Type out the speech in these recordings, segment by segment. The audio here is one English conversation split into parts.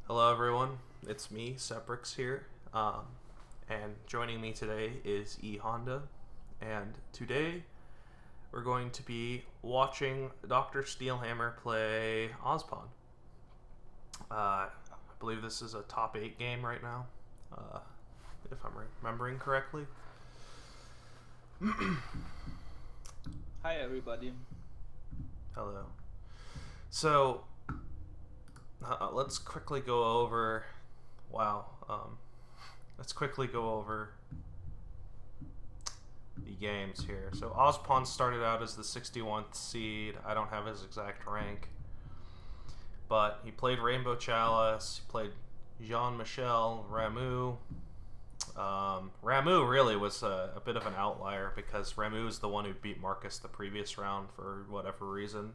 Hello everyone, it's me, Seprix here, and joining me today is E Honda, and today we're going to be watching drsteelhammer play ospond. I believe this is a top 8 game right now, if I'm remembering correctly. Hi everybody. Hello. So, let's quickly go over. Wow. Let's quickly go over the games here. So ospond started out as the 61th seed. I don't have his exact rank, but he played Rainbow Chalice. He played Jean-Michel Ramu. Ramu really was a bit of an outlier because Ramu is the one who beat Marcus the previous round for whatever reason.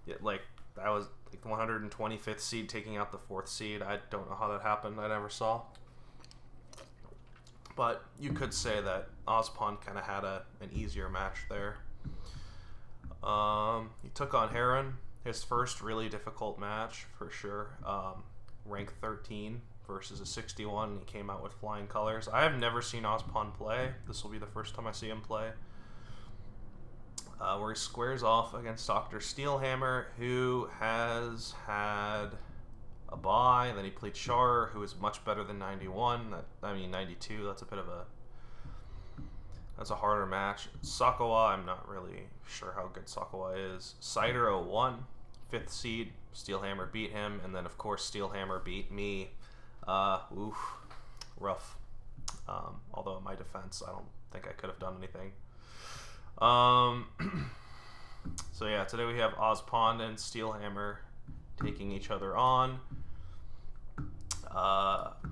That was like the 125th seed taking out the 4th seed. I don't know how that happened. I never saw. But you could say that ospond kind of had an easier match there. He took on Heron, his first really difficult match for sure. Rank 13 versus a 61. He came out with flying colors. I have never seen ospond play. This will be the first time I see him play. Where he squares off against drsteelhammer, who has had a bye. Then he played Char, who is much better than 91. 92. That's a harder match. Sakawa, I'm not really sure how good Sakawa is. Cider 01, 5th seed. Steelhammer beat him, and then of course Steelhammer beat me. Rough. Although in my defense, I don't think I could have done anything. So yeah, today we have ospond and steelhammer taking each other on.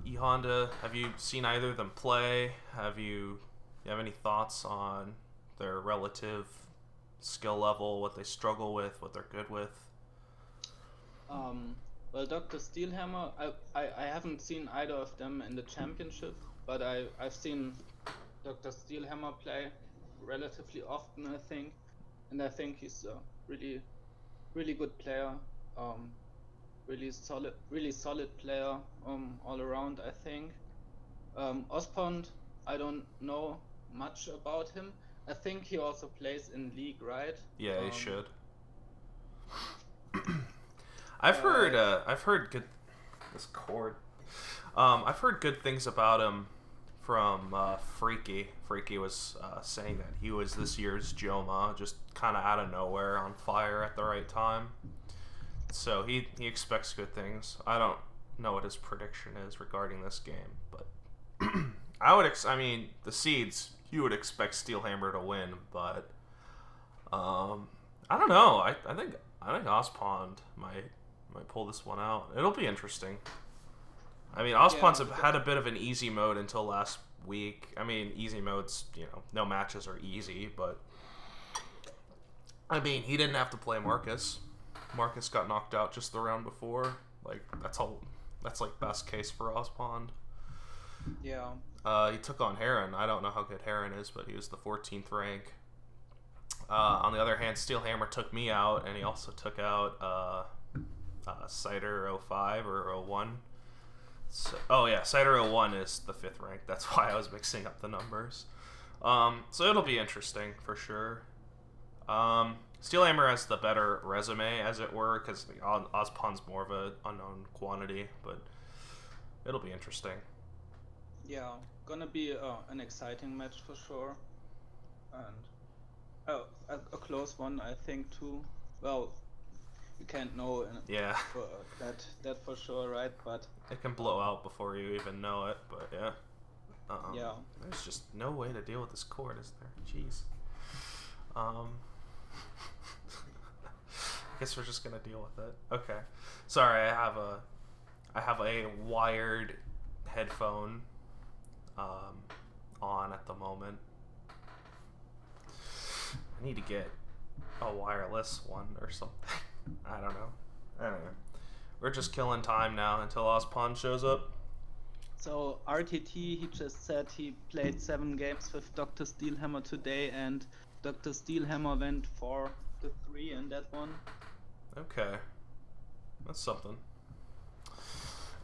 E Honda, have you seen either of them play? Do you have any thoughts on their relative skill level, what they struggle with, what they're good with? Well, Dr. Steelhammer, I haven't seen either of them in the championship, but I've seen Dr. Steelhammer play relatively often, I think, and I think he's a really good player, really solid player all around, I think. Ospond, I don't know much about him. I think he also plays in League, right? Yeah, he should. I've heard good. This chord. I've heard good things about him from Freaky. Freaky was saying that he was this year's Joma, just kind of out of nowhere, on fire at the right time. So he expects good things. I don't know what his prediction is regarding this game, but the seeds, you would expect Steelhammer to win, but I don't know. I think ospond might pull this one out. It'll be interesting. Ospond's had a bit of an easy mode until last week. Easy modes, no matches are easy, but he didn't have to play Marcus. Marcus got knocked out just the round before. That's best case for ospond. Yeah. He took on Heron. I don't know how good Heron is, but he was the 14th rank. On the other hand, Steelhammer took me out, and he also took out Cider 05 or 01. Cider 01 is the 5th rank. That's why I was mixing up the numbers. So it'll be interesting for sure. Steelhammer has the better resume, as it were, because ospond's more of an unknown quantity, but it'll be interesting. Yeah, gonna be an exciting match for sure, and a close one, I think, too. Well, you can't know that for sure, right? But it can blow out before you even know it. But yeah, yeah. There's just no way to deal with this chord, is there? Jeez. I guess we're just gonna deal with it. Okay. Sorry, I have a wired headphone on at the moment. I need to get a wireless one or something. I don't know. Anyway, we're just killing time now until ospond shows up. So RTT, he just said he played 7 games with Dr. Steelhammer today, and Dr. Steelhammer went 4-3 in that one. Okay, that's something.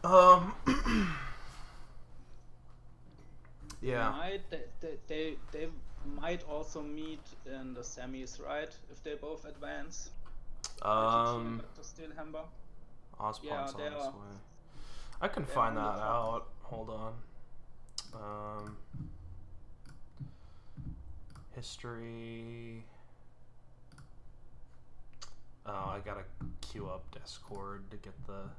Um. They Yeah. might they might also meet in the semis, right? If they both advance. RTT and Dr. Steelhammer. Yeah, Ospond's they on his are way. I can they are find on the that top. out. Hold on. History. Oh, I gotta queue up Discord to get the.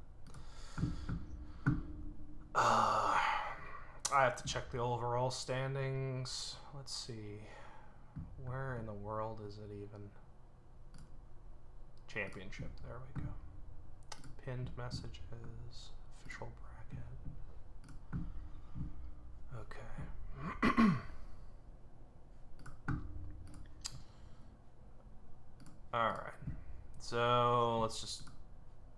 I have to check the overall standings. Let's see. Where in the world is it even? Championship. There we go. Pinned messages. Official bracket. Okay. Alright. So let's just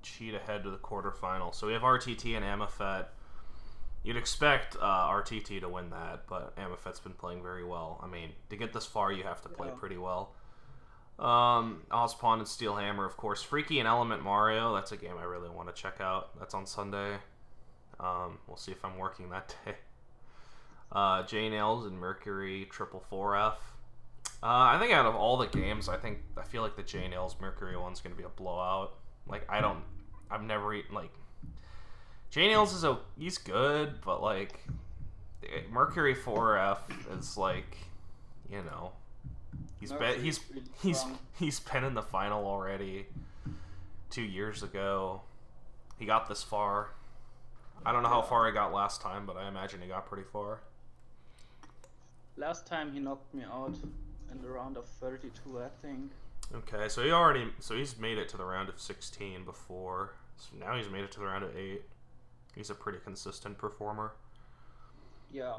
cheat ahead to the quarterfinal. So we have RTT and Amafet. You'd expect RTT to win that, but Amafet's been playing very well. I mean, to get this far, you have to play pretty well. Ospond and Steelhammer, of course. Freaky and Element Mario, that's a game I really want to check out. That's on Sunday. We'll see if I'm working that day. J-Nails and Mercury 444F. I think out of all the games, I feel like the J-Nails Mercury one's going to be a blowout. Like, I've never eaten, like... J-Nails he's good, but, like, Mercury 4F is, like, you know... He's been in the final already 2 years ago. He got this far. I don't know how far he got last time, but I imagine he got pretty far. Last time he knocked me out in the round of 32, I think. Okay, so he's made it to the round of 16 before. So now he's made it to the round of 8. He's a pretty consistent performer. Yeah.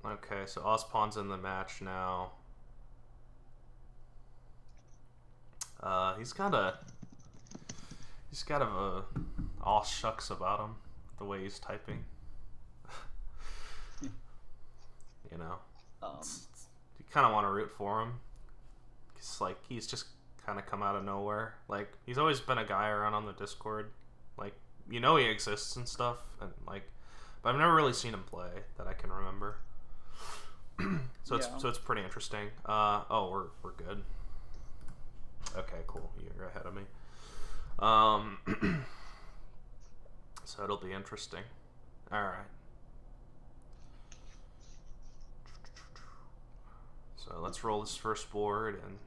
Okay, so Ospond's in the match now. He's got a aw shucks about him, the way he's typing. You know, you kind of want to root for him. It's like he's just kind of come out of nowhere. Like, he's always been a guy around on the Discord. Like, you know, he exists and stuff, and like, but I've never really seen him play that I can remember. So it's pretty interesting. We're good. Okay, cool. You're ahead of me. So it'll be interesting. All right. So let's roll this first board, and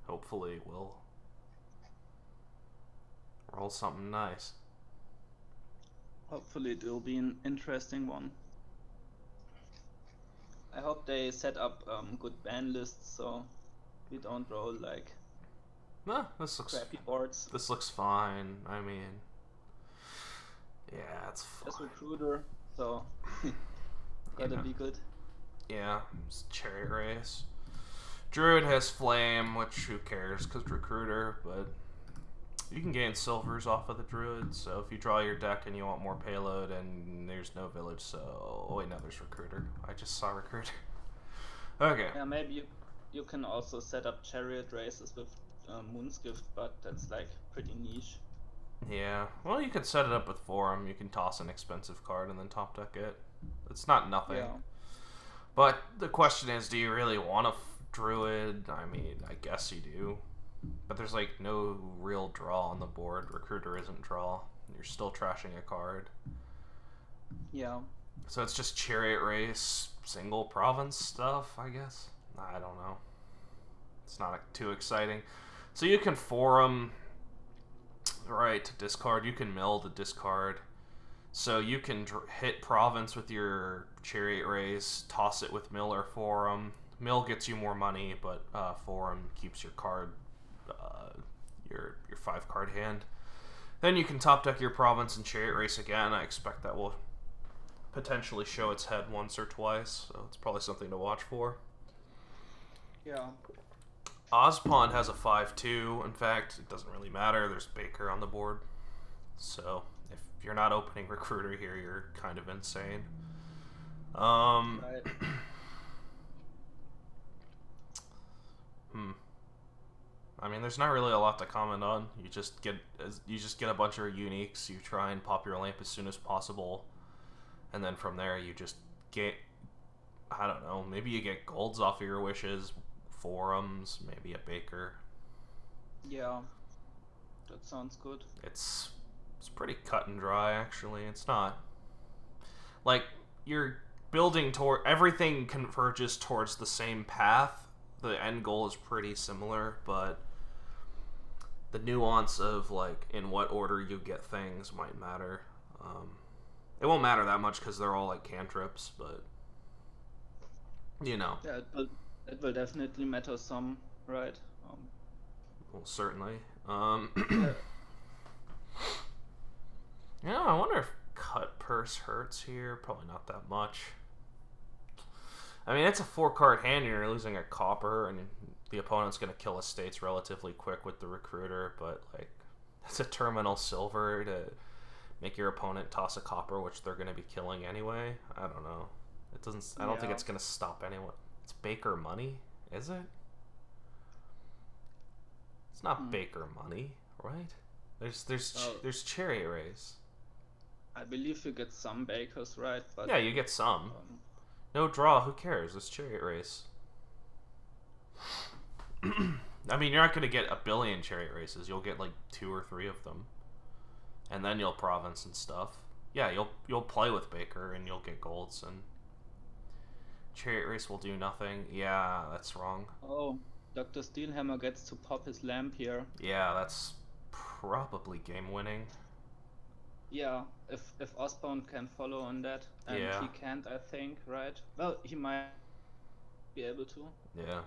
hopefully we'll roll something nice. Hopefully it will be an interesting one. I hope they set up good ban lists so we don't roll like crappy boards. This looks fine. I mean, yeah, it's fine. As recruiter, so gotta be good. Yeah, it's Chariot Race. Druid has Flame, which who cares, because recruiter, but you can gain silvers off of the Druid, so if you draw your deck and you want more payload and there's no village, so... Oh, wait, no, there's recruiter. I just saw recruiter. Okay. Yeah, maybe you can also set up chariot races with Moon's Gift, but that's like pretty niche. Yeah, well, you could set it up with Forum. You can toss an expensive card and then top deck it. It's not nothing. Yeah. But the question is, do you really want a Druid? I mean, I guess you do. But there's like no real draw on the board. Recruiter isn't draw. You're still trashing a card. Yeah. So it's just Chariot Race, single province stuff, I guess. I don't know. It's not too exciting. So you can Forum, right, to discard. You can mill to discard. So you can hit province with your Chariot Race, toss it with mill or Forum. Mill gets you more money, but Forum keeps your card, your 5-card hand. Then you can top deck your province and Chariot Race again. I expect that will potentially show its head once or twice, so it's probably something to watch for. Yeah. Ospond has a 5-2. In fact, it doesn't really matter. There's Baker on the board. So if you're not opening recruiter here, you're kind of insane. Right. I mean, there's not really a lot to comment on. You just get a bunch of uniques. You try and pop your lamp as soon as possible, and then from there you just get, I don't know, maybe you get golds off of your wishes, forums, maybe a baker. Yeah, that sounds good. It's pretty cut and dry, actually. It's not like you're building toward, everything converges towards the same path. The end goal is pretty similar, but the nuance of like in what order you get things might matter. It won't matter that much because they're all like cantrips, but you know. Yeah, it will definitely matter some, right? Well, certainly. Yeah. Yeah, I wonder if cut purse hurts here. Probably not that much. I mean, it's a 4-card hand, and you're losing a copper, and the opponent's going to kill estates relatively quick with the recruiter, but, like, that's a terminal silver to make your opponent toss a copper, which they're going to be killing anyway. I don't know. It doesn't. I don't think it's going to stop anyone. It's Baker money, is it? It's not Baker money, right? There's chariot race. I believe you get some bakers, right? But yeah, you get some. No draw, who cares? It's chariot race. I mean, you're not going to get a billion chariot races. You'll get like 2 or 3 of them. And then you'll province and stuff. Yeah, you'll play with Baker and you'll get golds, and chariot race will do nothing. Yeah, that's wrong. Oh, Dr. Steelhammer gets to pop his lamp here. Yeah, that's probably game winning. Yeah, if ospond can follow on that, and he can't, I think, right? Well, he might be able to. Yeah.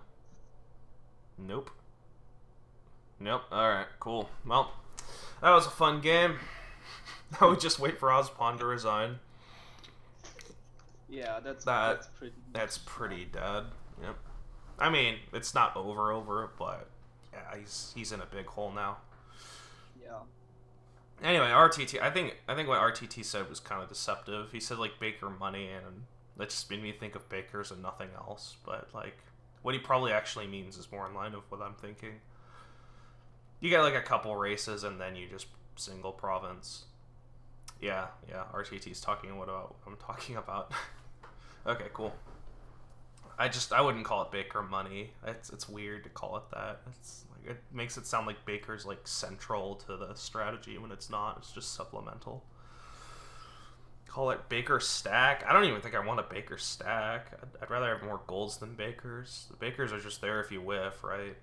Nope. Alright, cool. Well, that was a fun game. Now we just wait for ospond to resign. Yeah, that's pretty dead. Yep. I mean, it's not over, but yeah, he's in a big hole now. Yeah. Anyway, RTT. I think what RTT said was kind of deceptive. He said like Baker money, and that just made me think of Bakers and nothing else. But like, what he probably actually means is more in line with what I'm thinking. You get like a couple races, and then you just single province. Yeah. RTT's talking what I'm talking about. Okay, cool. I wouldn't call it Baker money. It's weird to call it that. It's like, it makes it sound like Baker's like central to the strategy when it's not. It's just supplemental. Call it Baker stack. I don't even think I want a Baker stack. I'd rather have more golds than Bakers. The Bakers are just there if you whiff, right?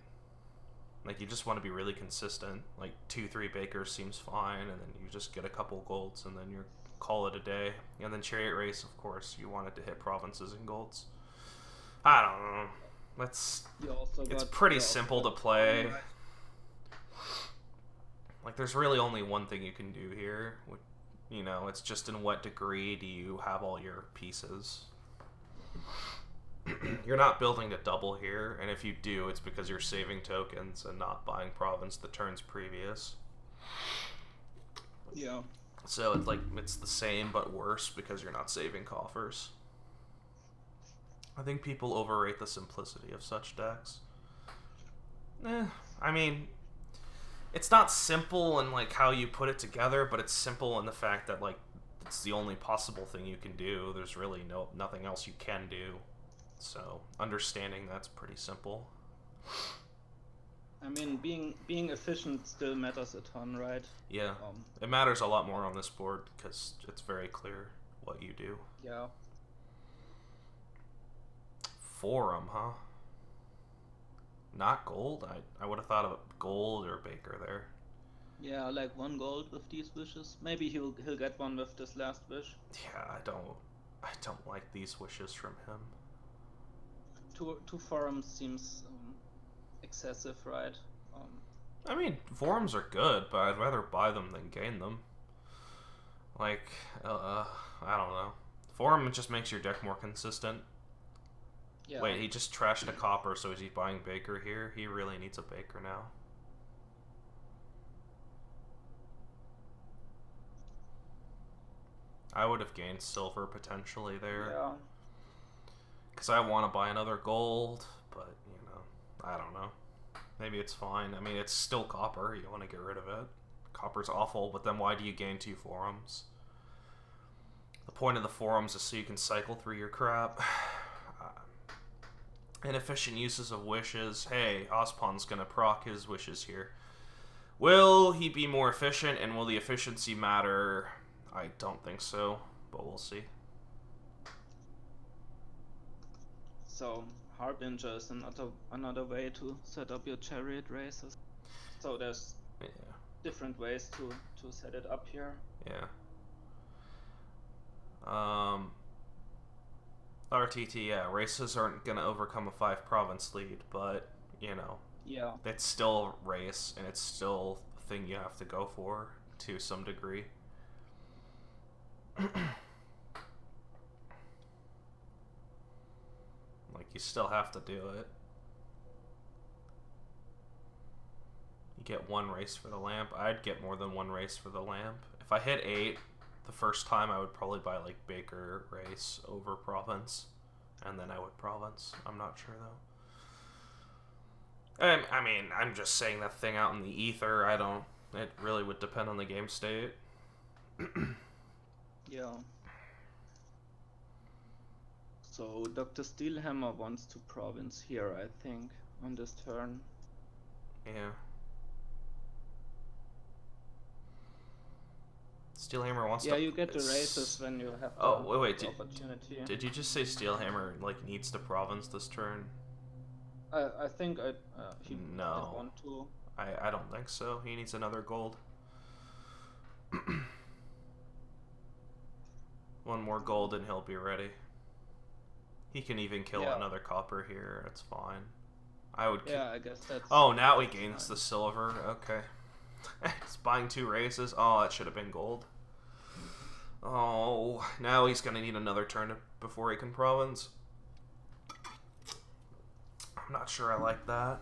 Like, you just want to be really consistent. Like 2-3 Bakers seems fine, and then you just get a couple golds, and then you call it a day. And then Chariot Race, of course, you want it to hit provinces and golds. I don't know. It's pretty simple to play. Like, there's really only one thing you can do here. You know, it's just in what degree do you have all your pieces. You're not building to double here, and if you do, it's because you're saving tokens and not buying province the turns previous. Yeah. So it's the same but worse because you're not saving coffers. I think people overrate the simplicity of such decks. I mean, it's not simple in like how you put it together, but it's simple in the fact that like it's the only possible thing you can do. There's really nothing else you can do. So understanding that's pretty simple. I mean, being efficient still matters a ton, right? Yeah, it matters a lot more on this board because it's very clear what you do. Yeah. Forum, huh? Not gold? I would have thought of gold or Baker there. Yeah, like 1 gold with these wishes. Maybe he'll get one with this last wish. Yeah, I don't like these wishes from him. 2 forums seems excessive, right? I mean, forums are good, but I'd rather buy them than gain them. Like, I don't know. Forum just makes your deck more consistent. Yeah. Wait, he just trashed a copper, so is he buying Baker here? He really needs a Baker now. I would have gained silver potentially there. Yeah. Because I want to buy another gold, but, you know, I don't know. Maybe it's fine. I mean, it's still copper. You want to get rid of it. Copper's awful, but then why do you gain 2 forums? The point of the forums is so you can cycle through your crap. Inefficient uses of wishes. Hey, Ospond's gonna proc his wishes here. Will he be more efficient, and will the efficiency matter? I don't think so, but we'll see. So Harbinger is another way to set up your chariot races. So there's different ways to set it up here. Yeah. RTT, yeah, races aren't gonna overcome a 5 province lead, but you know, yeah, it's still a race, and it's still a thing you have to go for to some degree. Like, you still have to do it. You get 1 race for the lamp. I'd get more than 1 race for the lamp. If I hit 8 the first time, I would probably buy like Baker race over province, and then I would province. I'm not sure though. I mean, I'm just saying that thing out in the ether. It really would depend on the game state. Yeah. So Dr. Steelhammer wants to province here, I think, on this turn. Yeah. Steelhammer wants to... Yeah, you get the races when you have the opportunity. Did you just say Steelhammer like needs to province this turn? I think he no. want to. I don't think so. He needs another gold. 1 more gold and he'll be ready. He can even kill another copper here. It's fine. I would. Yeah, I guess that's. Oh, now he gains the silver. Okay. He's buying 2 races. Oh, that should have been gold. Oh, now he's gonna need another turn before he can province. I'm not sure I like that.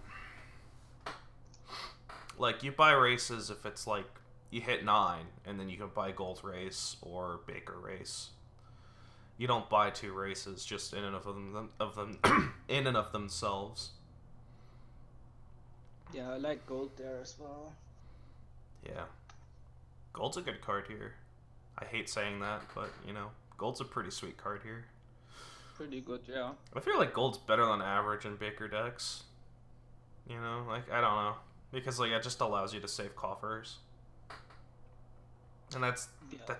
Like, you buy races if it's like you hit 9 and then you can buy gold race or Baker race. You don't buy 2 races just in and of them in and of themselves. Yeah, I like gold there as well. Yeah. Gold's a good card here. I hate saying that, but, you know, gold's a pretty sweet card here. Pretty good, yeah. I feel like gold's better than average in Baker decks. You know, like, I don't know. Because, like, it just allows you to save coffers. And that's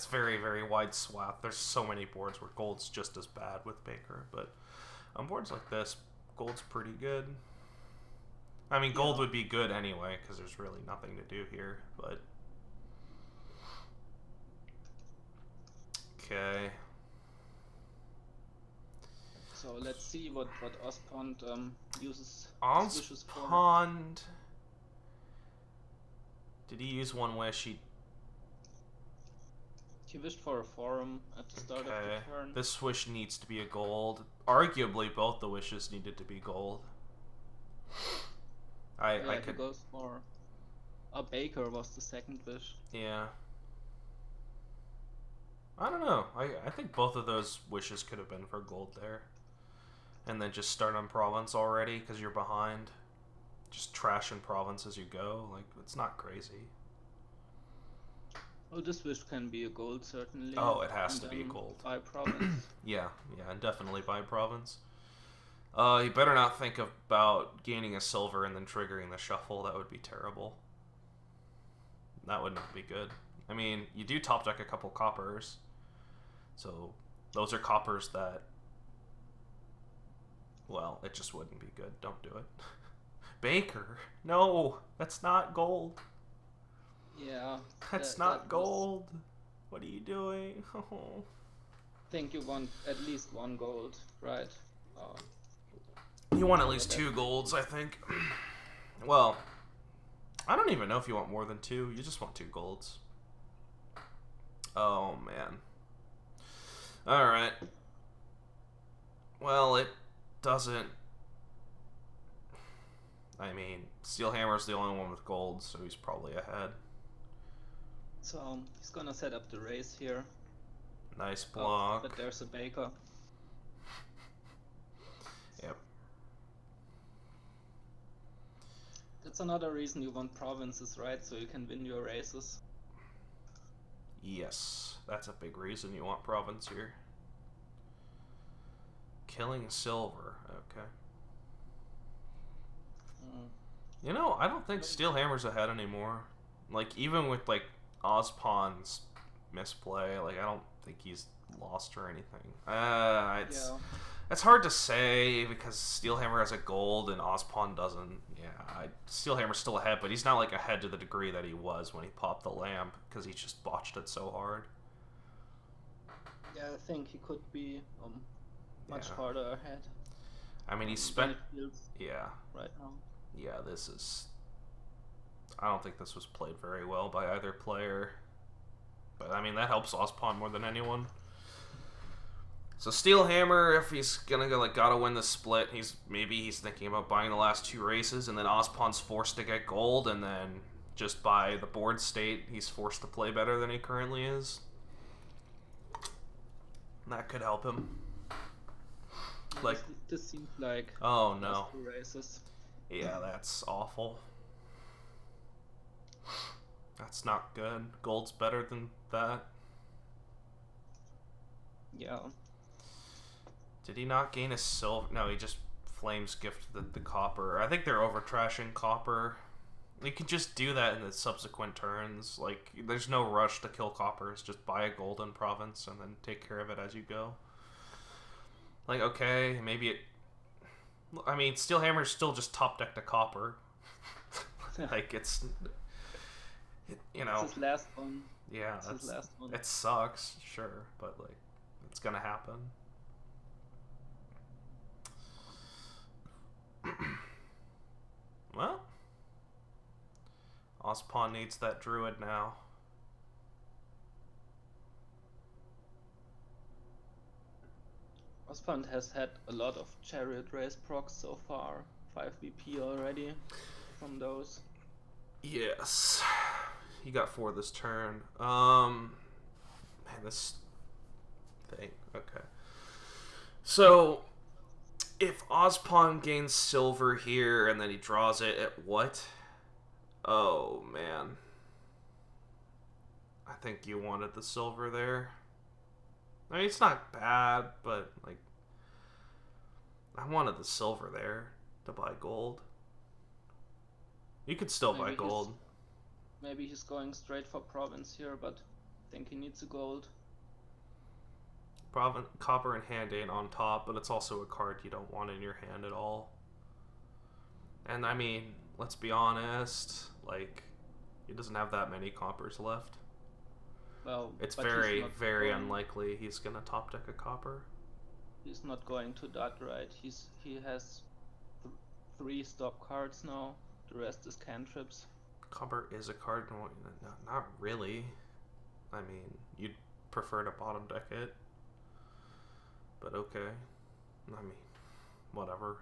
very, very wide swath. There's so many boards where gold's just as bad with Baker. But on boards like this, gold's pretty good. I mean, gold would be good anyway, because there's really nothing to do here, but... Okay. So let's see what Ospond uses wishes for. Ospond... Did he use 1 wish? He wished for a forum at the start of the turn. This wish needs to be a gold. Arguably, both the wishes needed to be gold. I could... He goes for... A Baker was the second wish. Yeah. I don't know. I think both of those wishes could have been for gold there. And then just start on province already, because you're behind. Just trash in province as you go. Like, it's not crazy. Oh, this wish can be a gold, certainly. Oh, it has to be a gold. By province. Yeah, and definitely by province. You better not think about gaining a silver and then triggering the shuffle. That would be terrible. That would not be good. I mean, you do top deck a couple coppers. So, those are coppers that... Well, it just wouldn't be good. Don't do it. Baker! No! That's not gold! Yeah. That's not gold! What are you doing? Oh. I think you want at least 1 gold, right? You want at least 2 golds, I think. Well, I don't even know if you want more than 2. You just want 2 golds. Oh, man. Alright. Well, it doesn't... I mean, Steelhammer's the only one with gold, so he's probably ahead. So, he's gonna set up the race here. Nice block. But there's a Baker. Yep. That's another reason you want provinces, right? So you can win your races. Yes, that's a big reason you want province here. Killing silver, okay. You know, I don't think Steelhammer's ahead anymore. Like, even with, like, Ospond's misplay, like, I don't think he's lost or anything. It's hard to say because Steelhammer has a gold and Ospond doesn't. Yeah, Steelhammer's still ahead, but he's not, like, ahead to the degree that he was when he popped the lamp because he just botched it so hard. Yeah, I think he could be much harder ahead. I mean, he spent... Yeah. Right now. Yeah, this is... I don't think this was played very well by either player. But, I mean, that helps Ospond more than anyone. So, Steelhammer, if he's gonna go, like, gotta win the split, maybe he's thinking about buying the last 2 races, and then Ospond's forced to get gold, and then just by the board state, he's forced to play better than he currently is. That could help him. Like, this seems like oh no, 2 races. Yeah, that's awful. That's not good. Gold's better than that. Yeah. Did he not gain a silver? No, he just flames gifted the copper. I think they're over trashing copper. You can just do that in the subsequent turns. Like, there's no rush to kill coppers. Just buy a golden province and then take care of it as you go. Like, okay, maybe it... I mean, Steelhammer's still just top deck to copper. Like, it's... you know... It's his last one. Yeah, it's his last one. It sucks, sure, but, like, it's gonna happen. Well... Ospond needs that druid now. Ospond has had a lot of chariot race procs so far. 5 VP already from those. Yes. He got 4 this turn. Man, this thing. Okay. So, if Ospond gains silver here and then he draws it at what? Oh, man. I think you wanted the silver there. I mean, it's not bad, but, like, I wanted the silver there to buy gold. You could still buy gold. Maybe he's going straight for province here, but I think he needs a gold. Copper and hand ain't on top, but it's also a card you don't want in your hand at all. And, I mean, let's be honest, like, he doesn't have that many coppers left. Well, it's very, very unlikely he's gonna top deck a copper. He's not going to that, right? He has 3 stop cards now. The rest is cantrips. Copper is a card. No, not really. I mean, you'd prefer to bottom deck it, but okay. I mean, whatever.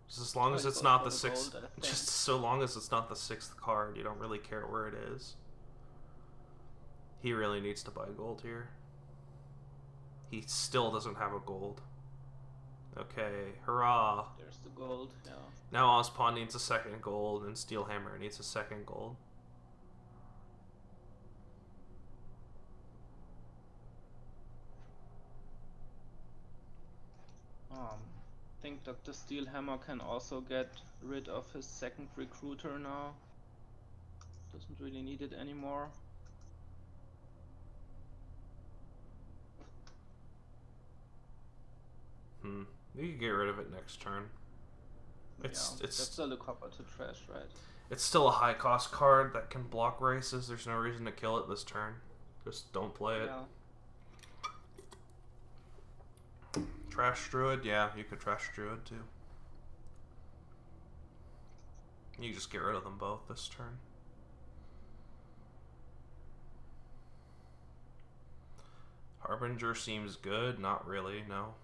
Just as long as it's not the 6th. Just so long as it's not the 6th card, you don't really care where it is. He really needs to buy gold here. He still doesn't have a gold. Okay, hurrah. There's the gold, yeah. Now Ospond needs a 2nd gold, and Steelhammer needs a 2nd gold. I think Dr. Steelhammer can also get rid of his 2nd recruiter now. Doesn't really need it anymore. You can get rid of it next turn. It's still a copper to trash, right? It's still a high cost card that can block races. There's no reason to kill it this turn. Just don't play it. Trash Druid? Yeah, you could trash Druid too. You just get rid of them both this turn. Harbinger seems good. Not really, no.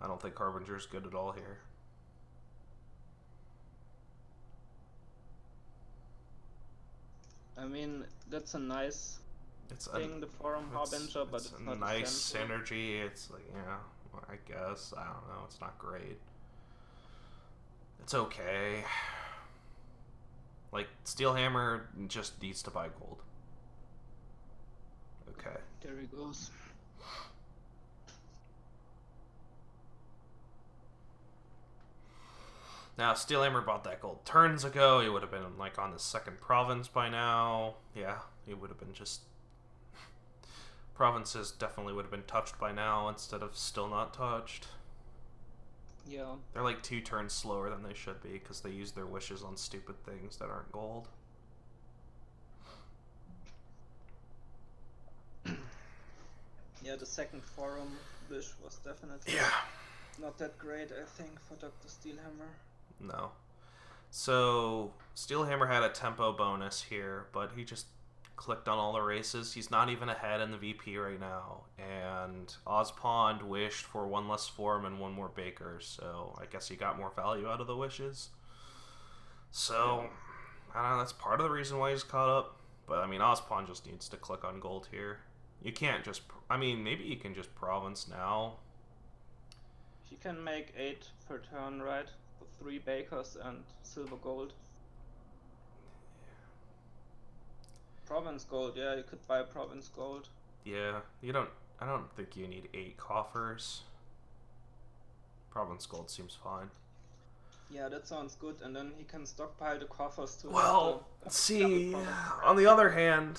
I don't think Harbinger's good at all here. I mean, that's a nice thing, the Forum Harbinger, but it's not nice essential. synergy. It's like, yeah, I guess. I don't know. It's not great. It's okay. Like, Steelhammer just needs to buy gold. Okay. There he goes. Now, Steelhammer bought that gold turns ago. He would have been, like, on the second province by now. Yeah, he would have been just... Provinces definitely would have been touched by now instead of still not touched. Yeah. They're, like, 2 turns slower than they should be because they use their wishes on stupid things that aren't gold. Yeah, the second forum wish was definitely not that great, I think, for Dr. Steelhammer. No. So, Steelhammer had a tempo bonus here, but he just clicked on all the races. He's not even ahead in the VP right now. And ospond wished for 1 less form and 1 more baker, so I guess he got more value out of the wishes. So, I don't know, that's part of the reason why he's caught up. But, I mean, ospond just needs to click on gold here. You can't just... I mean, maybe you can just province now. He can make 8 per turn, right? With 3 bakers and silver gold. Province gold, yeah, you could buy province gold. Yeah, you don't... I don't think you need 8 coffers. Province gold seems fine. Yeah, that sounds good, and then he can stockpile the coffers too. Well, see, on the other hand,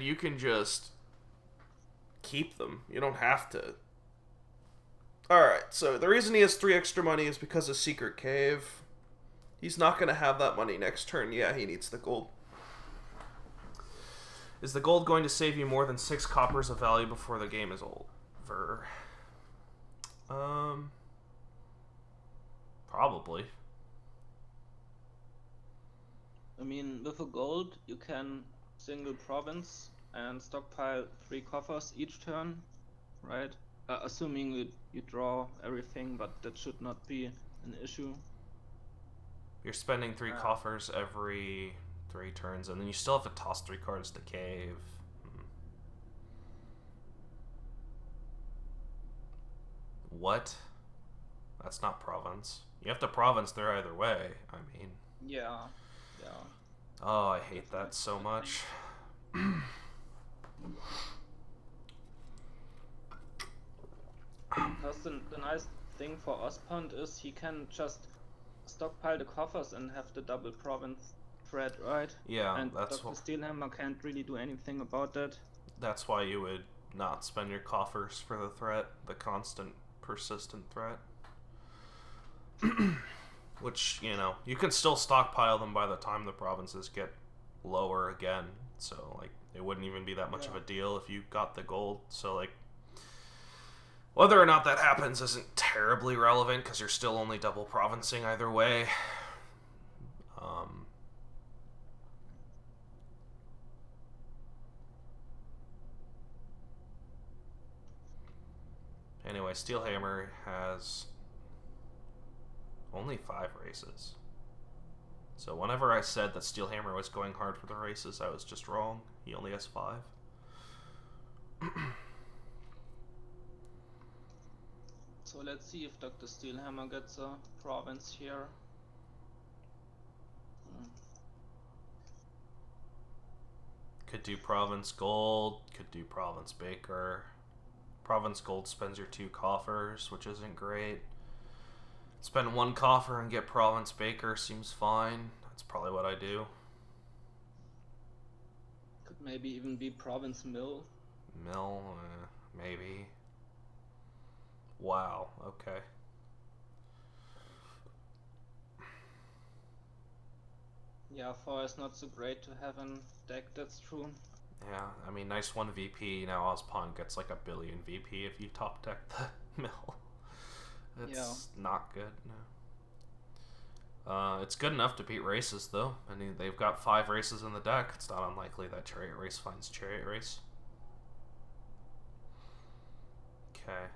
you can just keep them. You don't have to. Alright, so the reason he has 3 extra money is because of Secret Cave. He's not going to have that money next turn. Yeah, he needs the gold. Is the gold going to save you more than 6 coppers of value before the game is over? Probably. I mean, with a gold, you can single province and stockpile 3 coffers each turn, right? Assuming you draw everything, but that should not be an issue. You're spending 3 coffers every 3 turns, and then you still have to toss 3 cards to cave. What? That's not province. You have to province there either way. I mean... Yeah. Oh, I hate that so much. Because the nice thing for ospond is he can just stockpile the coffers and have the double province threat, right? Yeah, and that's Dr. Steelhammer can't really do anything about that. That's why you would not spend your coffers for the threat, the constant, persistent threat. Which, you know, you can still stockpile them by the time the provinces get lower again. So, like, it wouldn't even be that much of a deal if you got the gold. So, like, whether or not that happens isn't terribly relevant because you're still only double provincing either way. Anyway, Steelhammer has only 5 races. So whenever I said that Steelhammer was going hard for the races, I was just wrong. He only has 5. So let's see if Dr. Steelhammer gets a province here. Could do province gold, could do province baker. Province gold spends your 2 coffers, which isn't great. Spend 1 coffer and get province baker seems fine. That's probably what I do. Could maybe even be province mill. Mill, maybe. Wow, okay. Yeah, 4 is not so great to have in deck, that's true. Yeah, I mean, nice 1 VP. Now ospond gets like 1 billion VP if you top deck the mill. It's not good, no. It's good enough to beat races, though. I mean, they've got 5 races in the deck. It's not unlikely that Chariot Race finds Chariot Race. Okay.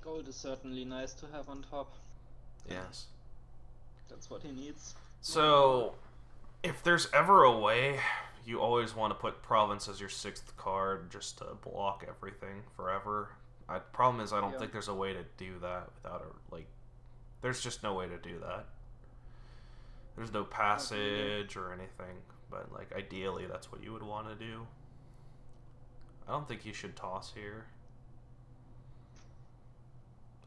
Gold is certainly nice to have on top. Yes. That's what he needs. So, if there's ever a way, you always want to put province as your 6th card just to block everything forever. Problem is, I don't think there's a way to do that without There's just no way to do that. There's no passage or anything, but like ideally that's what you would want to do. I don't think you should toss here.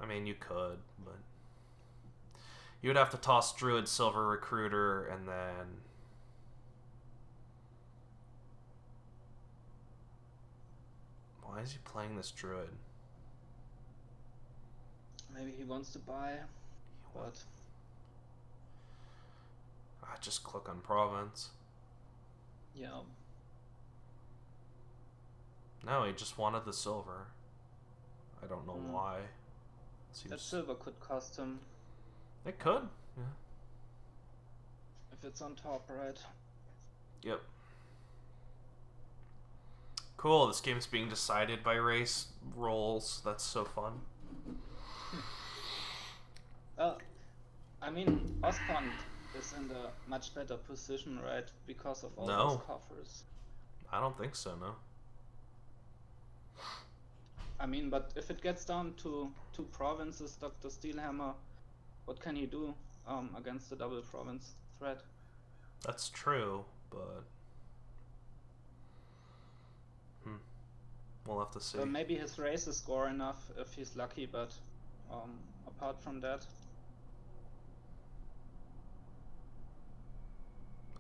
I mean, you could, but you would have to toss Druid, Silver Recruiter, and then why is he playing this Druid? Maybe he wants to buy, but I just click on Province. yeah. No, he just wanted the silver. I don't know why. That silver could cost him. It could, yeah. If it's on top, right? Yep. Cool, this game's being decided by race rolls. That's so fun. Well, I mean, ospond is in a much better position, right? Because of all those coffers. I don't think so, no. I mean, but if it gets down to 2 provinces, Dr. Steelhammer, what can he do against the double province threat? That's true, but we'll have to see. So maybe his races score enough if he's lucky, but apart from that,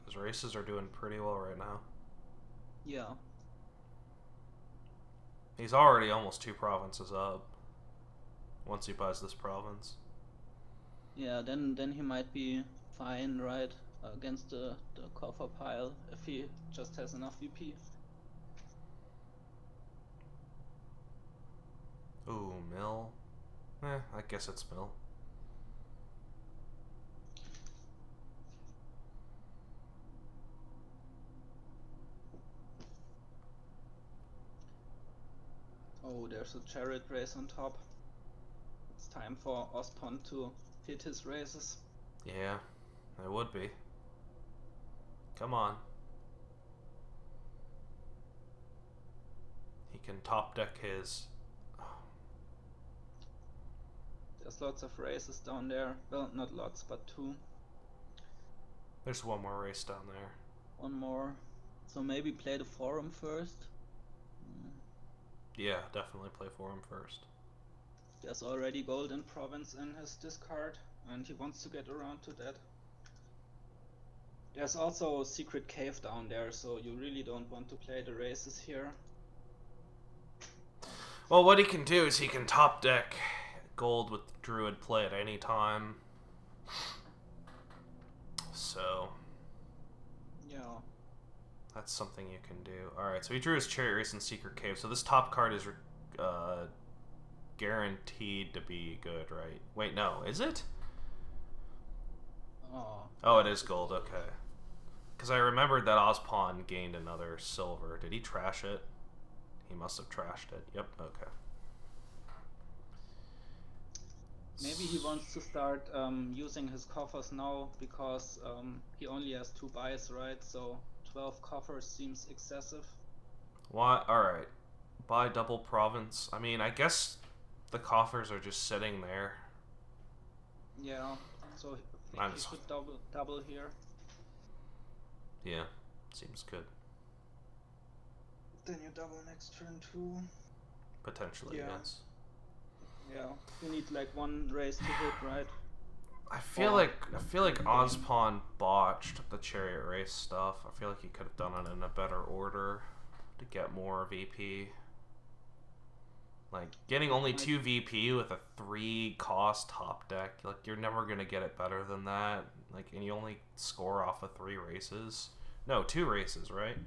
his races are doing pretty well right now. yeah. He's already almost 2 provinces up once he buys this province. Yeah, then he might be fine, right, against the coffer pile if he just has enough VP. Ooh, mill. I guess it's mill. Oh, there's a chariot race on top. It's time for ospond to hit his races. Yeah, it would be. Come on. He can top deck his... There's lots of races down there. Well, not lots, but 2. There's one more race down there. One more. So maybe play the forum first. Yeah, definitely play for him first. There's already golden province in his discard, and he wants to get around to that. There's also a secret cave down there, so you really don't want to play the races here. Well, what he can do is he can top deck gold with Druid play at any time. So yeah, that's something you can do. Alright, so he drew his Chariot Race and Secret Cave. So this top card is guaranteed to be good, right? Wait, no, is it? Oh, it is gold, okay. Because I remembered that Ospond gained another silver. Did he trash it? He must have trashed it. Yep, okay. Maybe he wants to start using his coffers now, because he only has 2 buys, right? So 12 coffers seems excessive. Why? Alright. Buy double province. I mean, I guess the coffers are just sitting there. Yeah, so I think he should double here. Yeah, seems good. Then you double next turn too. Potentially, yes. Yeah, you need like 1 race to hit, right? I feel like Ospond botched the Chariot Race stuff. I feel like he could have done it in a better order to get more VP. Like getting only 2 VP with a 3 cost top deck, like you're never gonna get it better than that. Like, and you only score off of 3 races. No, 2 races, right?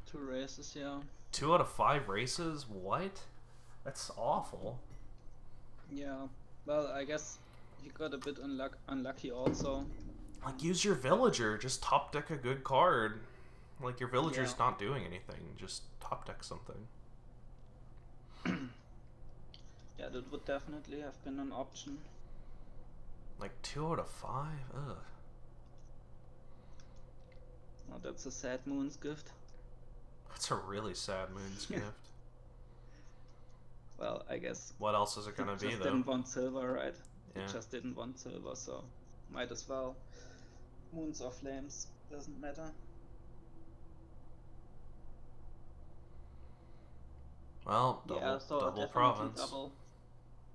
2 races, yeah. 2 out of 5 races? What? That's awful. Yeah. Well, I guess he got a bit unlucky also. Like, use your villager. Just top deck a good card. Like, your villager's not doing anything. Just top deck something. Yeah, that would definitely have been an option. Like 2 out of 5? Ugh. Oh, that's a sad Moon's Gift. That's a really sad Moon's Gift. Well, I guess. What else is it gonna be, just though? didn't want silver, right? He Yeah. just didn't want silver, so might as well. Moons or flames, doesn't matter. Well, Yeah, so double definitely province. double.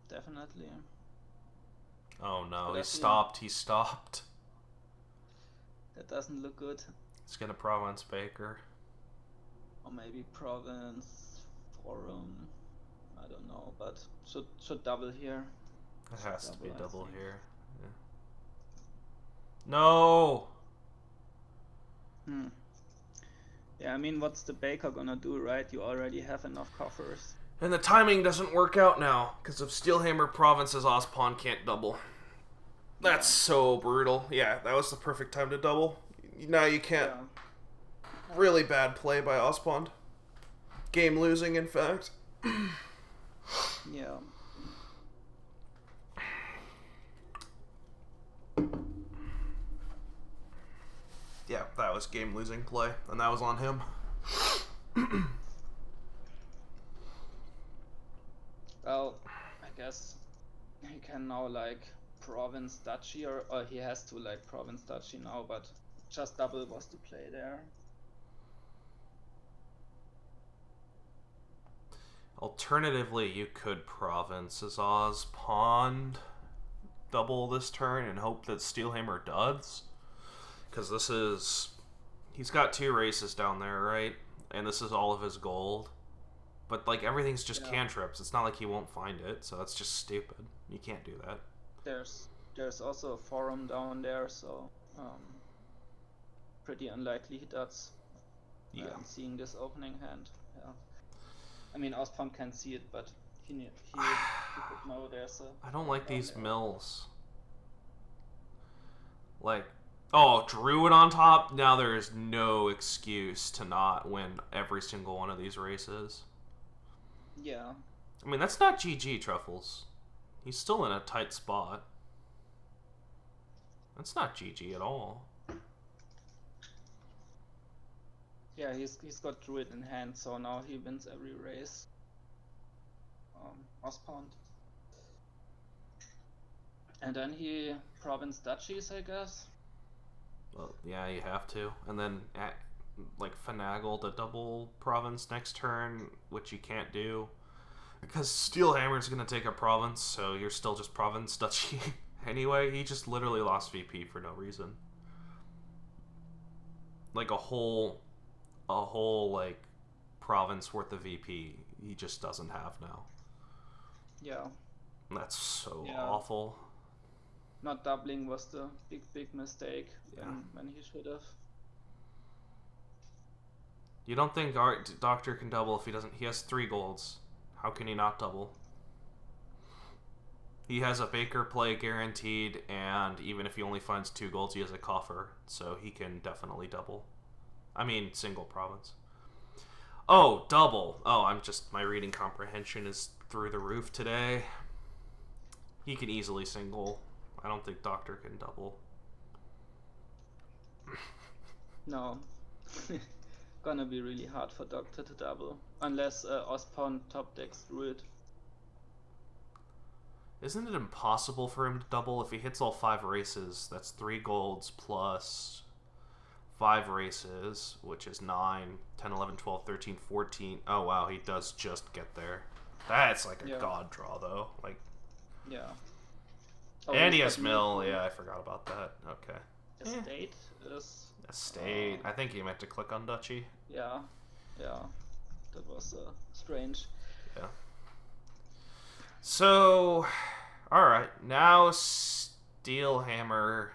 Definitely. Oh no, But he I feel stopped. He stopped. that doesn't look good. He's gonna province Baker. Or maybe province, forum. I don't know, but should double here. It Should has to be I double think. here. Yeah. No. Yeah, I mean, what's the baker gonna do, right? You already have enough coffers. And the timing doesn't work out now because of Steelhammer provinces. Ospond can't double. That's so brutal. Yeah, that was the perfect time to double. Now you can't. Yeah. Really bad play by Ospond. Game losing, in fact. Yeah. Yeah, that was game losing play, and that was on him. Well, I guess he can now like province duchy, or he has to like province duchy now, but just double was the play there. Alternatively, you could province as Ospond double this turn and hope that Steelhammer does. Because this is... He's got 2 races down there, right? And this is all of his gold. But, like, everything's just cantrips. It's not like he won't find it, so that's just stupid. You can't do that. There's also a forum down there, so pretty unlikely he does. Yeah. I'm seeing this opening hand. Yeah. I mean, Ospond can't see it, but he could know there's a... I don't like these mills. Like, oh, Druid on top? Now there is no excuse to not win every single one of these races. Yeah. I mean, that's not GG, Truffles. He's still in a tight spot. That's not GG at all. Yeah, he's got Druid in hand, so now he wins every race. Ospond. And then he province duchies, I guess. Well, yeah, you have to. And then, like, finagle the double province next turn, which you can't do. Because Steelhammer's going to take a province, so you're still just province duchy. Anyway, he just literally lost VP for no reason. Like, a whole, like, province worth of VP he just doesn't have now. Yeah. That's so awful. Not doubling was the big mistake when he should have. You don't think Doctor can double if he doesn't? He has 3 golds. How can he not double? He has a Baker play guaranteed, and even if he only finds 2 golds, he has a coffer, so he can definitely double. I mean, single province. Oh, double. Oh, my reading comprehension is through the roof today. He can easily single. I don't think Doctor can double. No. Gonna be really hard for Doctor to double. Unless Ospond top decks Druid. Isn't it impossible for him to double if he hits all 5 races? That's 3 golds plus 5 races, which is 9, 10, 11, 12, 13, 14. Oh, wow, he does just get there. That's like a god draw, though. Like, yeah. Oh, and he has mill. Yeah, I forgot about that. Okay. Estate is... Estate. I think he meant to click on duchy. Yeah. Yeah. That was strange. Yeah. So, alright. Now Steelhammer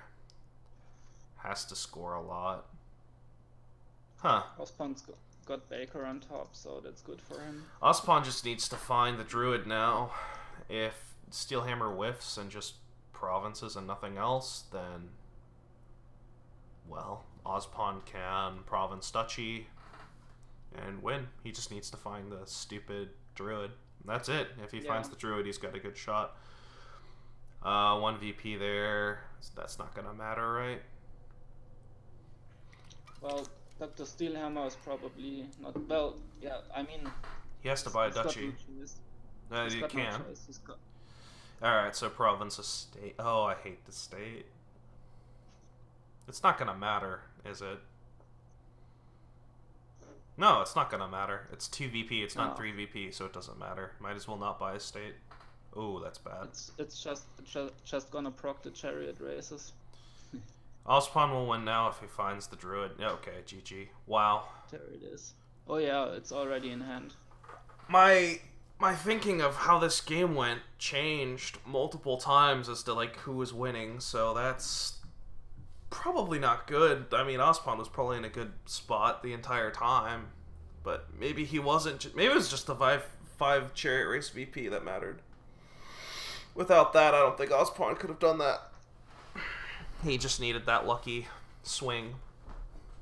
has to score a lot. Huh. Ospond's got Baker on top, so that's good for him. Ospond just needs to find the Druid now. If Steelhammer whiffs and just provinces and nothing else, then, well, Ospond can province duchy and win. He just needs to find the stupid Druid. That's it. If he finds the Druid, he's got a good shot. 1 VP there. That's not going to matter, right? Well, Dr. Steelhammer is probably not... Well, yeah, I mean... He has to buy a duchy. No, He can't. Alright, so province of state. Oh, I hate the state. It's not gonna matter, is it? No, it's not gonna matter. It's 2 VP, it's not 3 VP, so it doesn't matter. Might as well not buy a state. Oh, that's bad. It's just gonna proc the chariot races. Ospond will win now if he finds the druid. Okay, GG. Wow. There it is. Oh yeah, it's already in hand. My thinking of how this game went changed multiple times as to like who was winning, so that's probably not good. I mean, Ospond was probably in a good spot the entire time, but maybe he wasn't. Maybe it was just the five chariot race VP that mattered. Without that, I don't think Ospond could have done that. He just needed that lucky swing.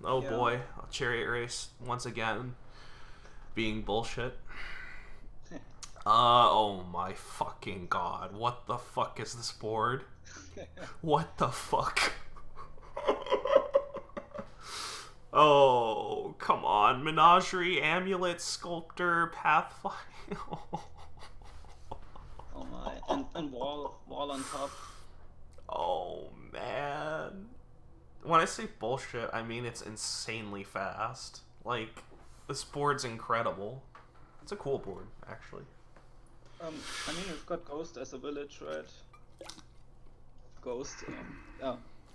Oh boy, a chariot race once again being bullshit. Oh my fucking god. What the fuck is this board? What the fuck? Oh, come on. Menagerie, Amulet, Sculptor, Pathfinder. Oh my. And wall on top. Oh, man. When I say bullshit, I mean it's insanely fast. Like, this board's incredible. It's a cool board, actually. I mean, it's got Ghost as a village, right? Ghost,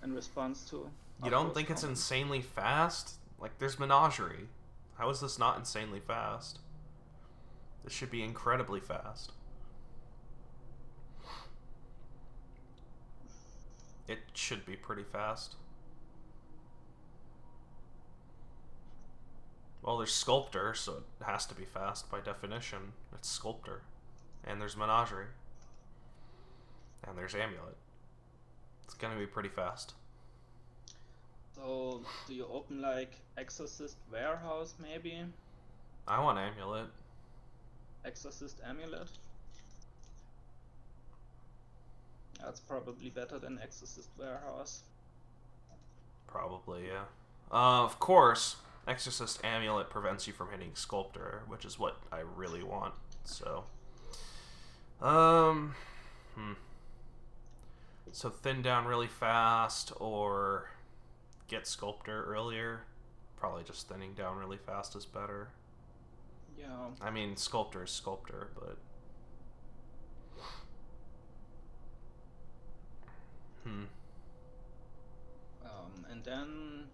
in response to... You don't think it's insanely fast? Like, there's Menagerie. How is this not insanely fast? This should be incredibly fast. It should be pretty fast. Well, there's Sculptor, so it has to be fast by definition. It's Sculptor. And there's Menagerie. And there's Amulet. It's gonna be pretty fast. So, do you open like Exorcist Warehouse maybe? I want Amulet. Exorcist Amulet? That's probably better than Exorcist Warehouse. Probably, yeah. Of course, Exorcist Amulet prevents you from hitting Sculptor, which is what I really want, so... So thin down really fast, or get Sculptor earlier. Probably just thinning down really fast is better. Yeah. I mean, Sculptor is Sculptor, but... And then,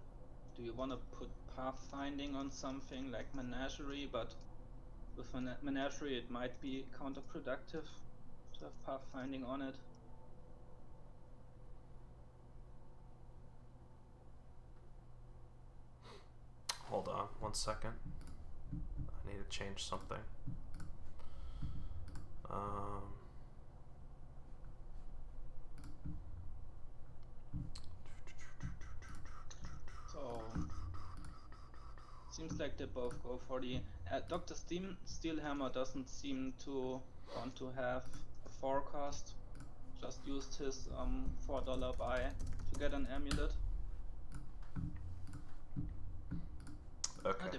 do you want to put pathfinding on something like Menagerie, but with Menagerie it might be counterproductive to have pathfinding on it? Hold on, 1 second. I need to change something. So, seems like they both go for the... Dr. Steelhammer doesn't seem to want to have a forecast. Just used his $4 buy to get an amulet. Okay,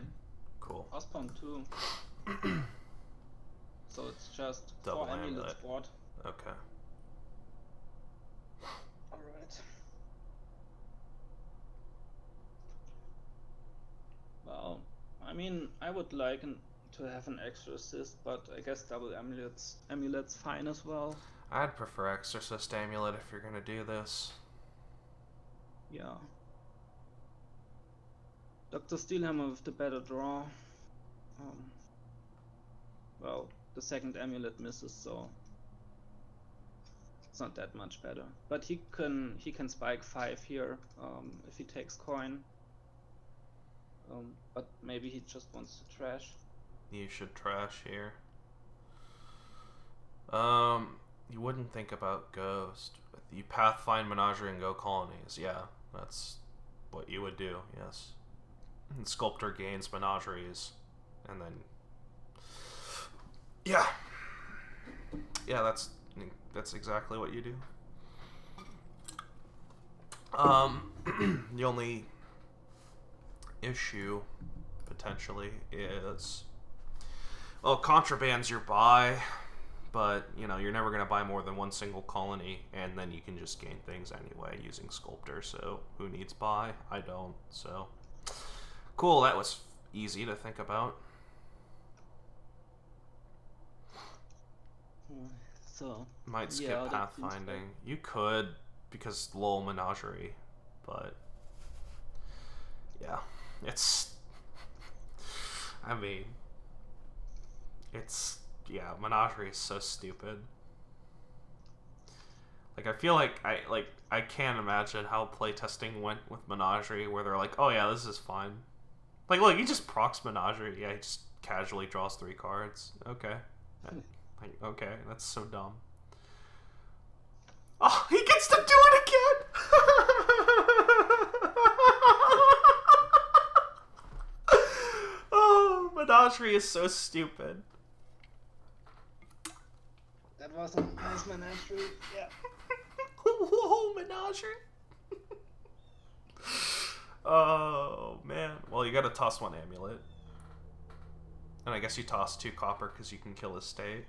cool. Ospond too. So it's just Double 4 amulets amulet. board. Okay. Alright. Well, I mean, I would like to have an exorcist, but I guess double amulet's fine as well. I'd prefer Exorcist Amulet if you're gonna do this. Yeah. Dr. Steelhammer with the better draw. Well, the second amulet misses, so it's not that much better. But he can spike 5 here if he takes coin. But maybe he just wants to trash. You should trash here. You wouldn't think about Ghost. You Pathfind Menagerie and go Colonies. Yeah, that's what you would do, yes. And Sculptor gains Menageries, and then... Yeah. Yeah, that's exactly what you do. The only issue, potentially, is... Well, contraband's your buy, but you know, you're never going to buy more than one single colony, and then you can just gain things anyway using Sculptor, so who needs buy? I don't, so cool. That was easy to think about. So might skip pathfinding. You could, because lol menagerie, but yeah, it's I mean, it's, yeah, menagerie is so stupid. Like, I feel like I can't imagine how playtesting went with menagerie, where they're like, oh yeah, this is fine. Like, look, he just procs menagerie. Yeah, he just casually draws 3 cards. Okay. Like, okay, that's so dumb. Oh, he gets to do it again! Oh, menagerie is so stupid. That was a nice menagerie, yeah. Whoa, menagerie. Oh, man. Well, you gotta toss 1 amulet. And I guess you toss 2 copper because you can kill his state.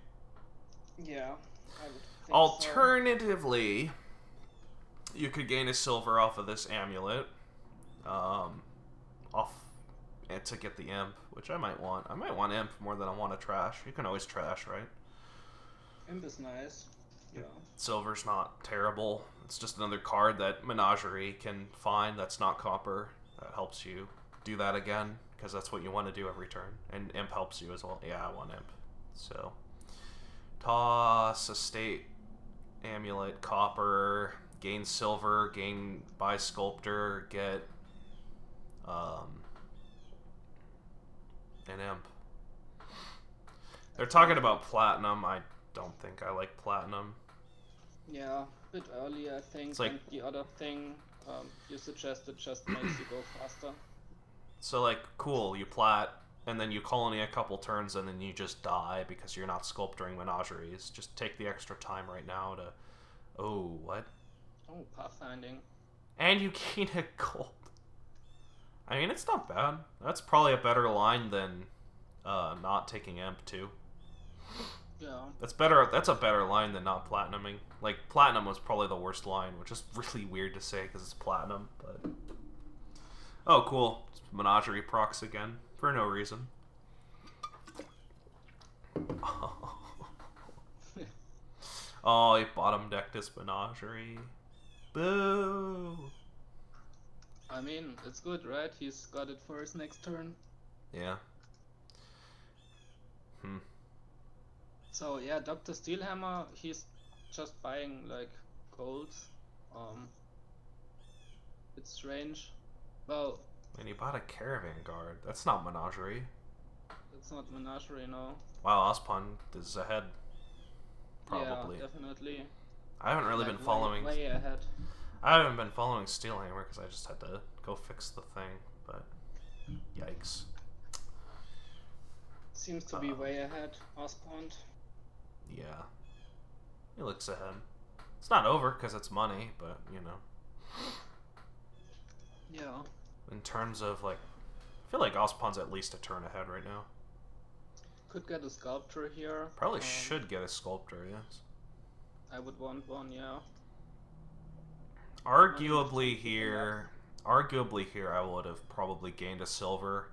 Yeah, I would think Alternatively, you could gain a silver off of this amulet. To get the imp, which I might want. I might want imp more than I want a trash. You can always trash, right? Imp is nice. Yeah. Silver's not terrible. It's just another card that Menagerie can find that's not copper. That helps you do that again, because that's what you want to do every turn. And imp helps you as well. Yeah, I want imp. So, toss a state, amulet, copper, gain silver, gain buy sculptor, get an imp. They're talking about platinum. I don't think I like platinum. Yeah, a bit early, I think. It's like, and the other thing you suggested just makes you go faster. So, like, cool, you plat, and then you colony a couple turns, and then you just die because you're not sculpturing menageries. Just take the extra time right now to... Oh, what? Oh, pathfinding. And you gain a gold. I mean, it's not bad. That's probably a better line than not taking imp, too. Yeah. That's better. That's a better line than not platinuming. Like, platinum was probably the worst line, which is really weird to say because it's platinum, but... Oh, cool. Menagerie procs again, for no reason. Oh, he bottom decked his Menagerie. Boo! I mean, it's good, right? He's got it for his next turn. Yeah. So, yeah, Dr. Steelhammer, he's just buying, like, gold. It's strange. Well... And he bought a Caravan Guard. That's not Menagerie. It's not Menagerie, no. Wow, ospond is ahead. Probably. Yeah, definitely. I haven't really been following... Way ahead. I haven't been following Steelhammer because I just had to go fix the thing, but... Yikes. Seems to be way ahead, ospond. Yeah. He looks ahead. It's not over because it's money, but, you know. Yeah. In terms of, like... I feel like ospond's at least a turn ahead right now. Could get a sculptor here. Probably should get a sculptor, yes. I would want one, yeah. Arguably here, I would have probably gained a silver,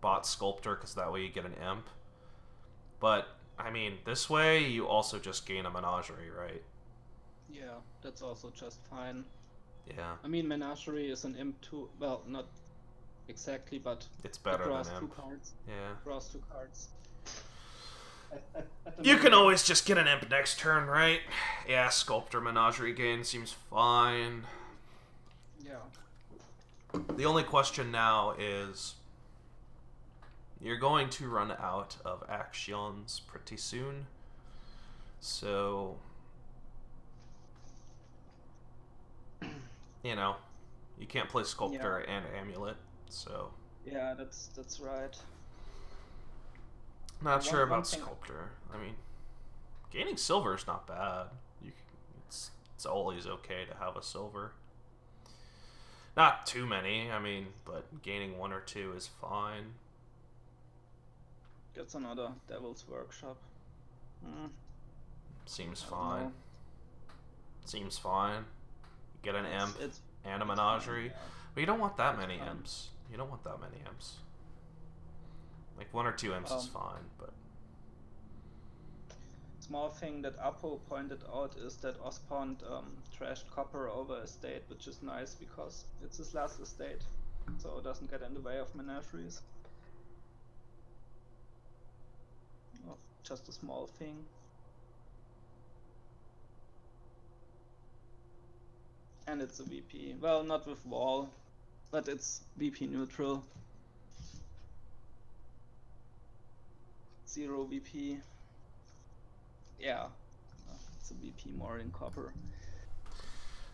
bought sculptor because that way you get an imp. But I mean, this way you also just gain a menagerie, right? Yeah, that's also just fine. Yeah. I mean, menagerie is an imp too. Well, not exactly, but it's better draws than imp. 2 cards. Yeah. Draws 2 cards. You can always just get an imp next turn, right? Yeah, sculptor menagerie gain seems fine. Yeah. The only question now is, you're going to run out of actions pretty soon. So, you know, you can't play sculptor and amulet, so. Yeah, that's right. Not sure about sculptor. I mean, gaining silver is not bad. It's always okay to have a silver. Not too many, I mean, but gaining 1 or 2 is fine. Gets another Devil's Workshop. Seems I don't fine. know. Seems fine. You get an imp and a it's menagerie. fine, yeah. But you don't want that It's many fine. imps. You don't want that many imps. Like 1 or 2 imps is fine, but... Small thing that Apo pointed out is that ospond trashed copper over estate, which is nice because it's his last estate, so it doesn't get in the way of menageries. Oh, just a small thing. And it's a VP. Well, not with wall, but it's VP neutral. 0 VP. Yeah, it's a VP more in copper.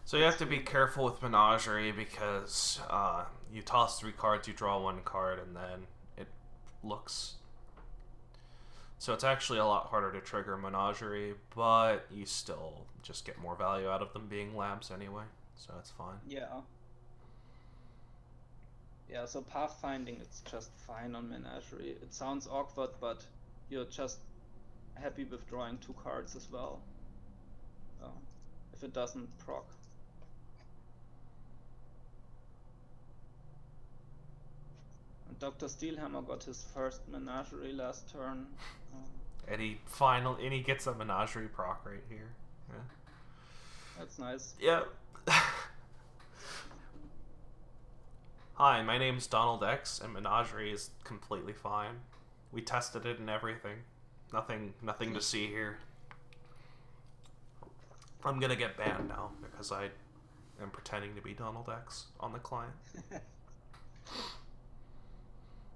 So you have to be careful with Menagerie because you toss 3 cards, you draw 1 card, and then it looks... So it's actually a lot harder to trigger Menagerie, but you still just get more value out of them being labs anyway, so that's fine. Yeah. Yeah, so pathfinding, it's just fine on Menagerie. It sounds awkward, but you're just happy with drawing 2 cards as well. If it doesn't proc. And Dr. Steelhammer got his first Menagerie last turn. And he gets a Menagerie proc right here. Yeah. That's nice. Yep. Hi, my name's Donald X, and Menagerie is completely fine. We tested it and everything. Nothing to see here. I'm gonna get banned now because I am pretending to be Donald X on the client.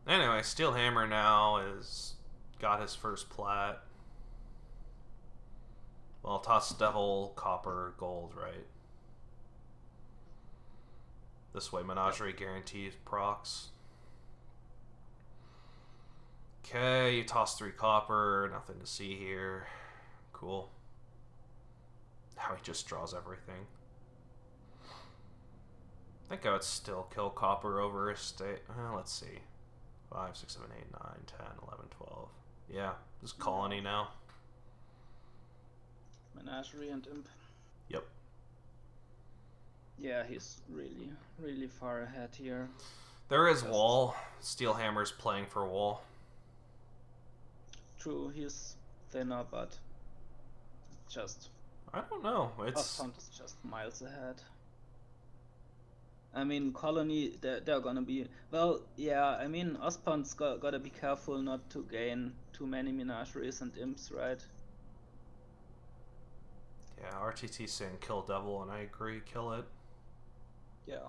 Anyway, Steelhammer now is got his first plat. Well, toss devil, copper, gold, right? This way, Menagerie guarantees procs. Okay, you toss 3 copper, nothing to see here. Cool. Now he just draws everything. I think I would still kill copper over estate. Let's see. 5, 6, 7, 8, 9, 10, 11, 12. Yeah, this is colony now. Menagerie and imp. Yep. Yeah, he's really, really far ahead here. There is wall. Steelhammer's playing for wall. True, he's thinner, but just... I don't know. Ospond is just miles ahead. I mean, colony, they're gonna be... Well, yeah, I mean, Ospond's gotta be careful not to gain too many menageries and imps, right? Yeah, RTT's saying kill devil, and I agree, kill it. Yeah.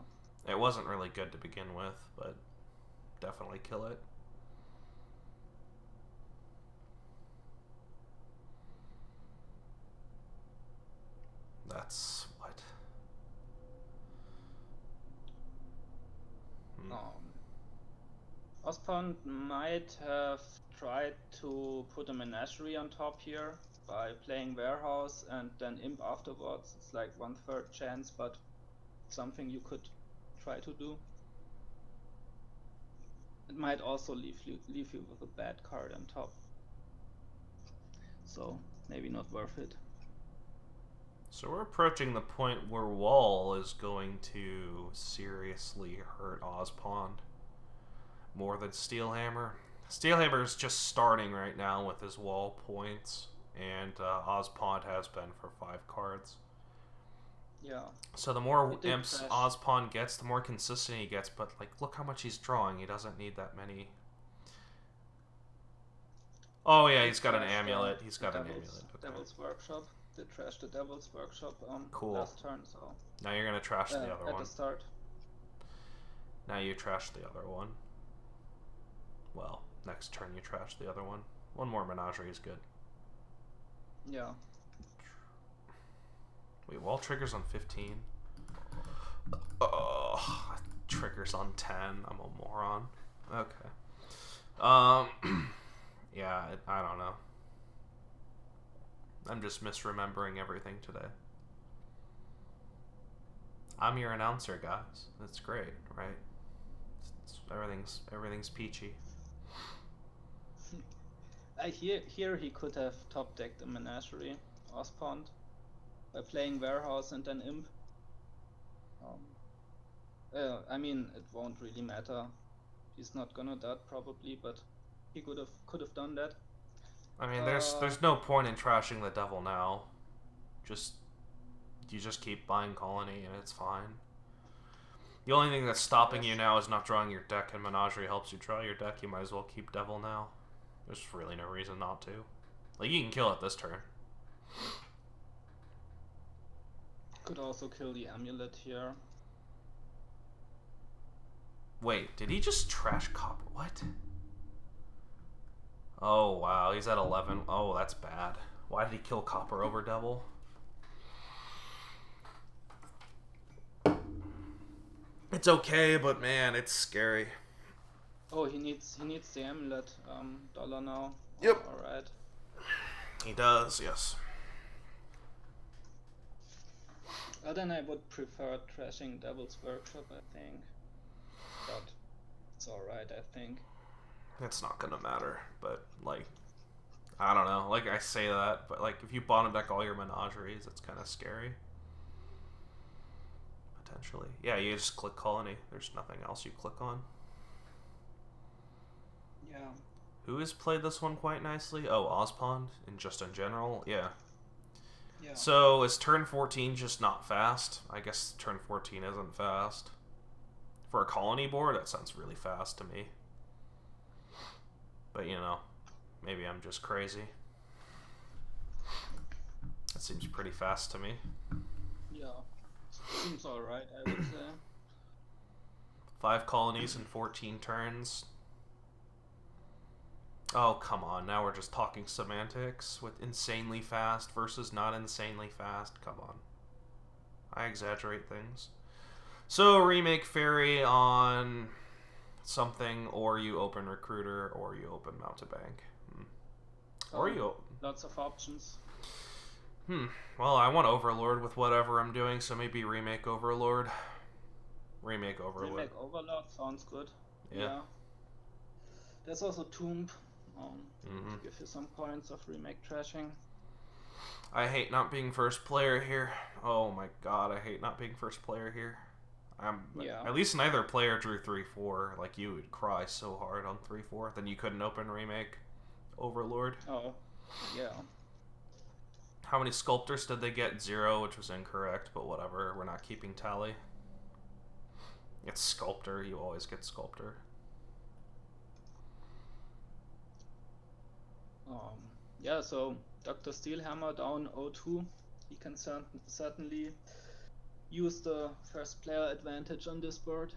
It wasn't really good to begin with, but definitely kill it. That's what? Ospond might have tried to put a menagerie on top here by playing warehouse and then imp afterwards. It's like 1/3 chance, but something you could try to do. It might also leave you with a bad card on top, so maybe not worth it. So we're approaching the point where wall is going to seriously hurt Ospond more than Steelhammer. Steelhammer is just starting right now with his wall points, and Ospond has been for 5 cards. Yeah. So the more imps Ospond gets, the more consistent he gets, but like, look how much he's drawing. He doesn't need that many. Oh yeah, he's got an amulet. He's got an amulet. Okay. Devil's Workshop. They trashed the Devil's Workshop cool. last turn, so... Now you're gonna trash the other one. At the start. Now you trash the other one. Well, next turn you trash the other one. One more Menagerie is good. Yeah. Wait, wall triggers on 15? Oh, triggers on 10. I'm a moron. Okay. Yeah, I don't know. I'm just misremembering everything today. I'm your announcer, guys. That's great, right? Everything's peachy. Here he could have top decked a menagerie. ospond by playing warehouse and then imp. I mean, it won't really matter. He's not gonna dot probably, but he could have done that. I mean, there's no point in trashing the devil now. You just keep buying colony and it's fine. The only thing that's stopping you now is not drawing your deck, and Menagerie helps you draw your deck. You might as well keep devil now. There's really no reason not to. Like, you can kill it this turn. Could also kill the amulet here. Wait, did he just trash copper? What? Oh, wow, he's at 11. Oh, that's bad. Why did he kill copper over devil? It's okay, but man, it's scary. Oh, he needs the amulet dollar now. Yep. Alright. He does, yes. Then I would prefer trashing Devil's Workshop, I think. But it's alright, I think. It's not gonna matter, but like, I don't know. Like, I say that, but like, if you bottom deck all your Menageries, it's kind of scary. Potentially. Yeah, you just click colony. There's nothing else you click on. Yeah. Who has played this one quite nicely? Oh, ospond, and just in general, yeah. Yeah. So, is turn 14 just not fast? I guess turn 14 isn't fast. For a colony board, that sounds really fast to me. But, you know, maybe I'm just crazy. That seems pretty fast to me. Yeah. Seems alright, I would say. 5 colonies in 14 turns. Oh, come on. Now we're just talking semantics with insanely fast versus not insanely fast. Come on. I exaggerate things. So, remake Fairy on something, or you open Recruiter, or you open Mountebank. Or you... Lots of options. Well, I want Overlord with whatever I'm doing, so maybe remake Overlord. Remake Overlord. Remake Overlord sounds good. Yeah. There's also Tomb. To give you some points of remake trashing. I hate not being first player here. Oh my god, I hate not being first player here. At least neither player drew 3-4. Like, you would cry so hard on 3-4. Then you couldn't open remake Overlord. Oh, yeah. How many sculptors did they get? 0, which was incorrect, but whatever. We're not keeping tally. It's Sculptor. You always get Sculptor. Yeah, so Dr. Steelhammer down 0-2. He can certainly use the first player advantage on this board.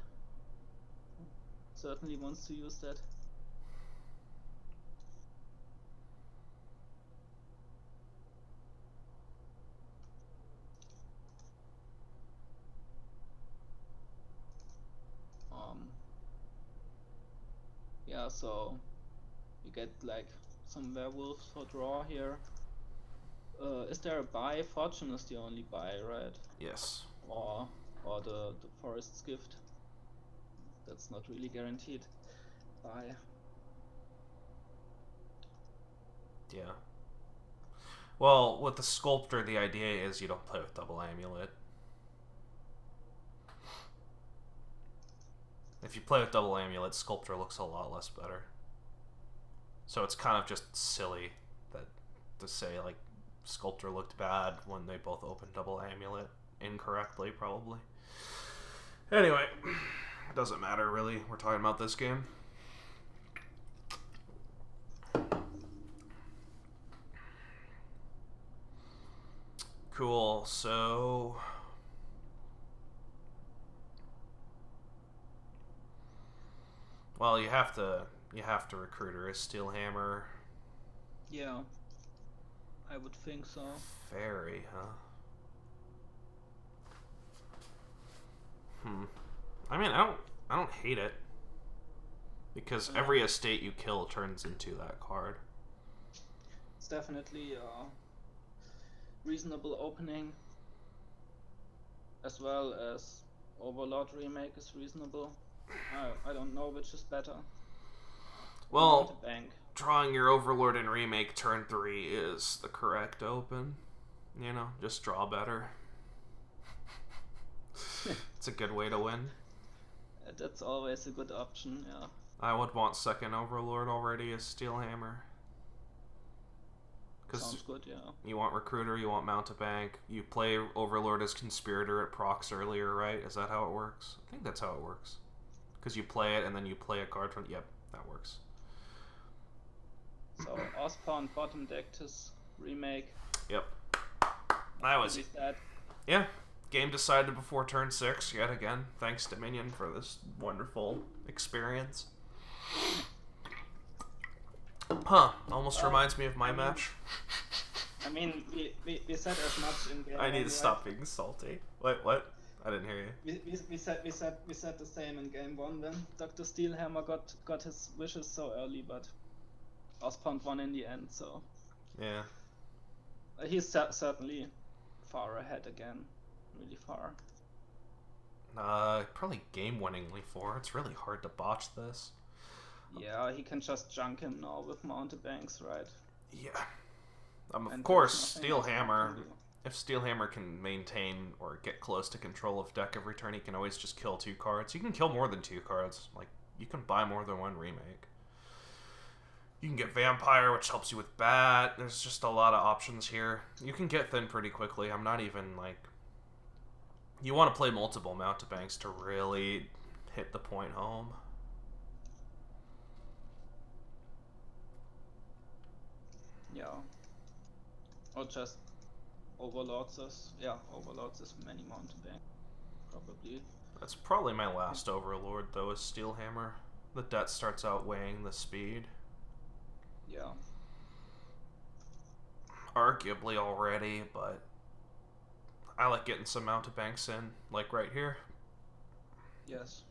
Certainly wants to use that. Yeah, so you get like some werewolves for draw here. Is there a buy? Fortune is the only buy, right? Yes. Or the Forest's Gift. That's not really guaranteed. Buy. Yeah. Well, with the Sculptor, the idea is you don't play with double amulet. If you play with double amulet, Sculptor looks a lot less better. So it's kind of just silly to say, like, Sculptor looked bad when they both opened double amulet incorrectly, probably. Anyway, it doesn't matter, really. We're talking about this game. Cool, so... Well, you have to Recruiter a Steelhammer. Yeah, I would think so. Fairy, huh? I mean, I don't hate it, because every estate you kill turns into that card. It's definitely a reasonable opening, as well as Overlord remake is reasonable. I don't know which is better. Well, drawing your Overlord in remake turn 3 is the correct open. You know, just draw better. It's a good way to win. That's always a good option, yeah. I would want second Overlord already as Steelhammer. Sounds good, yeah. You want Recruiter, you want Mountebank. You play Overlord as Conspirator at procs earlier, right? Is that how it works? I think that's how it works. Because you play it and then you play a card from... Yep, that works. So, ospond bottom deck to remake. Yep. That was it. Yeah. Game decided before turn 6, yet again. Thanks, Dominion, for this wonderful experience. Huh. Almost reminds me of my match. I mean, we said as much in game. I need to stop being salty. What? I didn't hear you. We said the same in game 1 then. Dr. Steelhammer got his wishes so early, but ospond won in the end, so... Yeah. He's certainly far ahead again. Really far. Probably game-winningly for. It's really hard to botch this. Yeah, he can just junk him now with mountebanks, right? Yeah. Of course, Steelhammer. If Steelhammer can maintain or get close to control of deck every turn, he can always just kill 2 cards. You can kill more than 2 cards. Like, you can buy more than 1 remake. You can get Vampire, which helps you with Bat. There's just a lot of options here. You can get thin pretty quickly. I'm not even, like... You want to play multiple mountebanks to really hit the point home. Yeah. Or just overlords us. Yeah, overlords as many mountebank. Probably. That's probably my last Overlord, though, is Steelhammer. The debt starts outweighing the speed. Yeah. Arguably already, but I like getting some mountebanks in, like right here. Yes.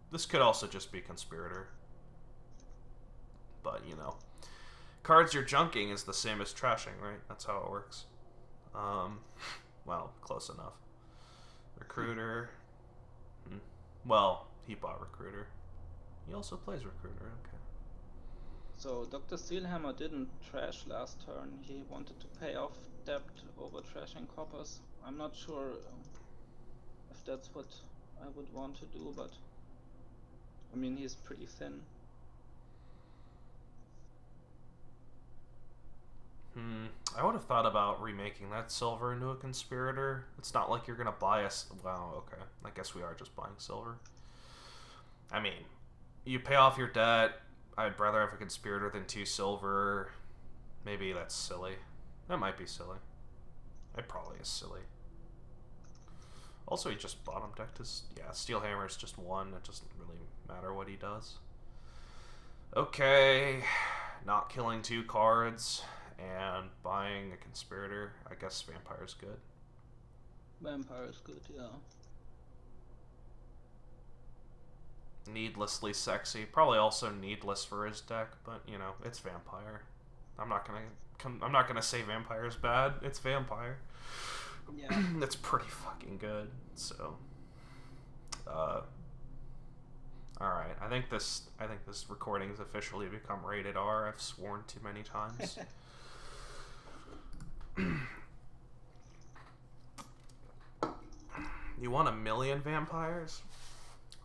This could also just be Conspirator. But, you know. Cards you're junking is the same as trashing, right? That's how it works. Well, close enough. Recruiter. Well, he bought Recruiter. He also plays Recruiter, okay. So, Dr. Steelhammer didn't trash last turn. He wanted to pay off debt over trashing coppers. I'm not sure if that's what I would want to do, but... I mean, he's pretty thin. I would have thought about remaking that silver into a Conspirator. It's not like you're going to buy a... Well, okay. I guess we are just buying silver. I mean, you pay off your debt. I'd rather have a Conspirator than 2 silver. Maybe that's silly. That might be silly. It probably is silly. Also, he just bottom decked his... Yeah, Steelhammer is just 1. It doesn't really matter what he does. Okay. Not killing 2 cards. And buying a Conspirator. I guess Vampire's good. Vampire's good, yeah. Needlessly sexy. Probably also needless for his deck, but you know, it's Vampire. I'm not gonna say Vampire's bad. It's Vampire. Yeah. It's pretty fucking good. So alright. I think this recording's officially become rated R. I've sworn too many times. You want 1,000,000 vampires?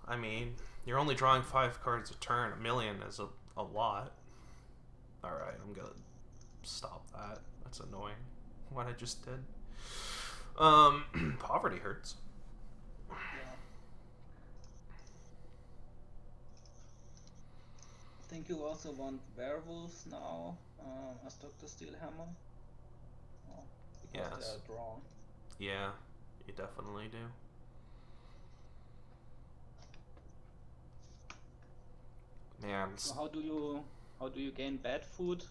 I mean, you're only drawing 5 cards a turn. 1,000,000 is a lot. Alright, I'm gonna stop that. That's annoying. What I just did. Poverty hurts. Yeah. I think you also want werewolves now as Dr. Steelhammer. Oh, because Yes. they're drawn. Yeah, you definitely do. Man. So how do you gain bad food?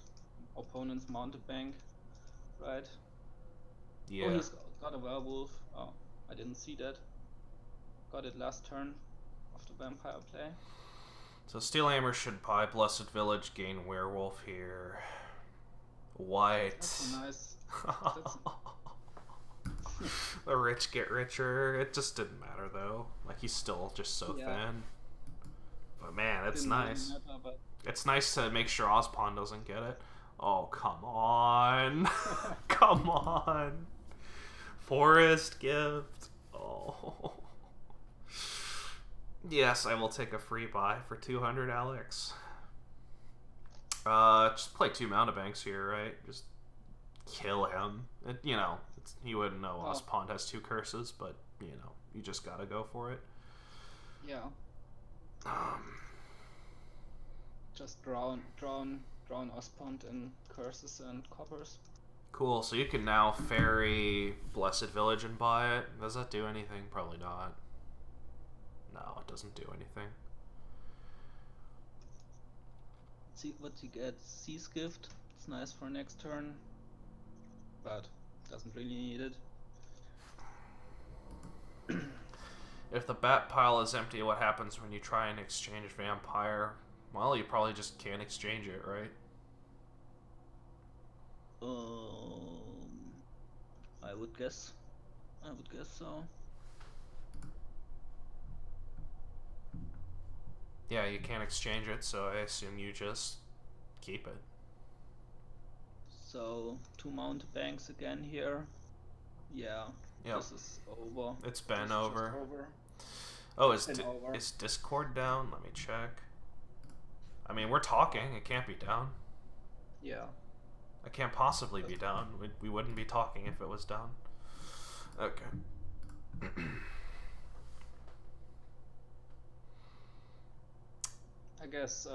Opponent's mountebank, right? Yeah. Oh, he's got a werewolf. Oh, I didn't see that. Got it last turn of the vampire play. So Steelhammer should buy Blessed Village, gain Werewolf here. White. That's nice. The rich get richer. It just didn't matter though. Like he's still just so thin. But man, it's nice. Really matter, but... It's nice to make sure Ospond doesn't get it. Oh, come on. Come on. Forest gift. Oh. Yes, I will take a free buy for 200, Alex. Just play 2 mountebanks here, right? Just kill him. You know, he wouldn't know ospond has 2 curses, but, you know, you just gotta go for it. Yeah. Just drown ospond in curses and coppers. Cool, so you can now ferry Blessed Village and buy it. Does that do anything? Probably not. No, it doesn't do anything. See what you get. Sea's Gift. It's nice for next turn, but doesn't really need it. If the bat pile is empty, what happens when you try and exchange Vampire? Well, you probably just can't exchange it, right? I would guess so. Yeah, you can't exchange it, so I assume you just keep it. So 2 mountebanks again here. Yeah. Yep. This is over. It's been over. Oh, is Discord down? Let me check. I mean, we're talking. It can't be down. Yeah. It can't possibly be down. We wouldn't be talking if it was down. Okay. I guess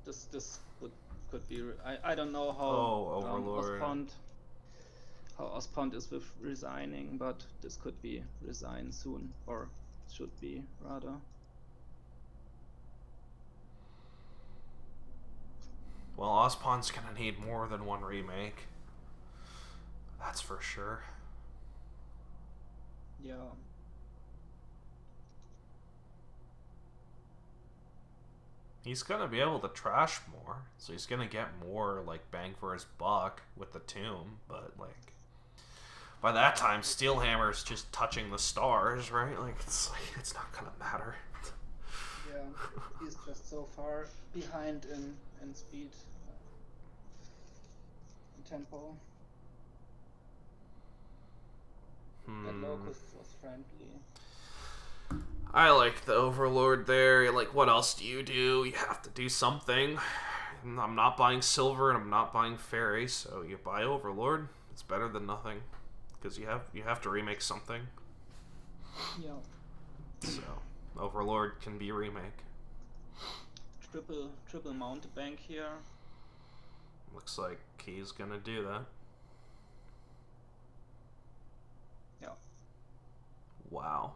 this could be. I don't know how Overlord. How ospond is with resigning, but this could be resign soon, or should be rather. Well, ospond's gonna need more than 1 remake. That's for sure. Yeah. He's gonna be able to trash more, so he's gonna get more like bang for his buck with the tomb, but like by that time Steelhammer's just touching the stars, right? Like it's not gonna matter. Yeah, he's just so far behind in speed and tempo. That Locust was friendly. I like the Overlord there. Like, what else do? You have to do something. I'm not buying silver and I'm not buying fairy, so you buy Overlord. It's better than nothing, because you have to remake something. Yeah. So Overlord can be remake. Triple mountebank here. Looks like he's gonna do that. Yeah. Wow.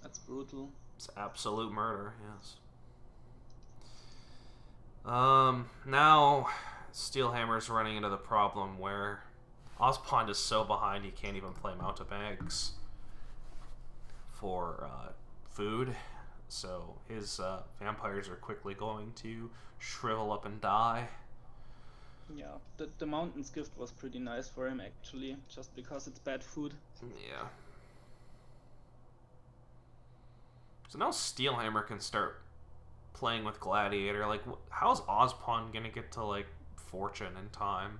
That's brutal. It's absolute murder, yes. Now Steelhammer's running into the problem where ospond is so behind he can't even play mountebanks for food, so his vampires are quickly going to shrivel up and die. Yeah, the Mountain's Gift was pretty nice for him actually, just because it's bad food. Yeah. So now Steelhammer can start playing with Gladiator. Like, how's ospond gonna get to, like, Fortune in time?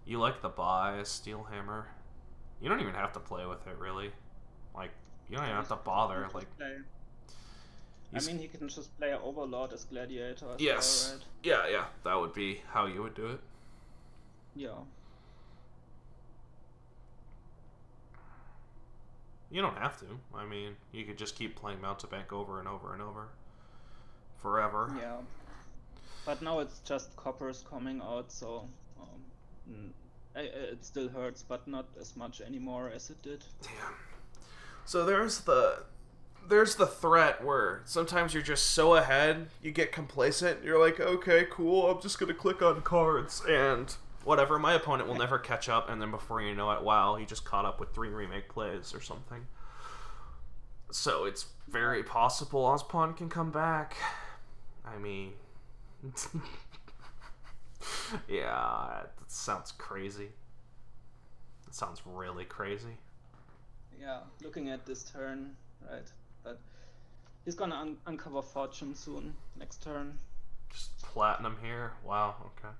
You like the buy, Steelhammer. You don't even have to play with it, really. Like, you don't even have to bother. Like, I mean, he can just play Overlord as Gladiator as yes. well, right? Yeah, that would be how you would do it. Yeah. You don't have to. I mean, you could just keep playing mountebank over and over and over. Forever. Yeah. But now it's just coppers coming out, so it still hurts, but not as much anymore as it did. Yeah. So there's the threat where sometimes you're just so ahead, you get complacent, you're like, okay, cool, I'm just gonna click on cards, and whatever, my opponent will never catch up, and then before you know it, wow, he just caught up with 3 remake plays or something. So it's very possible ospond can come back. I mean... yeah, that sounds crazy. It sounds really crazy. Yeah, looking at this turn, right, but he's gonna uncover Fortune soon, next turn. Just platinum here? Wow, okay.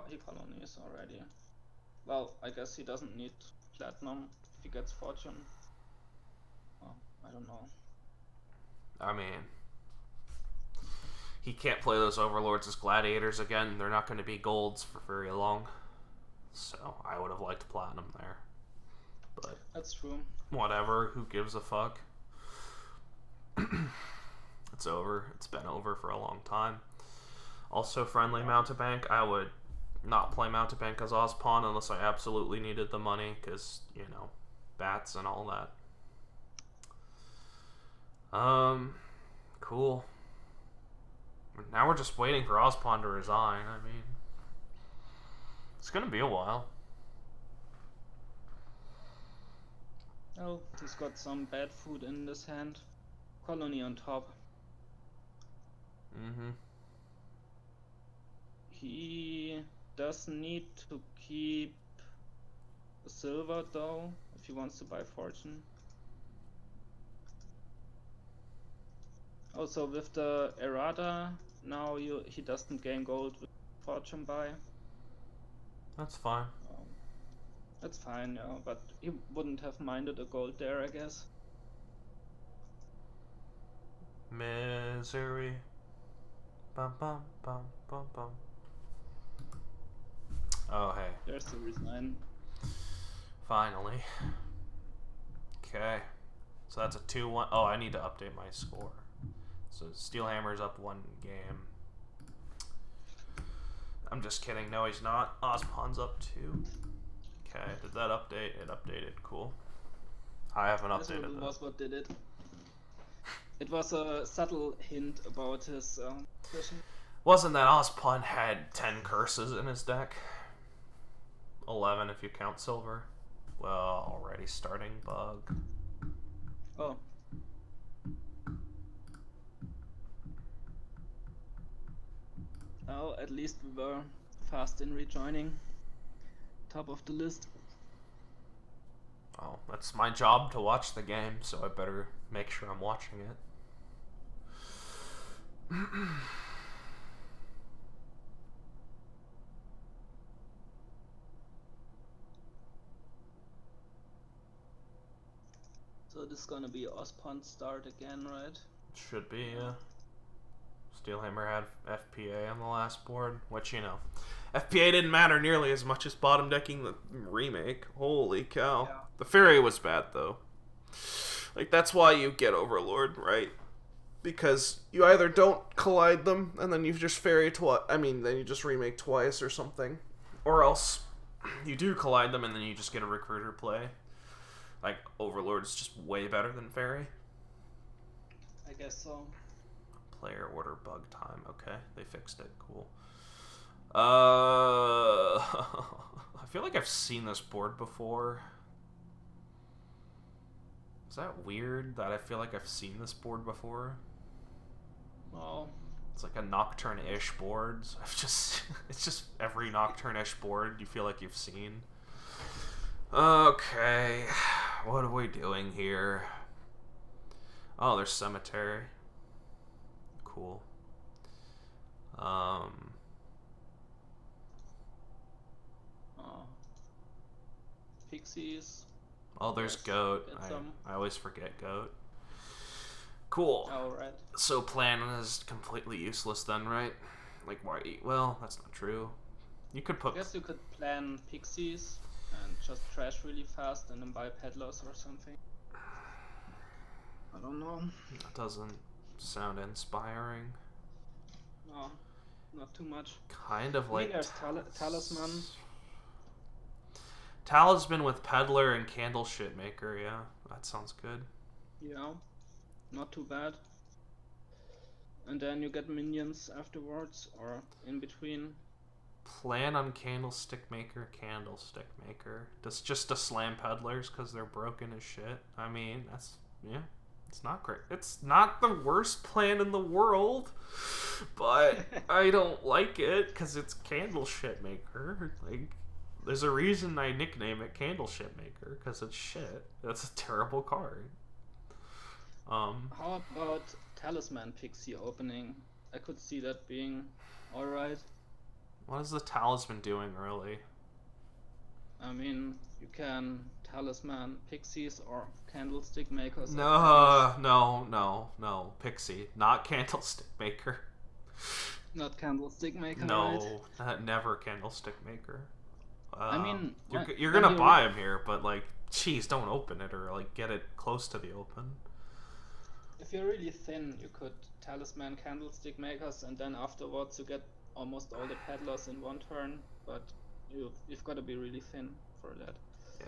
He colonies already. Well, I guess he doesn't need platinum if he gets fortune. Oh, I don't know. I mean, he can't play those overlords as gladiators again. They're not going to be golds for very long. So I would have liked platinum there. But that's true. Whatever. Who gives a fuck? It's over. It's been over for a long time. Also, friendly mountebank. I would not play mountebank as ospond unless I absolutely needed the money, because, you know, bats and all that. Cool. Now we're just waiting for ospond to resign. I mean, it's gonna be a while. Oh, he's got some bad food in this hand. Colony on top. Mm-hmm. He does need to keep silver though, if he wants to buy fortune. Also with the errata, now he doesn't gain gold with fortune buy. That's fine. That's fine, yeah, but he wouldn't have minded a gold there, I guess. Misery. Bum bum bum bum bum. Oh, hey. There's the resign. Finally. Okay. So that's a 2-1. Oh, I need to update my score. So Steelhammer's up 1 game. I'm just kidding. No, he's not. Ospond's up 2. Okay, did that update? It updated. Cool. I haven't updated That that. was what did it. It was a subtle hint about his position. Wasn't that Ospond had 10 curses in his deck? 11 if you count silver. Well, already starting bug. Oh. Oh, at least we were fast in rejoining. Top of the list. Oh, that's my job to watch the game, so I better make sure I'm watching it. So this is gonna be ospond start again, right? Should be, yeah. Steelhammer had FPA on the last board, which, you know, FPA didn't matter nearly as much as bottom decking the remake. Holy cow. Yeah. The fairy was bad, though. Like, that's why you get Overlord, right? Because you either don't collide them, and then you just fairy twice. I mean, then you just remake twice or something. Or else you do collide them, and then you just get a recruiter play. Like, Overlord's just way better than fairy. I guess so. Player order bug time. Okay, they fixed it. Cool. I feel like I've seen this board before. Is that weird that I feel like I've seen this board before? Oh. It's like a Nocturne-ish board. So it's just every Nocturne-ish board you feel like you've seen. Okay, what are we doing here? Oh, there's Cemetery. Cool. Oh. Pixies. Oh, there's Yes, Goat. get some. I always forget Goat. Cool. Oh, right. So plan is completely useless then, right? Like, why? Well, that's not true. You could I put. guess you could plan pixies and just trash really fast and then buy peddlers or something. I don't know. That doesn't sound inspiring. No, not too much. Kind of like. There's Talisman. Talisman with Peddler and Candle Shitmaker, yeah. That sounds good. Yeah, not too bad. And then you get minions afterwards or in between. Plan on Candlestick Maker, Candlestick Maker. Just to slam Peddlers because they're broken as shit. I mean, that's, yeah. It's not great. It's not the worst plan in the world, but I don't like it because it's Candle Shitmaker. Like, there's a reason I nickname it Candle Shitmaker, because it's shit. That's a terrible card. How about Talisman Pixie opening? I could see that being alright. What is the Talisman doing, really? I mean, you can talisman pixies or candlestick makers or peddlers. No. Pixie, not candlestick maker. Not candlestick maker, right? No, never candlestick maker. I mean, You're when gonna you buy them here, but like, geez, don't open it or like get it close to the open. if you're really thin, you could talisman candlestick makers, and then afterwards you get almost all the peddlers in one turn. But you've got to be really thin for that. Yeah.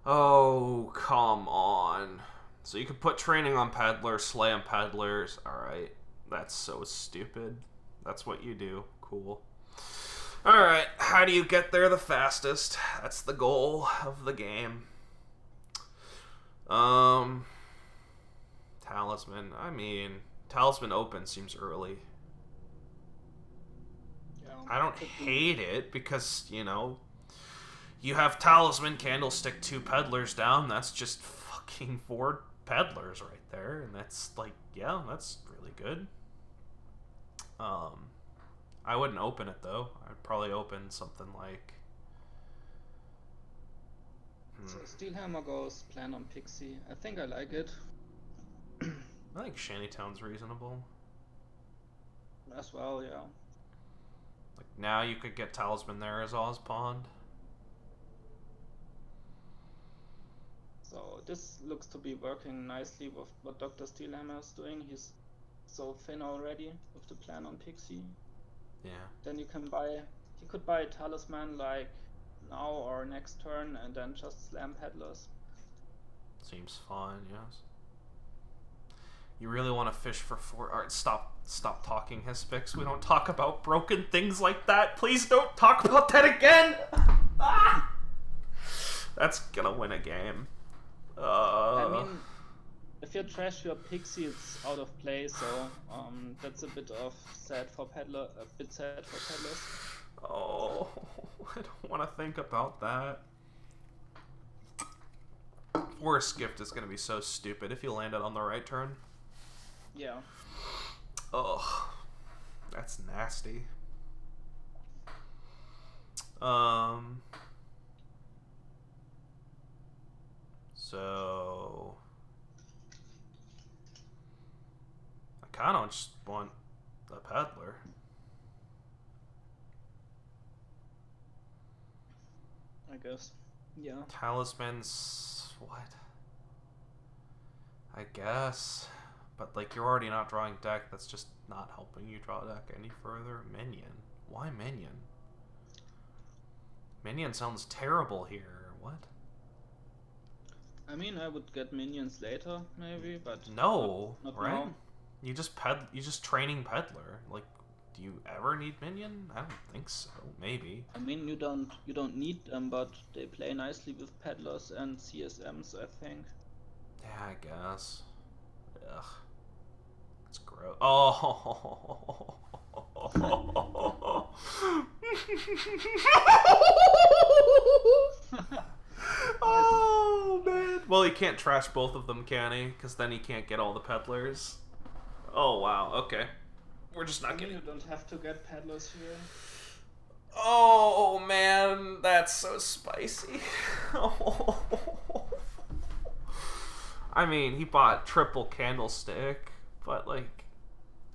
Oh, come on. So you could put training on peddlers, slay on peddlers. Alright. That's so stupid. That's what you do. Cool. Alright. How do you get there the fastest? That's the goal of the game. Talisman. I mean, Talisman open seems early. Yeah, I don't hate it because, you know, you have Talisman, Candlestick, 2 peddlers down. That's just fucking 4 peddlers right there. And that's like, yeah, that's really good. I wouldn't open it though. I'd probably open something like... So Steelhammer goes plan on Pixie. I think I like it. I think Shantytown's reasonable. As well, yeah. Like now you could get Talisman there as ospond. So this looks to be working nicely with what Dr. Steelhammer is doing. He's so thin already with the plan on Pixie. Yeah. Then you could buy a talisman like now or next turn and then just slam peddlers. Seems fine, yes. You really want to fish for 4... Alright, stop talking, Hispix. We don't talk about broken things like that. Please don't talk about that again! Ah! That's gonna win a game. I mean, if you trash your Pixie, it's out of play, so that's a bit sad for peddlers. Oh, I don't want to think about that. Forest Gift is going to be so stupid if you land it on the right turn. Yeah. Oh, that's nasty. So I kind of just want a peddler. I guess. Yeah. Talisman's what? I guess. But like you're already not drawing deck, that's just not helping you draw deck any further. Minion. Why minion? Minion sounds terrible here. What? I mean, I would get minions later, maybe, but no, not right? now. You just training peddler. Like, do you ever need minion? I don't think so. Maybe. I mean, you don't need them, but they play nicely with peddlers and CSMs, I think. Yeah, I guess. Ugh, it's gross. Oh. Oh man. Well, he can't trash both of them, can he? Because then he can't get all the peddlers. Oh wow. Okay. We're just not getting. You don't have to get peddlers here. Oh man, that's so spicy. I mean, he bought triple candlestick, but like,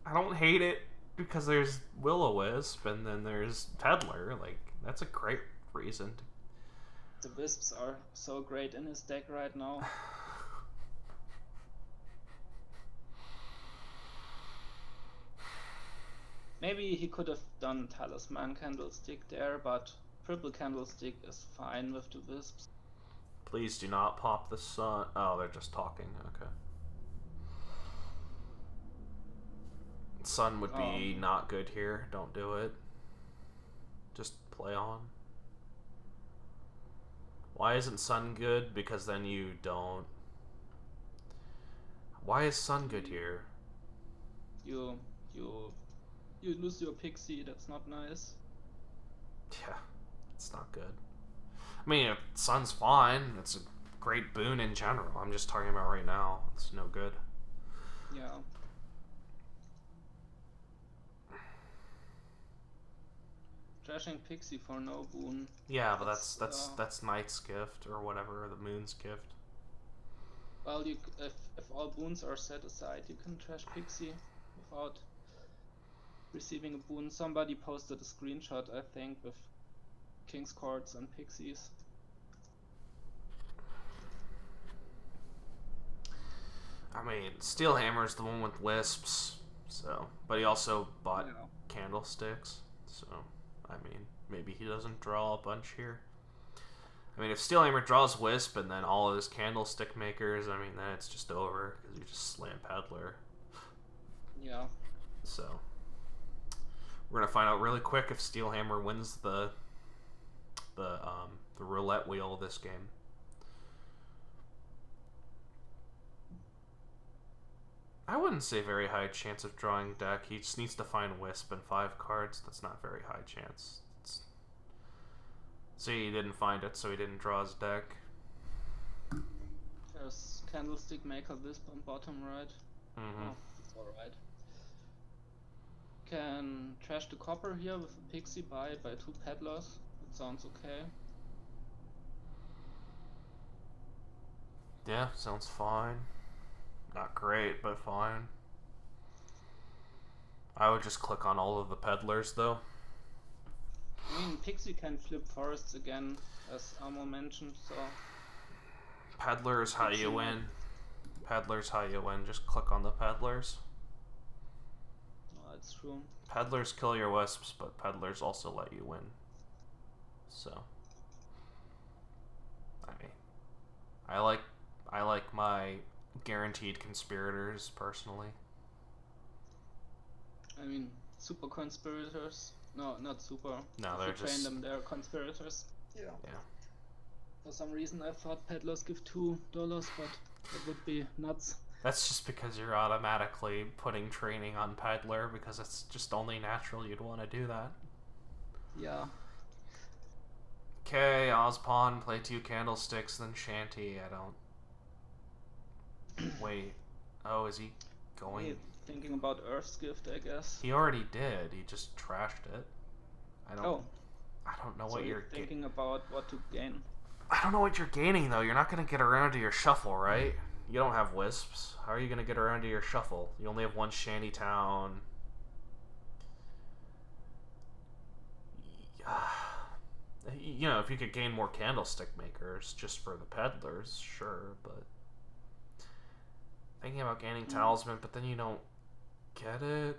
I don't hate it because there's Will-O-Wisp and then there's Peddler. Like, that's a great reason. The Wisps are so great in his deck right now. Maybe he could have done Talisman Candlestick there, but Triple Candlestick is fine with the Wisps. Please do not pop the sun. Oh, they're just talking. Okay. Sun would be not good here. Don't do it. Just play on. Why isn't Sun good? Because then you don't... Why is Sun good here? You lose your Pixie, that's not nice. Yeah, it's not good. I mean, Sun's fine. It's a great boon in general. I'm just talking about right now. It's no good. Yeah. trashing Pixie for no boon. Yeah, but that's Knight's Gift or whatever, the Moon's Gift. Well, if all boons are set aside, you can trash Pixie without receiving a boon. Somebody posted a screenshot, I think, with King's Courts and Pixies. I mean, Steelhammer's the one with wisps, so, but he also bought candlesticks, so I mean, maybe he doesn't draw a bunch here. I mean, if Steelhammer draws wisp and then all of his candlestick makers, I mean, then it's just over because you just slam Peddler. Yeah. So we're gonna find out really quick if Steelhammer wins the roulette wheel this game. I wouldn't say very high chance of drawing deck. He just needs to find Wisp and 5 cards. That's not very high chance. See, he didn't find it, so he didn't draw his deck. There's Candlestick Maker Wisp on bottom right. Mm-hmm. Oh, it's alright. Can trash the copper here with a Pixie by 2 Peddlers. That sounds okay. Yeah, sounds fine. Not great, but fine. I would just click on all of the Peddlers, though. I mean, Pixie can flip forests again, as Amo mentioned, so... Peddlers how you win. Peddlers how you win. Just click on the Peddlers. Oh, that's true. Peddlers kill your wisps, but Peddlers also let you win. So... I mean... I like my guaranteed conspirators, personally. I mean, super conspirators. No, not super. No, if they're you train just... them, they're conspirators. Yeah. For some reason I thought Peddlers give $2, but that would be nuts. That's just because you're automatically putting training on Peddler, because it's just only natural you'd want to do that. Yeah. Okay, ospond, play 2 candlesticks, then shanty. I don't... Wait. Oh, is he going... He's thinking about Earth's Gift, I guess. He already did. He just trashed it. I don't know so what you're thinking about what to gain. I don't know what you're gaining, though. You're not going to get around to your shuffle, right? You don't have wisps. How are you going to get around to your shuffle? You only have 1 shanty town. You know, if you could gain more candlestick makers just for the Peddlers, sure, but... Thinking about gaining Talisman, but then you don't get it?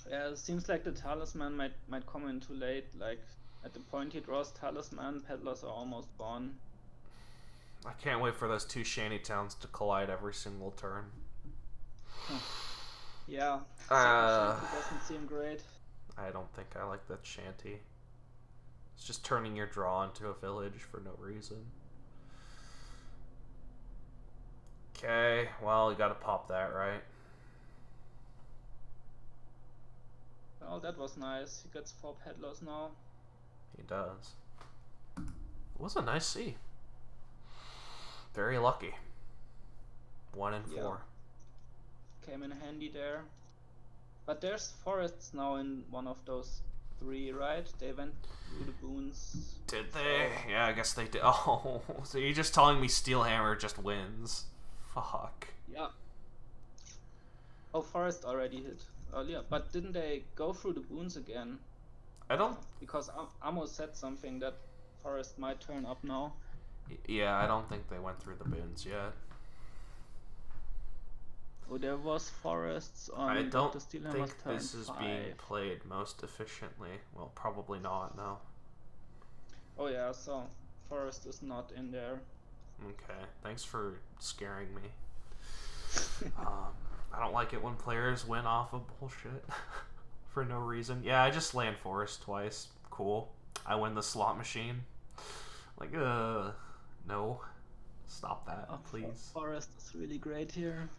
Yeah, it seems like the Talisman might come in too late. Like, at the point he draws Talisman, Peddlers are almost born. I can't wait for those 2 shanty towns to collide every single turn. Yeah, shanty doesn't seem great. I don't think I like that shanty. It's just turning your draw into a village for no reason. Okay, well, you gotta pop that, right? Oh, that was nice. He gets 4 Peddlers now. He does. It was a nice C. Very lucky. 1 and 4. Came in handy there. But there's forests now in one of those 3, right? They went through the boons. Did they? So... Yeah, I guess they did. Oh, so you're just telling me Steelhammer just wins. Fuck. Yeah. Oh, Forest already hit earlier, but didn't they go through the boons again? I don't... Because Amo said something that Forest might turn up now. Yeah, I don't think they went through the boons yet. Oh, there was Forests on I don't think this is being played most efficiently. Well, probably not, no. Oh yeah, so Forest is not in there. Okay, thanks for scaring me. I don't like it when players win off of bullshit for no reason. Yeah, I just land Forest twice. Cool. I win the slot machine. Like, no. Stop that, please. Forest is really great here.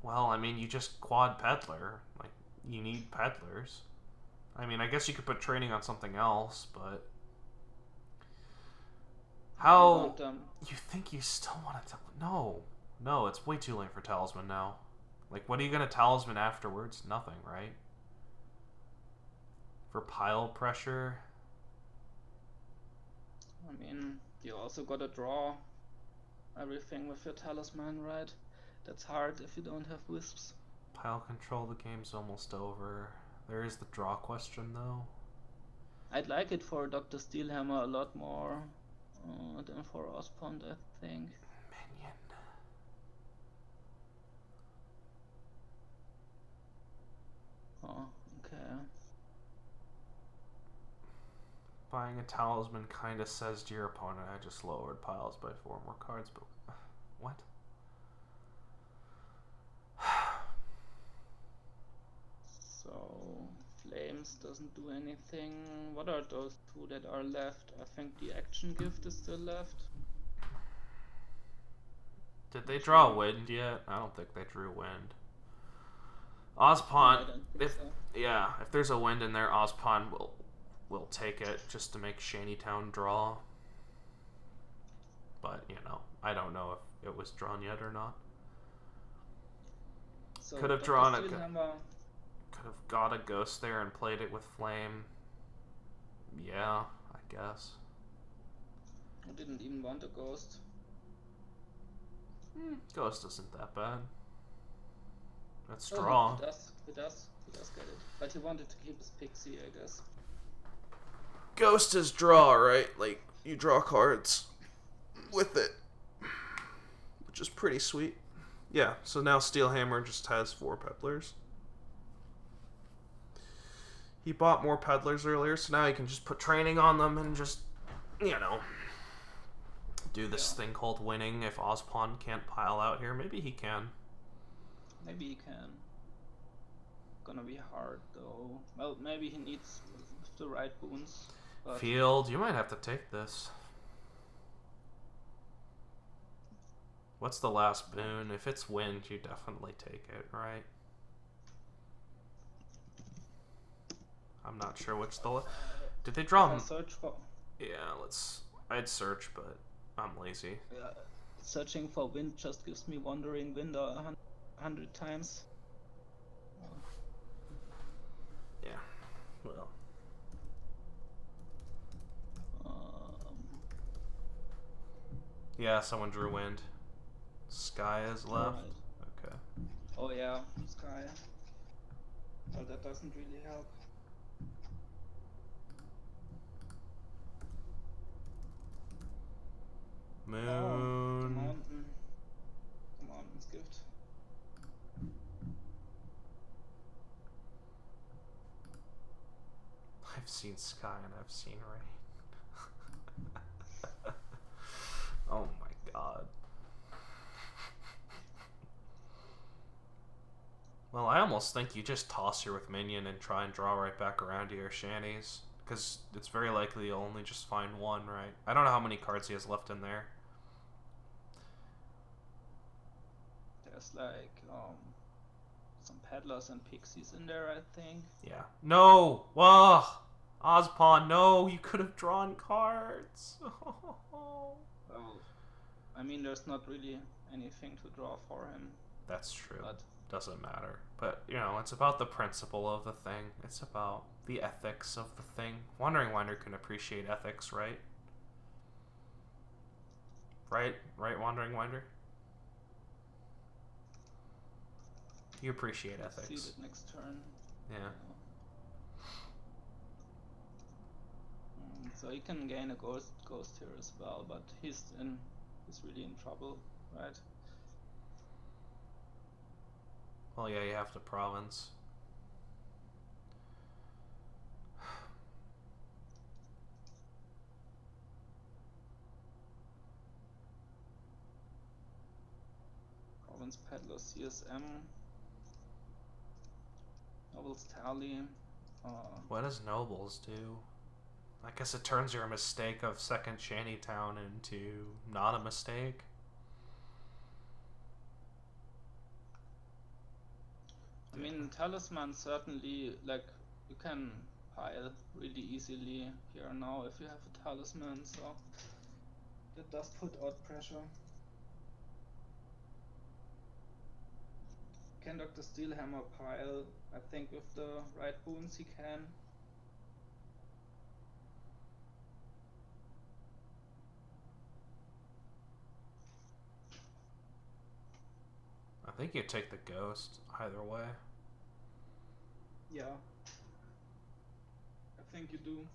Well, I mean, you just quad Peddler. Like, you need Peddlers. I mean, I guess you could put training on something else, but... How... You think you still want to... No. No, it's way too late for Talisman now. Like, what are you going to Talisman afterwards? Nothing, right? for pile pressure. I mean, you also gotta draw everything with your talisman, right? That's hard if you don't have wisps. Pile control, the game's almost over. There is the draw question though. I'd like it for Dr. Steelhammer a lot more than for Ospond, I think. Minion. Oh, okay. Buying a talisman kinda says to your opponent, I just lowered piles by 4 more cards, but what? So Flames doesn't do anything. What are those 2 that are left? I think the action gift is still left. Did they draw wind yet? I don't think they drew wind. Ospond, if there's a wind in there, Ospond will take it just to make Shantytown draw. But you know, I don't know if it was drawn yet or not. So could have drawn it. Could have got a ghost there and played it with flame. Yeah, I guess. I didn't even want a ghost. Ghost isn't that bad. That's draw. He does get it. But he wanted to keep his pixie, I guess. Ghost is draw, right? Like, you draw cards with it. Which is pretty sweet. Yeah, so now Steelhammer just has 4 peddlers. He bought more peddlers earlier, so now he can just put training on them and just, you know, do this thing called winning. If Ospond can't pile out here, maybe he can. Maybe he can. Gonna be hard though. Well, maybe he needs the right boons. But Field, you might have to take this. What's the last boon? If it's wind, you definitely take it, right? I'm not sure which the... Did they draw... search for... Yeah, I'd search, but I'm lazy. Yeah, searching for wind just gives me Wandering Wind 100 times. Yeah, well... Yeah, someone drew wind. Sky is left. Right. Okay. Oh yeah, Sky. Well, that doesn't really help. Moon. Oh, the mountain. The mountain's gift. I've seen Sky and I've seen rain. Oh my god. Well, I almost think you just toss her with minion and try and draw right back around to your shanties. Because it's very likely you'll only just find 1, right? I don't know how many cards he has left in there. There's like some peddlers and pixies in there, I think. Yeah. No! Whoa! Ospond, no! You could have drawn cards! Well, I mean, there's not really anything to draw for him. That's true. But doesn't matter. But, you know, it's about the principle of the thing. It's about the ethics of the thing. Wandering Winder can appreciate ethics, right? Right, Wandering Winder? You appreciate ethics. See it next turn. Yeah. So he can gain a ghost here as well, but he's really in trouble, right? Well, yeah, you have to province. Province Peddler, CSM, Nobles Tally. What does Nobles do? I guess it turns your mistake of second Shantytown into not a mistake. I mean, Talisman certainly, like, you can pile really easily here now if you have a Talisman, so that does put out pressure. Can Dr. Steelhammer pile? I think with the right boons he can. think you take the ghost either way. Yeah. I think you do.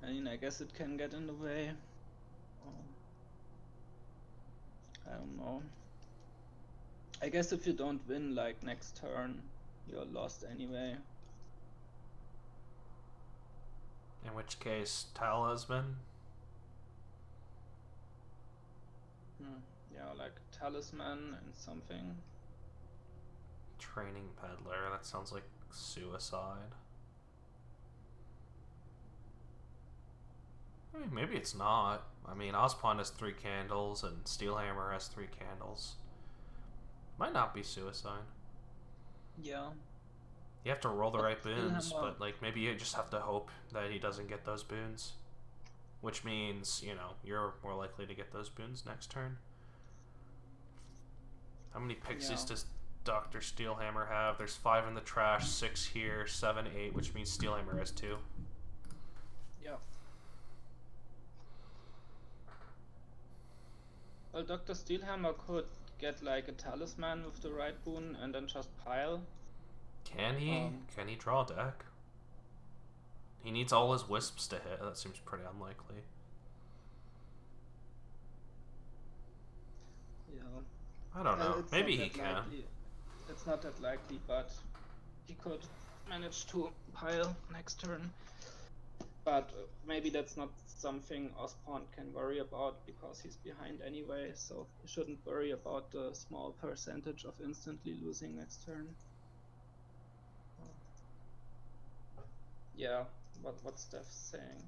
I mean, I guess it can get in the way. I don't know. I guess if you don't win, like, next turn, you're lost anyway. In which case, Talisman. Yeah, like Talisman and something. Training Peddler, that sounds like suicide. I mean, maybe it's not. I mean, ospond has 3 candles and Steelhammer has 3 candles. Might not be suicide. Yeah. You have to roll the right boons, Steelhammer... but like maybe you just have to hope that he doesn't get those boons. Which means, you know, you're more likely to get those boons next turn. How many pixies does Dr. Steelhammer have? There's 5 in the trash, 6 here, 7, 8, which means Steelhammer has 2. Yeah. Well, Dr. Steelhammer could get like a talisman with the right boon and then just pile. Can he? Can he draw a deck? He needs all his wisps to hit. That seems pretty unlikely. Yeah. I don't know. Maybe he can. Likely. It's not that likely, but he could manage to pile next turn. But maybe that's not something ospond can worry about because he's behind anyway, so he shouldn't worry about the small percentage of instantly losing next turn. Yeah, what's Steph saying?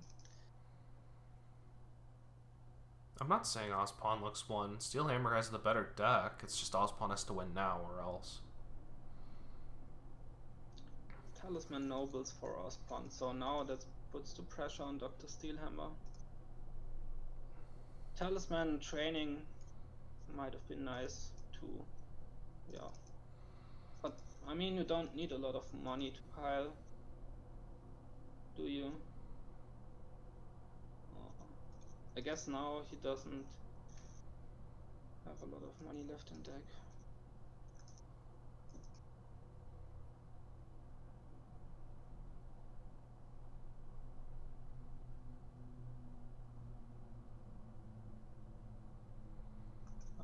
I'm not saying ospond looks one. Steelhammer has the better deck. It's just ospond has to win now or else. Talisman nobles for ospond, so now that puts the pressure on Dr. Steelhammer. Talisman training might have been nice too. Yeah. But I mean, you don't need a lot of money to pile, do you? I guess now he doesn't have a lot of money left in deck.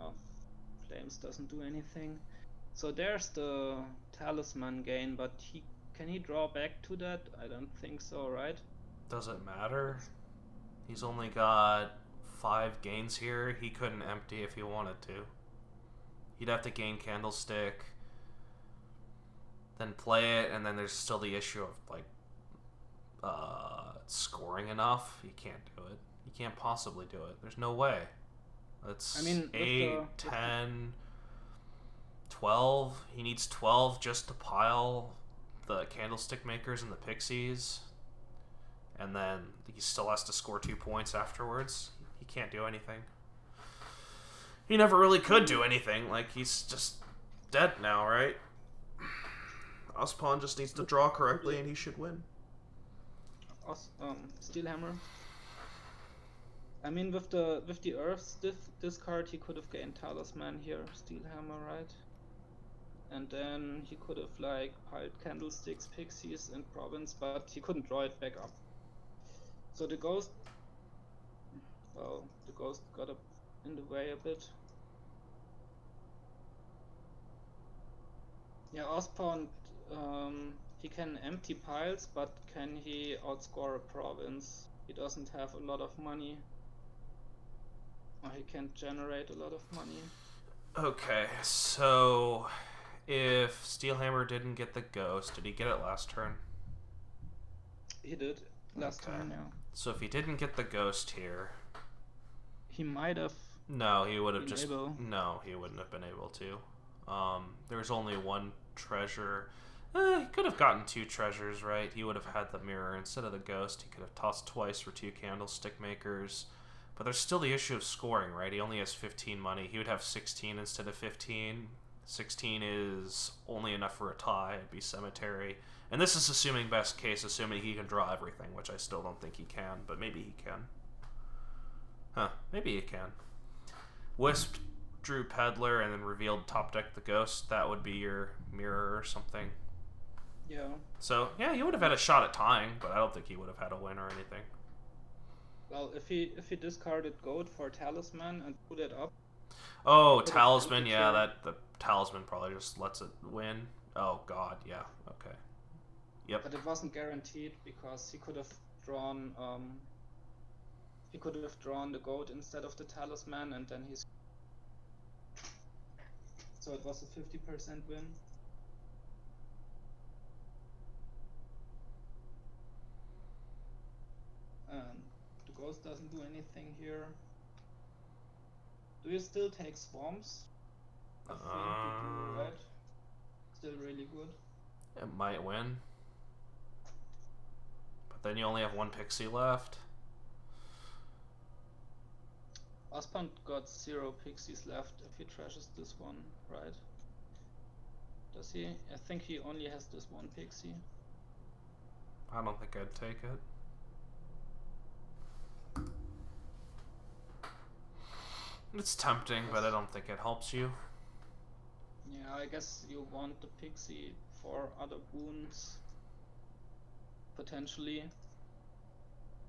Oh, Flames doesn't do anything. So there's the talisman gain, but can he draw back to that? I don't think so, right? Does it matter? He's only got 5 gains here. He couldn't empty if he wanted to. He'd have to gain Candlestick, then play it, and then there's still the issue of like scoring enough. He can't do it. He can't possibly do it. There's no way. It's 8, 10, 12. He needs 12 just to pile the Candlestick Makers and the Pixies. And then he still has to score 2 points afterwards. He can't do anything. He never really could do anything. Like, he's just dead now, right? ospond just needs to draw correctly and he should win. Steelhammer. I mean, with the Earth's discard, he could have gained Talisman here, Steelhammer, right? And then he could have like piled Candlesticks, Pixies, and Province, but he couldn't draw it back up. So the Ghost, well, the Ghost got up in the way a bit. Yeah, ospond, he can empty piles, but can he outscore a Province? He doesn't have a lot of money. Or he can't generate a lot of money. Okay, so if Steelhammer didn't get the Ghost, did he get it last turn? He did last turn, yeah. So if he didn't get the Ghost here, he might have. No, he would have just. No, he wouldn't have been able to. There was only 1 treasure. He could have gotten 2 treasures, right? He would have had the mirror instead of the Ghost. He could have tossed twice for 2 Candlestick Makers. But there's still the issue of scoring, right? He only has 15 money. He would have 16 instead of 15. 16 is only enough for a tie. It'd be cemetery. And this is assuming best case, assuming he can draw everything, which I still don't think he can, but maybe he can. Huh, maybe he can. Wisp drew Peddler and then revealed top deck the Ghost. That would be your mirror or something. Yeah. So, yeah, you would have had a shot at tying, but I don't think he would have had a win or anything. Well, if he discarded Goat for Talisman and put it up. Oh, Talisman, yeah, the Talisman probably just lets it win. Oh, God, yeah, okay. Yep. But it wasn't guaranteed because he could have drawn the Goat instead of the Talisman, and then he's. So it was a 50% win. The Ghost doesn't do anything here. Do you still take Swamps? I think you do, right? Still really good. It might win. But then you only have one Pixie left. Ospond got 0 Pixies left if he trashes this one, right? Does he? I think he only has this one Pixie. I don't think I'd take it. It's tempting, but I don't think it helps you. Yeah, I guess you want the Pixie for other boons. Potentially.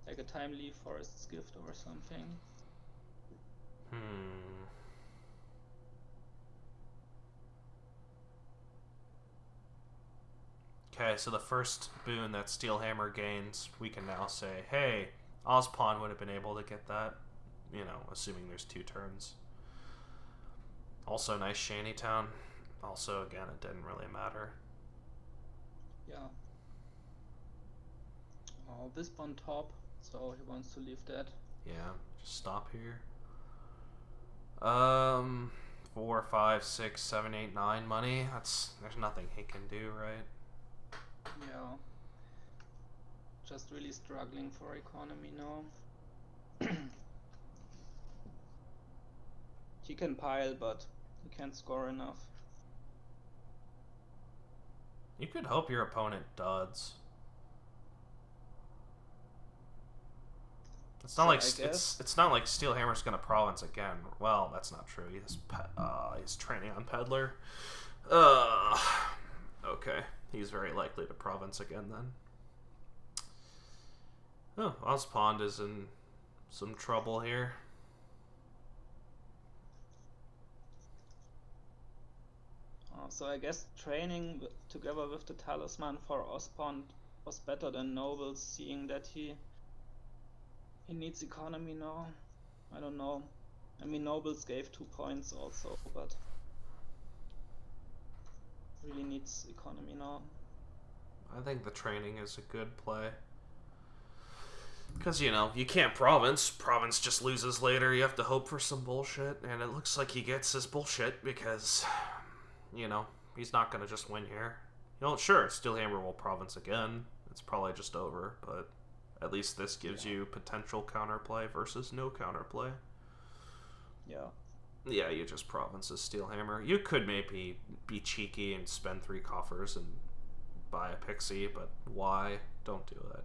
Like a Timely Forest's Gift or something. Okay, so the first boon that Steelhammer gains, we can now say, hey, Ospond would have been able to get that. You know, assuming there's 2 turns. Also, nice Shantytown. Also, again, it didn't really matter. Yeah. Oh, this on top, so he wants to leave that. Yeah, just stop here. 4, 5, 6, 7, 8, 9 money. There's nothing he can do, right? Yeah. Just really struggling for economy now. He can pile, but he can't score enough. You could hope your opponent duds. It's not like it's not like Steelhammer's gonna province again. Well, that's not true. He's training on Peddler. Okay, he's very likely to province again then. Oh, Ospond is in some trouble here. So I guess training together with the Talisman for Ospond was better than Nobles, seeing that he needs economy now. I don't know. I mean, Nobles gave 2 points also, but really needs economy now. I think the training is a good play. Because, you know, you can't province. Province just loses later. You have to hope for some bullshit. And it looks like he gets his bullshit because, you know, he's not going to just win here. You know, sure, Steelhammer will province again. It's probably just over, but at least this gives you potential counterplay versus no counterplay. Yeah. Yeah, you just province as Steelhammer. You could maybe be cheeky and spend 3 coffers and buy a Pixie, but why? Don't do that.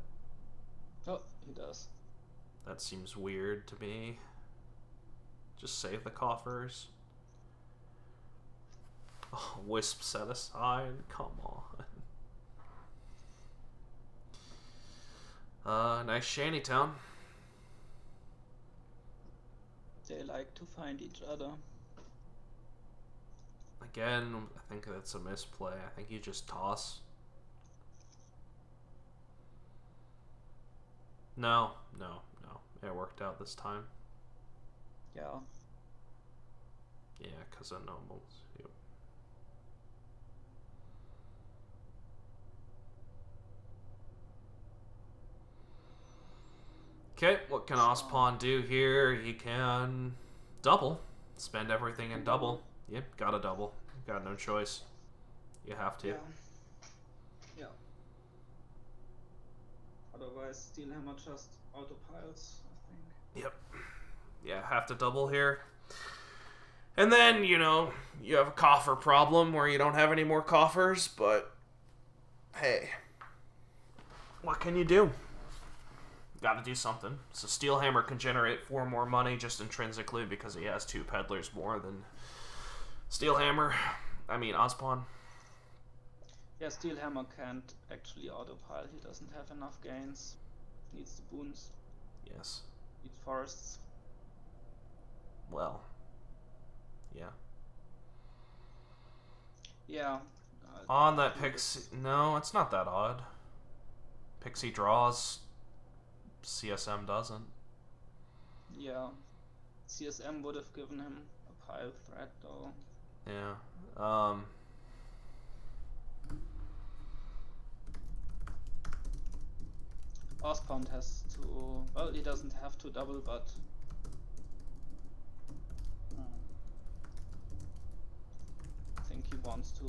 Oh, he does. That seems weird to me. Just save the coffers. Oh, Wisp set aside. Come on. Nice Shantytown. They like to find each other. Again, I think that's a misplay. I think you just toss. No. It worked out this time. Yeah. Yeah, because of Nobles. Yep. Okay, what can Ospond do here? He can double. Spend everything in double. Yep, gotta double. Got no choice. You have to. Yeah. Otherwise, Steelhammer just autopiles, I think. Yep. Yeah, have to double here. And then, you know, you have a coffer problem where you don't have any more coffers, but hey, what can you do? Gotta do something. So Steelhammer can generate 4 more money just intrinsically because he has 2 peddlers more than Ospond. Yeah, Steelhammer can't actually autopile. He doesn't have enough gains. Needs the boons. Yes. Needs forests. Well, yeah. Yeah. On that Pixie... No, it's not that odd. Pixie draws. CSM doesn't. Yeah. CSM would have given him a pile threat, though. Yeah. Ospond has to... Well, he doesn't have to double, but... I think he wants to.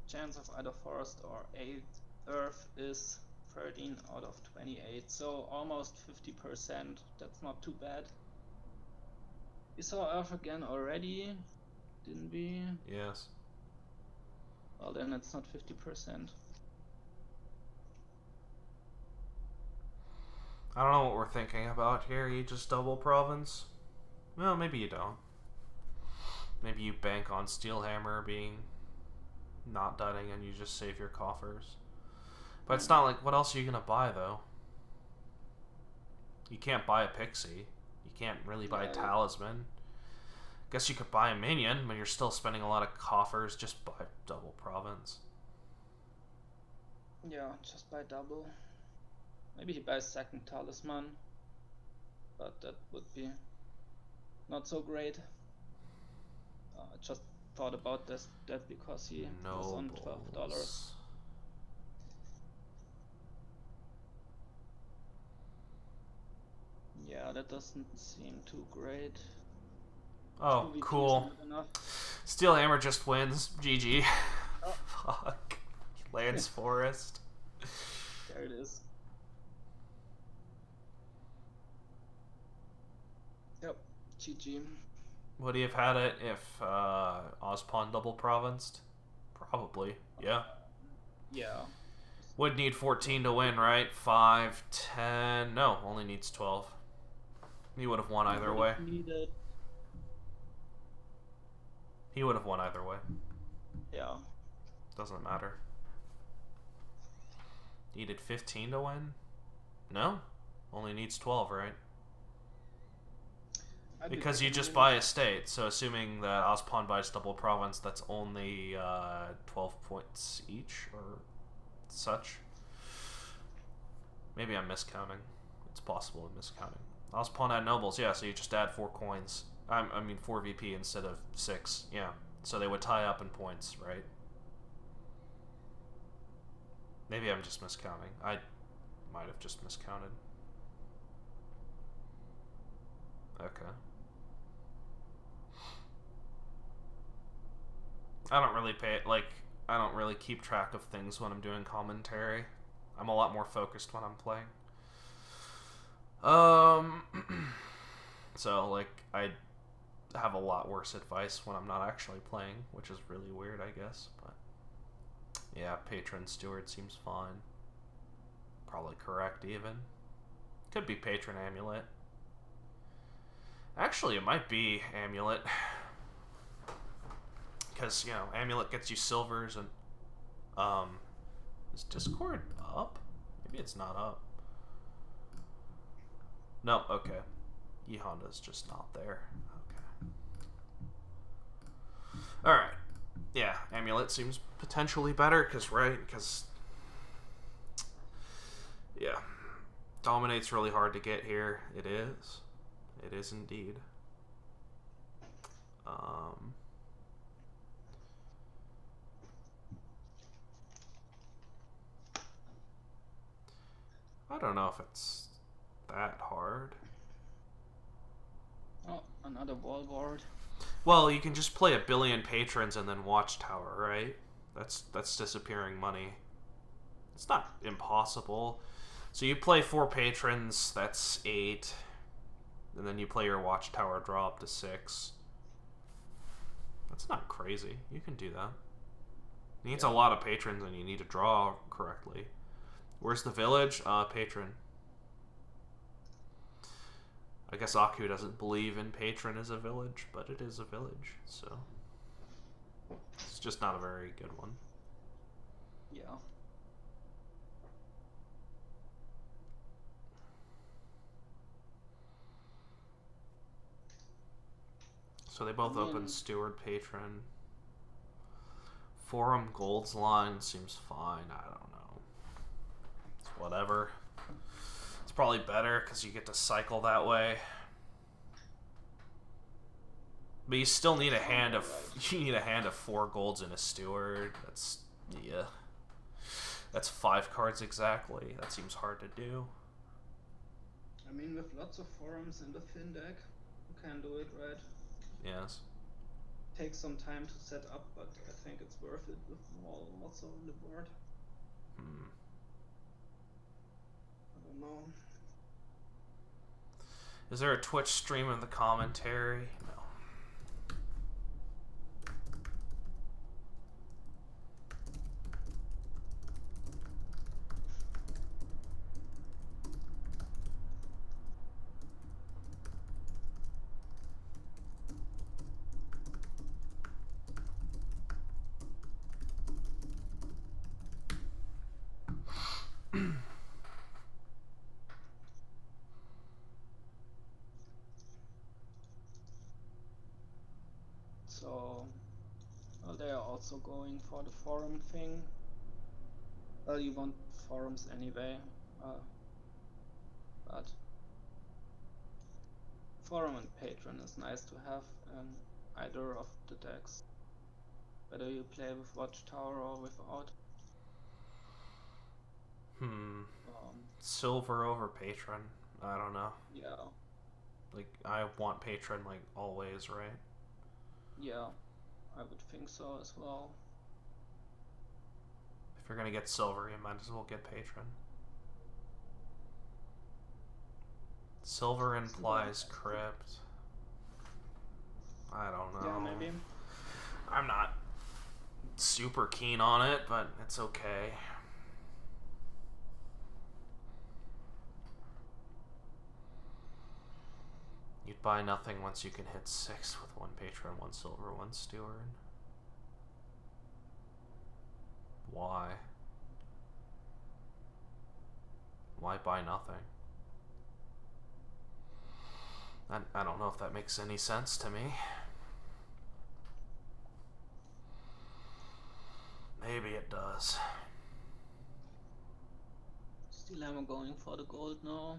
Chance of either forest or 8 earth is 13 out of 28, so almost 50%. That's not too bad. We saw earth again already, didn't we? Yes. Well, then it's not 50%. I don't know what we're thinking about here. You just double province? Well, maybe you don't. Maybe you bank on Steelhammer being not dudding and you just save your coffers. But it's not like, what else are you going to buy, though? You can't buy a Pixie. You can't really buy a Talisman. Guess you could buy a minion, but you're still spending a lot of coffers. Just buy double province. Yeah, just buy double. Maybe he buys second Talisman, but that would be not so great. I just thought about that because he was on $12. Yeah, that doesn't seem too great. Oh, cool. Steelhammer just wins. GG. Oh. Fuck. Lance Forest. There it is. Yep. GG. Would he have had it if Ospond double provinced? Probably. Yeah. Yeah. Would need 14 to win, right? 5, 10. No, only needs 12. He would have won either way. He would have won either way. Yeah. Doesn't matter. Needed 15 to win? No? Only needs 12, right? Because you just buy a state, so assuming that Ospond buys double province, that's only 12 points each, or such. Maybe I'm miscounting. It's possible I'm miscounting. Ospond had nobles, yeah, so you just add 4 coins. I mean 4 VP instead of 6, yeah. So they would tie up in points, right? Maybe I'm just miscounting. I might have just miscounted. Okay. I don't really keep track of things when I'm doing commentary. I'm a lot more focused when I'm playing. So, like, I have a lot worse advice when I'm not actually playing, which is really weird, I guess, but yeah, Patron Steward seems fine. Probably correct, even. Could be Patron Amulet. Actually, it might be Amulet. Because, you know, Amulet gets you silvers and... Is Discord up? Maybe it's not up. No, okay. E-Honda's just not there. Okay. Alright. Yeah, Amulet seems potentially better, because... Yeah. Dominate's really hard to get here. It is. It is indeed. I don't know if it's that hard. Oh, another wall ward. Well, you can just play a billion patrons and then Watchtower, right? That's disappearing money. It's not impossible. So you play 4 patrons, that's 8. And then you play your watchtower, draw up to 6. That's not crazy. You can do that. It needs a lot of patrons and you need to draw correctly. Where's the village? Patron. I guess Aku doesn't believe in patron as a village, but it is a village, so it's just not a very good one. Yeah. So they both open steward patron. Forum Gold's line seems fine. I don't know. It's whatever. It's probably better because you get to cycle that way. But you still need a hand of 4 golds and a steward. That's That's 5 cards exactly. That seems hard to do. I mean, with lots of forums in the Fin deck, you can do it, right? Yes. Takes some time to set up, but I think it's worth it with lots on the board. I don't know. Is there a Twitch stream of the commentary? No. So, well, they are also going for the forum thing. Well, you want forums anyway, but forum and patron is nice to have in either of the decks, whether you play with watchtower or without. Silver over patron. I don't know. Yeah. Like, I want patron, like, always, right? Yeah, I would think so as well. If you're gonna get silver, you might as well get patron. Silver implies crypt. I don't know. Yeah, maybe. I'm not super keen on it, but it's okay. You'd buy nothing once you can hit 6 with 1 patron, 1 silver, 1 steward. Why? Why buy nothing? I don't know if that makes any sense to me. Maybe it does. SteelHammer going for the gold now.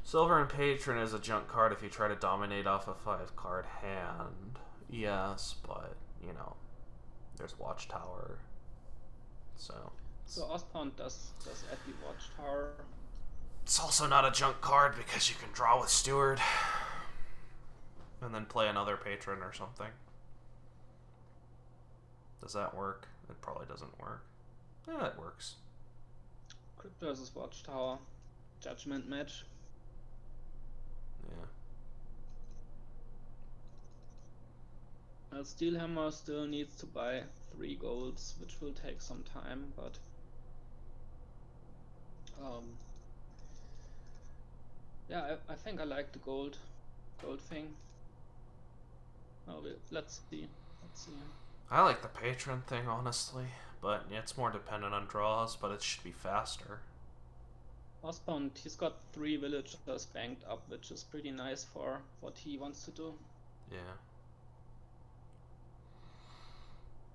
Silver and patron is a junk card if you try to dominate off a 5-card hand. Yes, but, you know, there's watchtower. So ospond does add the watchtower. It's also not a junk card because you can draw with steward. And then play another patron or something. Does that work? It probably doesn't work. Yeah, it works. Crypt versus watchtower. Judgment match. Yeah. SteelHammer still needs to buy 3 golds, which will take some time, but yeah, I think I like the gold thing. Oh, let's see. I like the patron thing, honestly, but it's more dependent on draws, but it should be faster. Ospond, he's got 3 villagers banked up, which is pretty nice for what he wants to do. Yeah.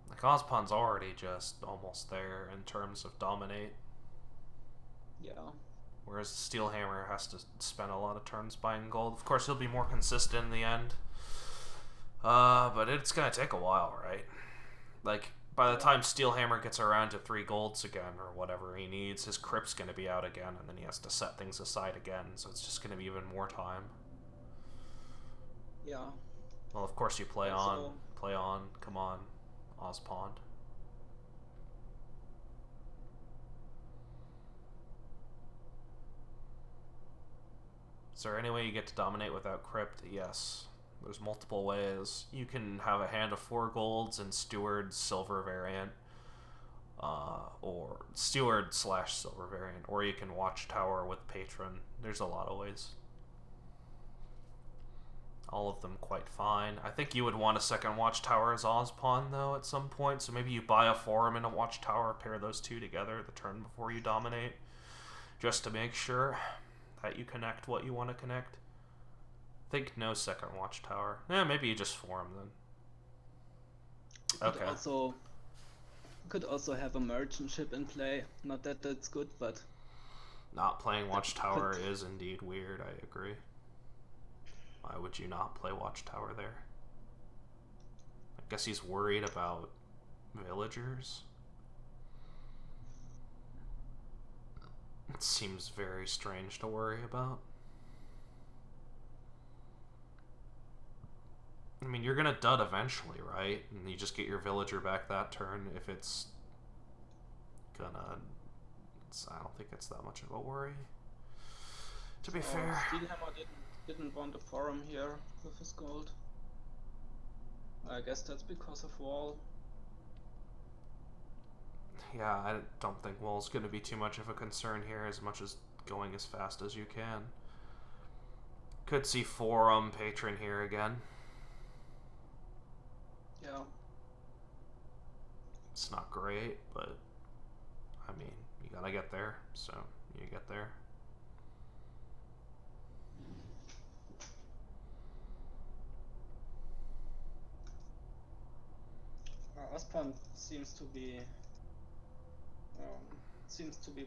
Like, Ospond's already just almost there in terms of dominate. Yeah. Whereas SteelHammer has to spend a lot of turns buying gold. Of course, he'll be more consistent in the end. But it's gonna take a while, right? Like, by the time SteelHammer gets around to 3 golds again, or whatever he needs, his crypt's gonna be out again, and then he has to set things aside again, so it's just gonna be even more time. Yeah. Well, of course you play Also, on. Play on. Come on. Ospond. Is there any way you get to dominate without Crypt? Yes. There's multiple ways. You can have a hand of 4 golds and Steward Silver variant. Or Steward / Silver variant. Or you can Watchtower with Patron. There's a lot of ways. All of them quite fine. I think you would want a second Watchtower as Ospond, though, at some point. So maybe you buy a Forum and a Watchtower, pair those two together the turn before you dominate. Just to make sure that you connect what you want to connect. Think no second Watchtower. Maybe you just Forum then. Okay. Could also have a merchant ship in play. Not that that's good, but not playing Watchtower is indeed weird. I agree. Why would you not play Watchtower there? I guess he's worried about villagers. It seems very strange to worry about. I mean, you're gonna dud eventually, right? And you just get your villager back that turn if it's gonna... I don't think it's that much of a worry. To be fair. Steelhammer didn't want a Forum here with his gold. I guess that's because of wall. Yeah, I don't think wall's gonna be too much of a concern here, as much as going as fast as you can. Could see Forum Patron here again. Yeah. It's not great, but I mean, you gotta get there, so you get there. Ospond seems to be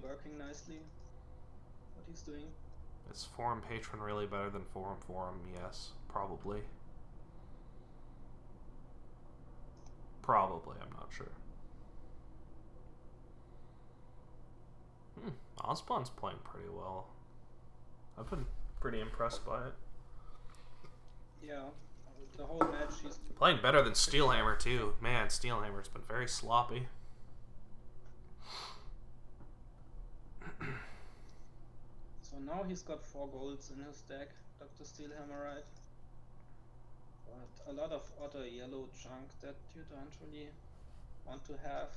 working nicely. What he's doing. Is Forum Patron really better than Forum? Yes, probably. Probably, I'm not sure. Ospond's playing pretty well. I've been pretty impressed by it. Yeah, the whole match he's playing better than Steelhammer too. Man, Steelhammer's been very sloppy. So now he's got 4 golds in his deck, Dr. Steelhammer, right? But a lot of other yellow junk that you don't really want to have.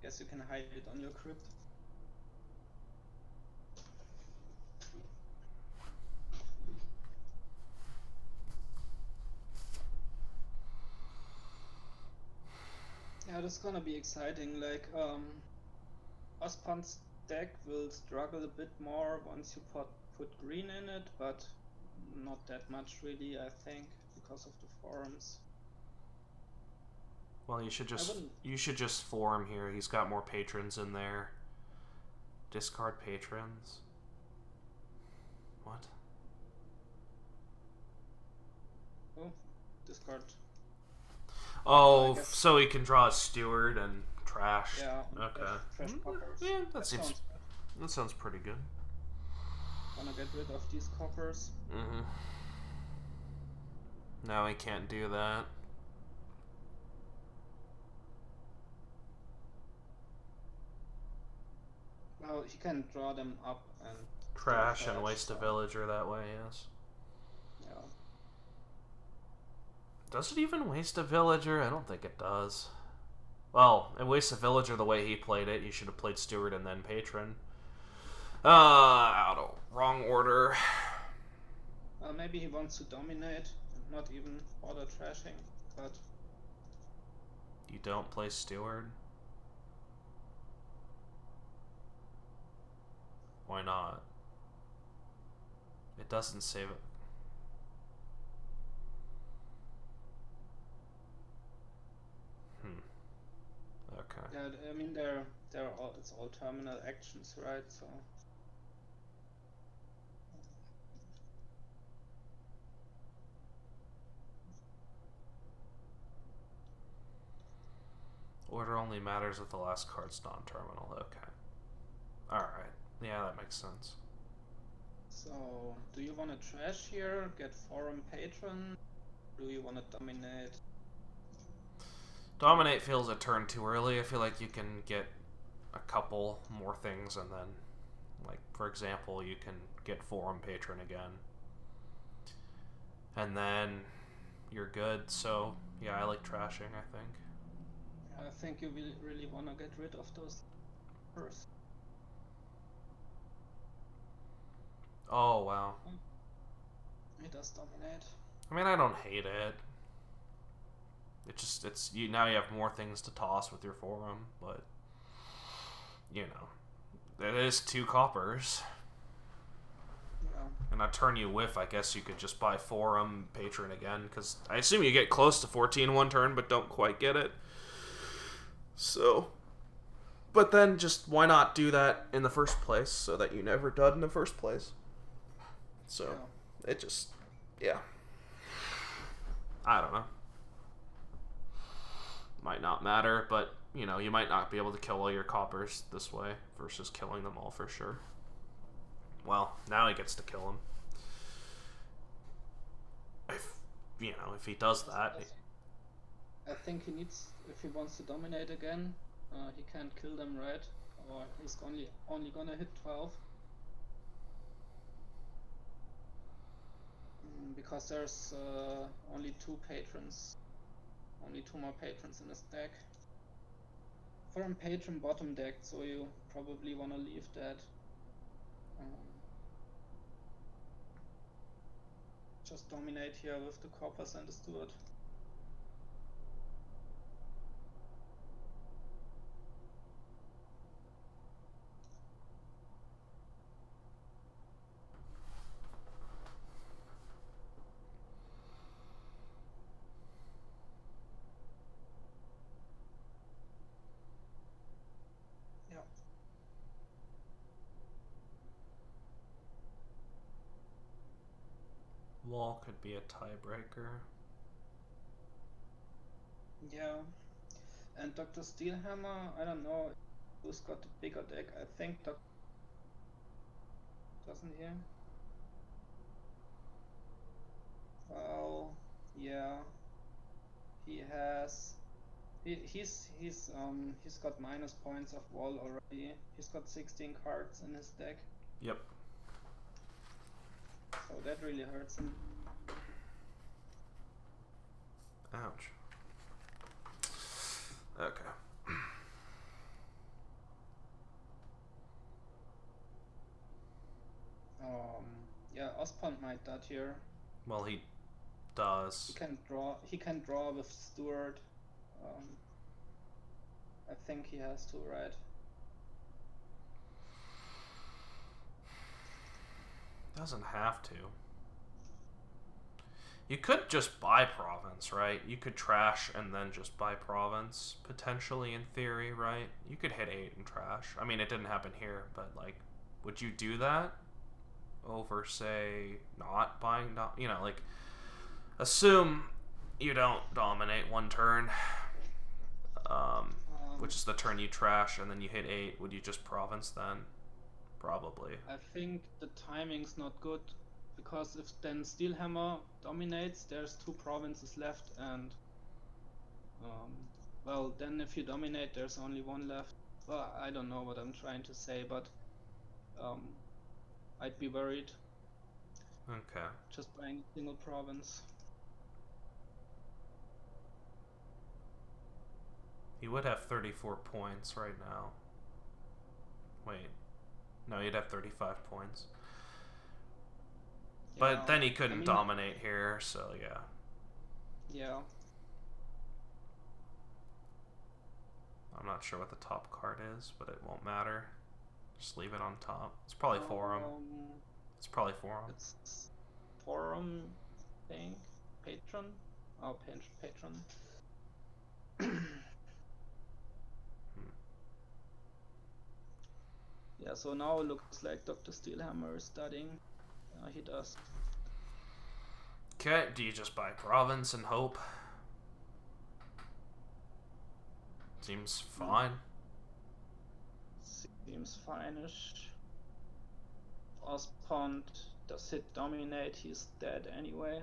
Guess you can hide it on your crypt. Yeah, that's gonna be exciting. Like, Ospond's deck will struggle a bit more once you put green in it, but not that much really, I think, because of the forums. Well, you should just Forum here. He's got more patrons in there. Discard patrons. What? Oh, discard. Oh, so he can draw a Steward and trash. Yeah. Okay. Trash coppers. Yeah, that sounds pretty good. Wanna get rid of these coppers. Mm-hmm. Now he can't do that. Well, he can draw them up and trash and waste a villager that way, yes. Yeah. Does it even waste a villager? I don't think it does. Well, it wastes a villager the way he played it. You should have played Steward and then Patron. Out of wrong order. Well, maybe he wants to dominate, not even bother trashing, but... You don't play Steward? Why not? It doesn't save it. Okay. Yeah, I mean it's all terminal actions, right? So order only matters if the last card's non-terminal. Okay. Alright. Yeah, that makes sense. So, do you want to trash here, get forum patron? Do you want to dominate? Dominate feels a turn too early. I feel like you can get a couple more things and then, like, for example, you can get forum patron again. And then you're good, so yeah, I like trashing, I think. I think you really want to get rid of those first. Oh, wow. He does dominate. I mean, I don't hate it. It's you now you have more things to toss with your forum, but you know, it is 2 coppers. Yeah. And a turn you whiff, I guess you could just buy forum patron again, because I assume you get close to 14 one turn, but don't quite get it. So, but then just why not do that in the first place so that you never dud in the first place? So, yeah. It just, yeah. I don't know. Might not matter, but, you know, you might not be able to kill all your coppers this way versus killing them all for sure. Well, now he gets to kill them. If, you know, if he does that. I think he needs, if he wants to dominate again, he can't kill them, right? Or he's only gonna hit 12. Because there's only 2 patrons. Only 2 more patrons in this deck. Forum patron bottom deck, so you probably want to leave that. Just dominate here with the coppers and the steward. Wall could be a tiebreaker. Yeah. And Dr. Steelhammer, I don't know who's got the bigger deck. I think Dr. Doesn't he? Well, yeah. He has. He's got minus points of wall already. He's got 16 cards in his deck. Yep. So that really hurts him. Ouch. Okay. Yeah, ospond might dot here. Well, he does. He can draw with steward. I think he has to, right? Doesn't have to. You could just buy province, right? You could trash and then just buy province, potentially, in theory, right? You could hit 8 and trash. I mean, it didn't happen here, but, like, would you do that over, say, not buying, you know, like, assume you don't dominate one turn, which is the turn you trash, and then you hit 8. Would you just province then? Probably. I think the timing's not good, because if then Steelhammer dominates, there's 2 provinces left, and well, then if you dominate, there's only 1 left. Well, I don't know what I'm trying to say, but I'd be worried. Okay. Just buying a single province. He would have 34 points right now. Wait. No, he'd have 35 points. Yeah, but then he couldn't dominate here, so yeah. Yeah. I'm not sure what the top card is, but it won't matter. Just leave it on top. It's probably forum. It's probably forum. It's forum thing. Patron? Oh, patron. Yeah, so now it looks like Dr. Steelhammer is studying. He does. Okay, do you just buy province and hope? Seems fine. Seems fine-ish. ospond does hit dominate, he's dead anyway.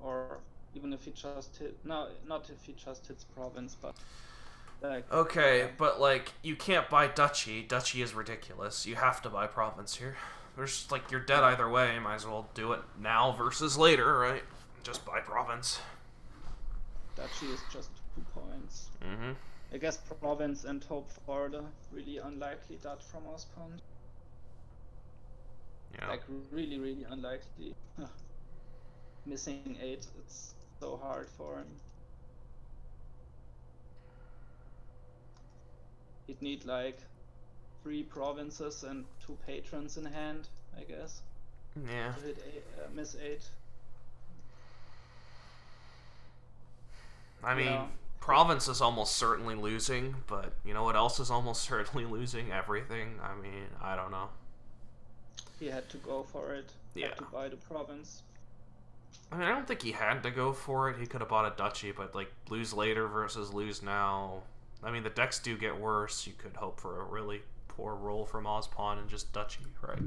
Or even if he just hit, no, not if he just hits province, but like. Okay, but like you can't buy duchy. Duchy is ridiculous. You have to buy province here. There's like you're dead either way. Might as well do it now versus later, right? Just buy province. Duchy is just 2 points. Mm-hmm. I guess province and hope for the really unlikely dot from ospond. Yeah. Like really, really unlikely. Missing 8, it's so hard for him. He'd need like 3 provinces and 2 patrons in hand, I guess. Yeah. To hit miss 8. I mean, province is almost certainly losing, but you know what else is almost certainly losing? Everything. I mean, I don't know. He had to go for it. Yeah. Had to buy the province. I mean, I don't think he had to go for it. He could have bought a duchy, but like lose later versus lose now. I mean, the decks do get worse. You could hope for a really poor roll from ospond and just duchy, right?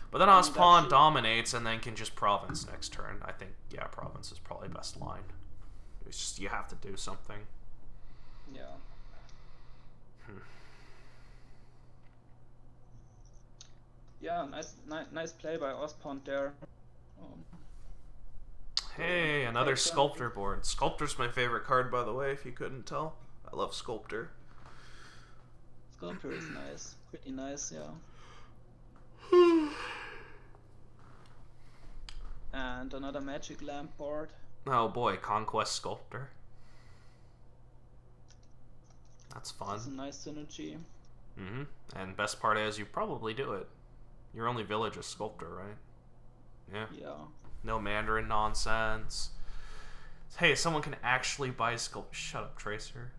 But then ospond dominates and then can just province next turn. I think, yeah, province is probably best line. It's just you have to do something. Yeah. Yeah, nice play by ospond there. Hey, another sculptor board. Sculptor's my favorite card, by the way, if you couldn't tell. I love sculptor. Sculptor is nice. Pretty nice, yeah. And another magic lamp board. Oh boy, Conquest Sculptor. That's fun. That's a nice synergy. Mm-hmm. And best part is you probably do it. Your only village is Sculptor, right? Yeah. Yeah. No Mandarin nonsense. Hey, someone can actually buy Sculptor. Shut up, Tracer.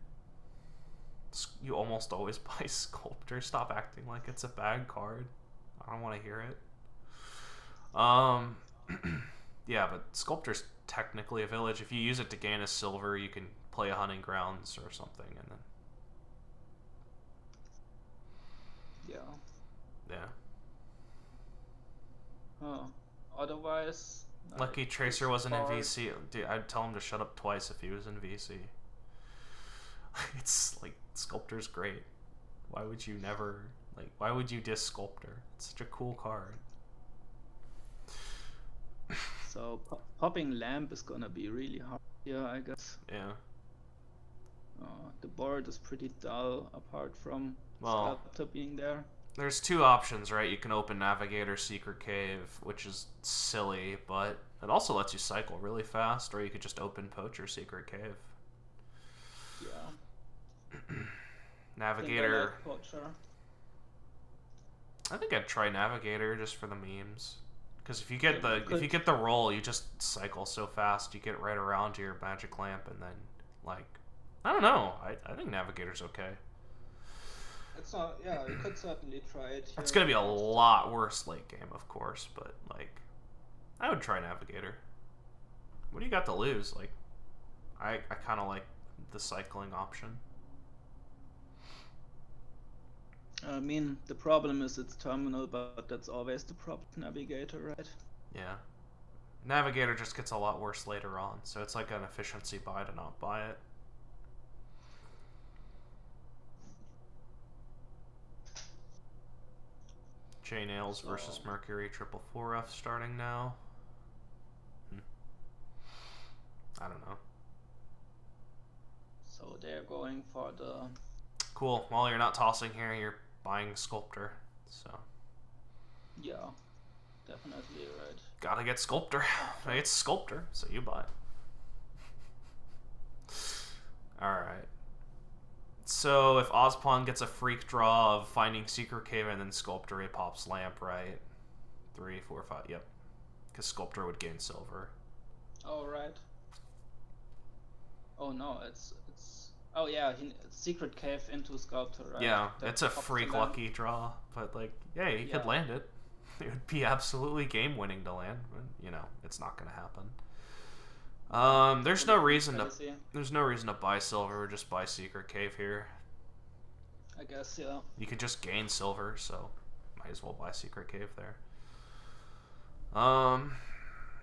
You almost always buy Sculptor. Stop acting like it's a bad card. I don't want to hear it. Yeah, but Sculptor's technically a village. If you use it to gain a silver, you can play a Hunting Grounds or something, and then... Yeah. Huh. Otherwise... Lucky Tracer wasn't in VC. Dude, I'd tell him to shut up twice if he was in VC. It's like, Sculptor's great. Why would you never... Like, why would you diss Sculptor? It's such a cool card. So, popping lamp is gonna be really hard here, I guess. Yeah. The board is pretty dull, apart from Sculptor being there. There's 2 options, right? You can open Navigator, Secret Cave, which is silly, but it also lets you cycle really fast, or you could just open Poacher, Secret Cave. Yeah. Navigator. I like Poacher. I think I'd try Navigator just for the memes. Because if you get the roll, you just cycle so fast, you get right around to your magic lamp, and then like, I don't know. I think Navigator's okay. It's not. Yeah, you could certainly try it. It's gonna be a lot worse late game, of course, but like, I would try Navigator. What do you got to lose? Like, I kind of like the cycling option. I mean, the problem is it's terminal, but that's always the problem. Navigator, right? Yeah. Navigator just gets a lot worse later on, so it's like an efficiency buy to not buy it. Chain Nails versus Mercury 444F starting now. I don't know. So they're going for the... Cool. Well, you're not tossing here, you're buying Sculptor, so... Yeah, definitely right. Gotta get Sculptor. It's Sculptor, so you buy it. Alright. So, if ospond gets a freak draw of finding Secret Cave and then Sculptor, it pops Lamp, right? 3, 4, 5, yep. Because Sculptor would gain silver. Oh, right. Oh, no, it's... Oh, yeah, Secret Cave into Sculptor, right? Yeah, it's a freak lucky draw, but, like, yeah, he could land it. It would be absolutely game-winning to land, but, you know, it's not going to happen. There's no reason to buy silver or just buy Secret Cave here. I guess, yeah. You could just gain silver, so might as well buy Secret Cave there.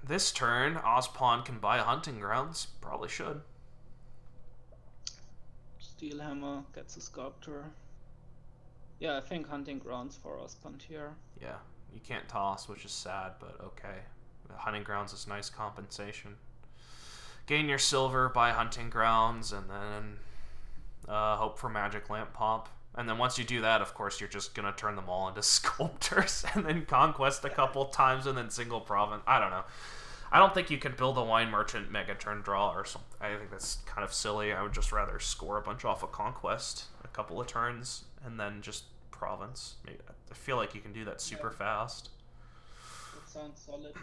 This turn, ospond can buy Hunting Grounds. Probably should. Steelhammer gets a Sculptor. Yeah, I think Hunting Grounds for ospond here. Yeah, you can't toss, which is sad, but okay. Hunting Grounds is nice compensation. Gain your silver, buy Hunting Grounds, and then hope for Magic Lamp pop. And then once you do that, of course, you're just going to turn them all into Sculptors and then Conquest a couple times and then single Province. I don't know. I don't think you could build a Wine Merchant Mega Turn draw or something. I think that's kind of silly. I would just rather score a bunch off of Conquest a couple of turns and then just Province. Maybe, I feel like you can do that super fast. That sounds solid.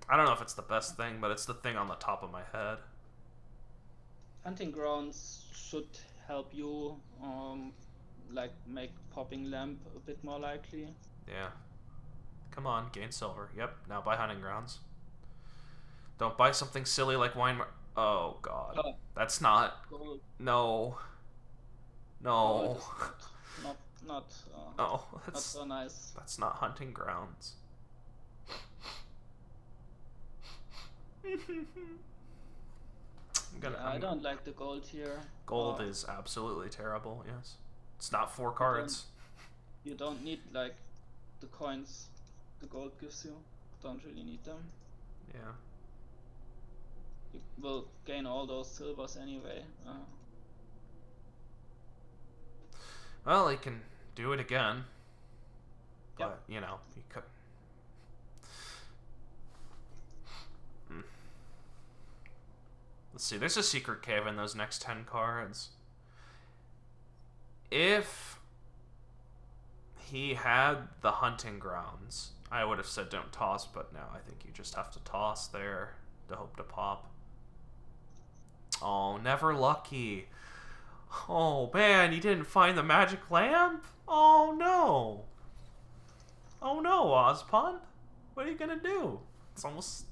I don't know if it's the best thing, but it's the thing on the top of my head. Hunting Grounds should help you like make popping lamp a bit more likely. Yeah. Come on, gain silver. Yep, now buy Hunting Grounds. Don't buy something silly like oh god. That's not... Gold. No. No. Not oh, not so nice. That's not Hunting Grounds. I don't like the gold here. Gold is absolutely terrible, yes. It's not 4 cards. You don't need like the coins the gold gives you. Don't really need them. Yeah. You will gain all those silvers anyway. Well, he can do it again. But, you know, he could... Let's see, there's a Secret Cave in those next 10 cards. If he had the Hunting Grounds, I would have said don't toss, but now I think you just have to toss there to hope to pop. Oh, never lucky. Oh, man, you didn't find the Magic Lamp? Oh, no. Oh, no, Ospond. What are you going to do? It's almost...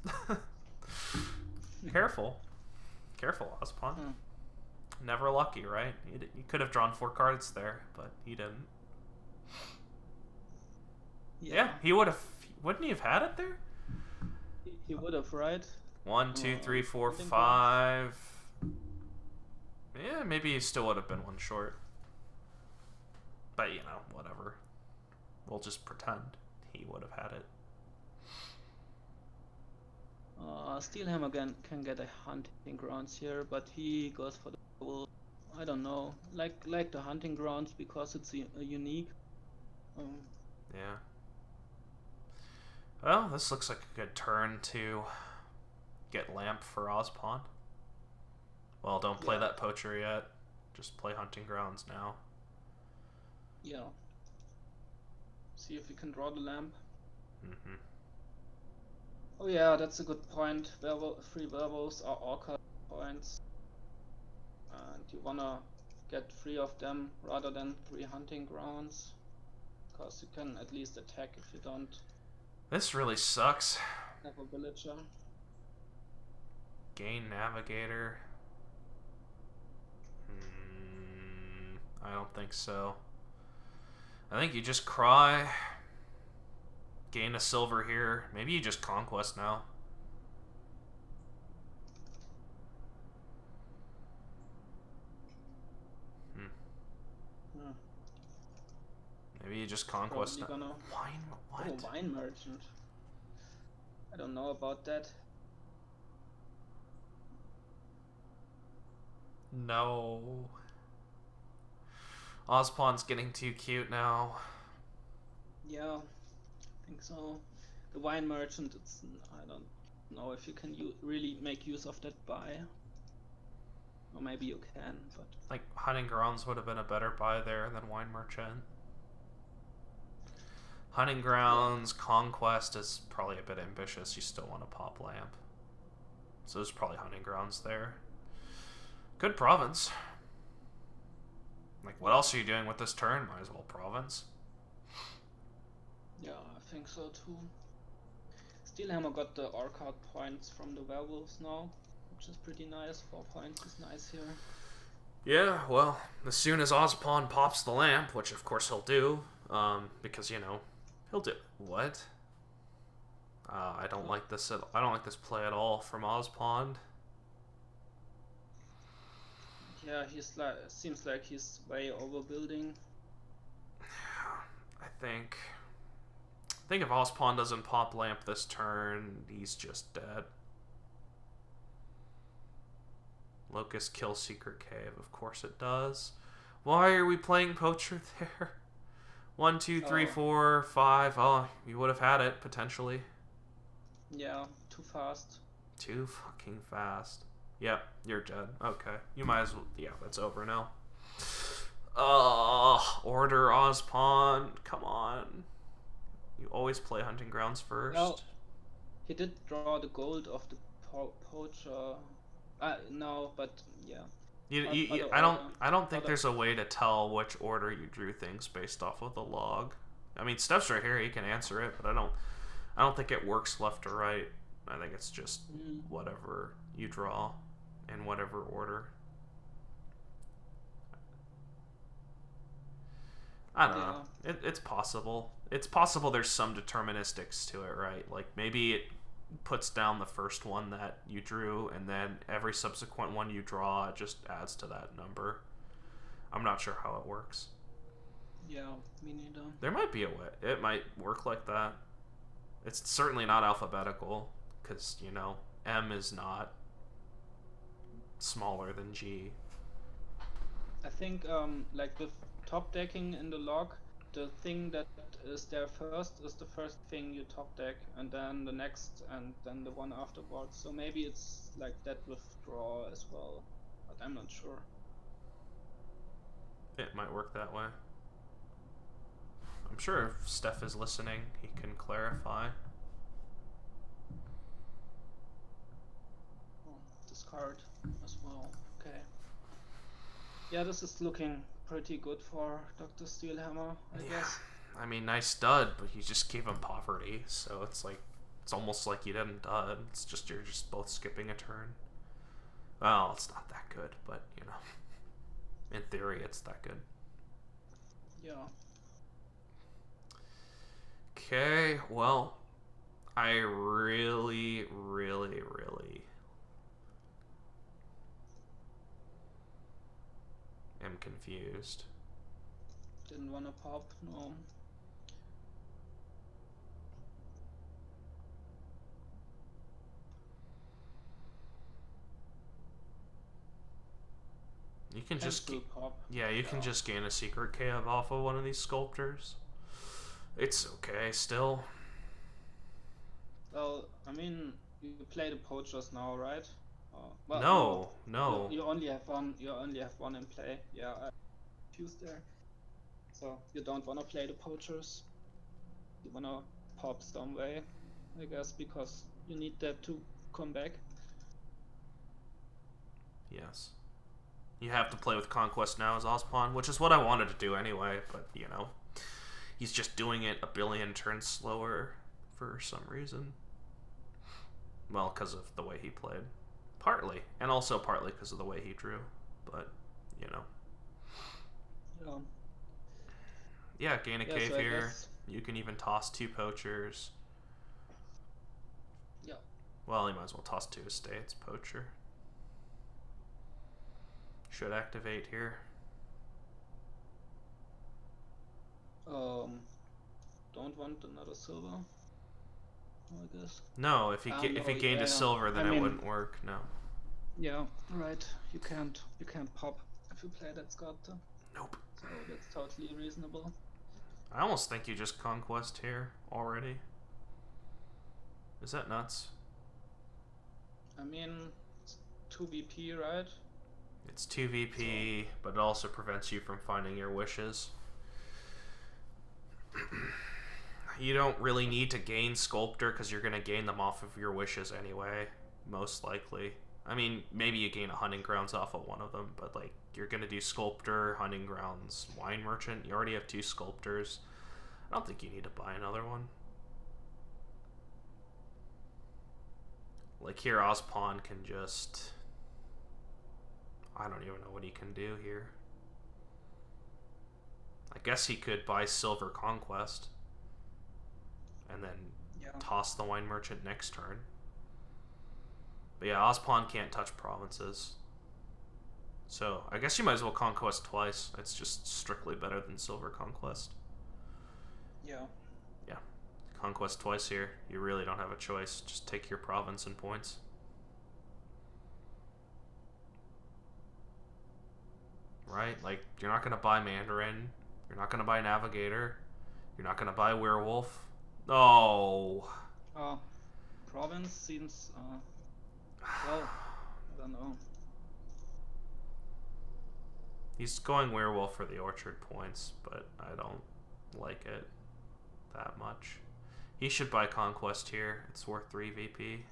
Careful. Careful, Ospond. Never lucky, right? You could have drawn 4 cards there, but he didn't. Yeah, he would have... Wouldn't he have had it there? He would have, right? 1, 2, 3, 4, 5... Yeah, maybe he still would have been 1 short. But, you know, whatever. We'll just pretend he would have had it. Steelhammer again can get a Hunting Grounds here, but he goes for the double. I don't know, like the Hunting Grounds because it's a unique. Yeah. Well, this looks like a good turn to get Lamp for Ospond. Well, don't play that Poacher yet. Just play Hunting Grounds now. Yeah. See if we can draw the Lamp. Oh yeah, that's a good point. 3 werewolves are Orca points. And you wanna get 3 of them rather than 3 Hunting Grounds. Because you can at least attack if you don't This really sucks. have a villager. Gain Navigator. I don't think so. I think you just cry. Gain a silver here. Maybe you just Conquest now. Maybe you just Conquest now. Wine... What? Oh, Wine Merchant. I don't know about that. No. Ospond's getting too cute now. Yeah, I think so. The Wine Merchant, I don't know if you can really make use of that buy. Or maybe you can, but... Like, Hunting Grounds would have been a better buy there than Wine Merchant. Hunting Grounds, Conquest is probably a bit ambitious. You still want to pop Lamp. So there's probably Hunting Grounds there. Good Province. Like, what else are you doing with this turn? Might as well Province. Yeah, I think so too. Steelhammer got the Orca points from the werewolves now, which is pretty nice. 4 points is nice here. Yeah, well, as soon as Ospond pops the Lamp, which of course he'll do, because, you know, He'll do what? I don't like this. I don't like this play at all from ospond. Yeah, he's like seems like he's way overbuilding. I think if ospond doesn't pop lamp this turn, he's just dead. Locust kills Secret Cave. Of course it does. Why are we playing Poacher there? 1, 2, 3, 4, 5. Oh, you would have had it, potentially. Yeah, too fast. Too fucking fast. Yep, you're dead. Okay. You might as well... Yeah, it's over now. Order ospond. Come on. You always play Hunting Grounds first. Well, he did draw the gold of the Poacher. No, but yeah. I don't think there's a way to tell which order you drew things based off of the log. I mean, Steph's right here; he can answer it, but I don't think it works left to right. I think it's just whatever you draw in whatever order. I don't know. It's possible. It's possible there's some deterministics to it, right? Like maybe it puts down the first one that you drew, and then every subsequent one you draw just adds to that number. I'm not sure how it works. Yeah, me neither. There might be a way. It might work like that. It's certainly not alphabetical, because, you know, M is not smaller than G. I think, like with top decking in the log, the thing that is there first is the first thing you top deck, and then the next, and then the one afterwards. So maybe it's like that with draw as well, but I'm not sure. It might work that way. I'm sure if Steph is listening, he can clarify. Discard as well. Okay. Yeah, this is looking pretty good for Dr. Steelhammer, I guess. I mean, nice stud, but you just gave him poverty, so it's like, it's almost like you didn't dud. It's just you're just both skipping a turn. Well, it's not that good, but you know, in theory, it's that good. Yeah. Okay, well, I really am confused. Didn't wanna pop, no. You can just pop. Yeah, you can just gain a secret cave off of one of these sculptors. It's okay still. Well, I mean, you play the poachers now, right? Well, no. You only have one. You only have one in play. Yeah, I confused there. So you don't wanna play the poachers. You wanna pop some way, I guess, because you need that to come back. Yes. You have to play with Conquest now as ospond, which is what I wanted to do anyway, but, you know, he's just doing it a billion turns slower for some reason. Well, because of the way he played. Partly. And also partly because of the way he drew. But, you know. Yeah. Yeah, gain a cave so here. You can even toss 2 poachers. Yeah. Well, you might as well toss 2 estates, poacher. Should activate here. Don't want another silver, I guess. No, if he gained a silver, then it wouldn't work. No. Yeah, right. You can't pop if you play that sculptor. Nope. So that's totally reasonable. I almost think you just conquest here already. Is that nuts? I mean, it's 2 VP, right? It's 2 VP, but it also prevents you from finding your wishes. You don't really need to gain Sculptor because you're going to gain them off of your wishes anyway, most likely. I mean, maybe you gain a Hunting Grounds off of one of them, but like you're going to do Sculptor, Hunting Grounds, Wine Merchant. You already have 2 Sculptors. I don't think you need to buy another one. Like here, ospond can just... I don't even know what he can do here. I guess he could buy Silver Conquest. and then Yeah. toss the Wine Merchant next turn. But yeah, ospond can't touch provinces. So I guess you might as well conquest twice. It's just strictly better than silver conquest. Yeah. Yeah. Conquest twice here. You really don't have a choice. Just take your province and points. Right? Like, you're not going to buy Mandarin. You're not going to buy Navigator. You're not going to buy Werewolf. Oh. Province seems, well, I don't know. He's going Werewolf for the Orchard points, but I don't like it that much. He should buy Conquest here. It's worth 3 VP.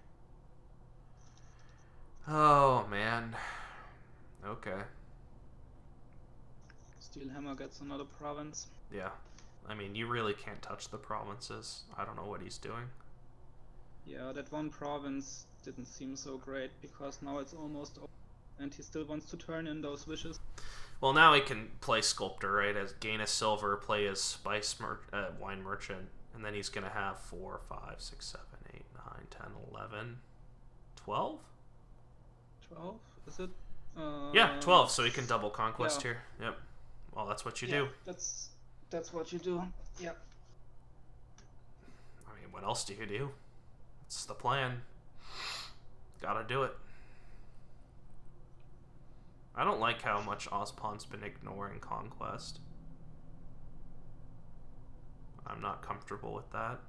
Oh, man. Okay. Steelhammer gets another province. Yeah. I mean, you really can't touch the provinces. I don't know what he's doing. Yeah, that one province didn't seem so great because now it's almost over and he still wants to turn in those wishes. Well, now he can play Sculptor, right? As gain a silver, play his Wine Merchant, and then he's going to have 4, 5, 6, 7, 8, 9, 10, 11, 12? 12? Is it? Yeah, 12, so he can double Conquest yeah. here. Yep. Well, that's what you do. That's what you do. Yep. I mean, what else do you do? It's the plan. Gotta do it. I don't like how much ospond's been ignoring Conquest. I'm not comfortable with that.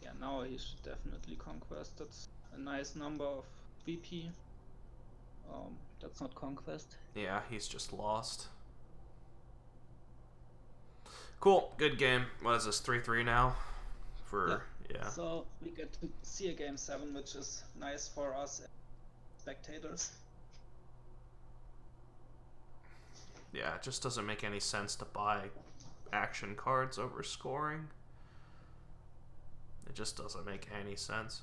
Yeah, now he should definitely Conquest. That's a nice number of VP. That's not Conquest. Yeah, he's just lost. Cool, good game. What is this, 3-3 now? Yeah. So we get to see a game 7, which is nice for us spectators. Yeah, it just doesn't make any sense to buy action cards over scoring. It just doesn't make any sense.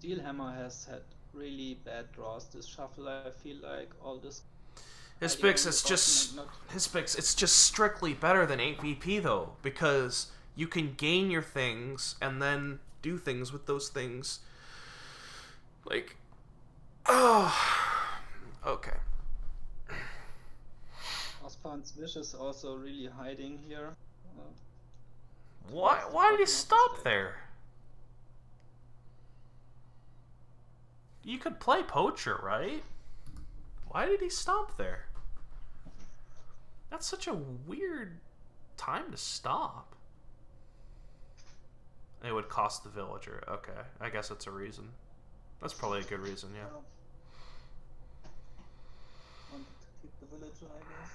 Steelhammer has had really bad draws this shuffle. I feel like all this. His picks, it's just strictly better than 8 VP though, because you can gain your things and then do things with those things. Like, oh, okay. Ospond's Wish is also really hiding here. Why did he stop there? You could play Poacher, right? Why did he stop there? That's such a weird time to stop. It would cost the villager. Okay, I guess it's a reason. That's probably a good reason, yeah. Want to keep the villager, I guess.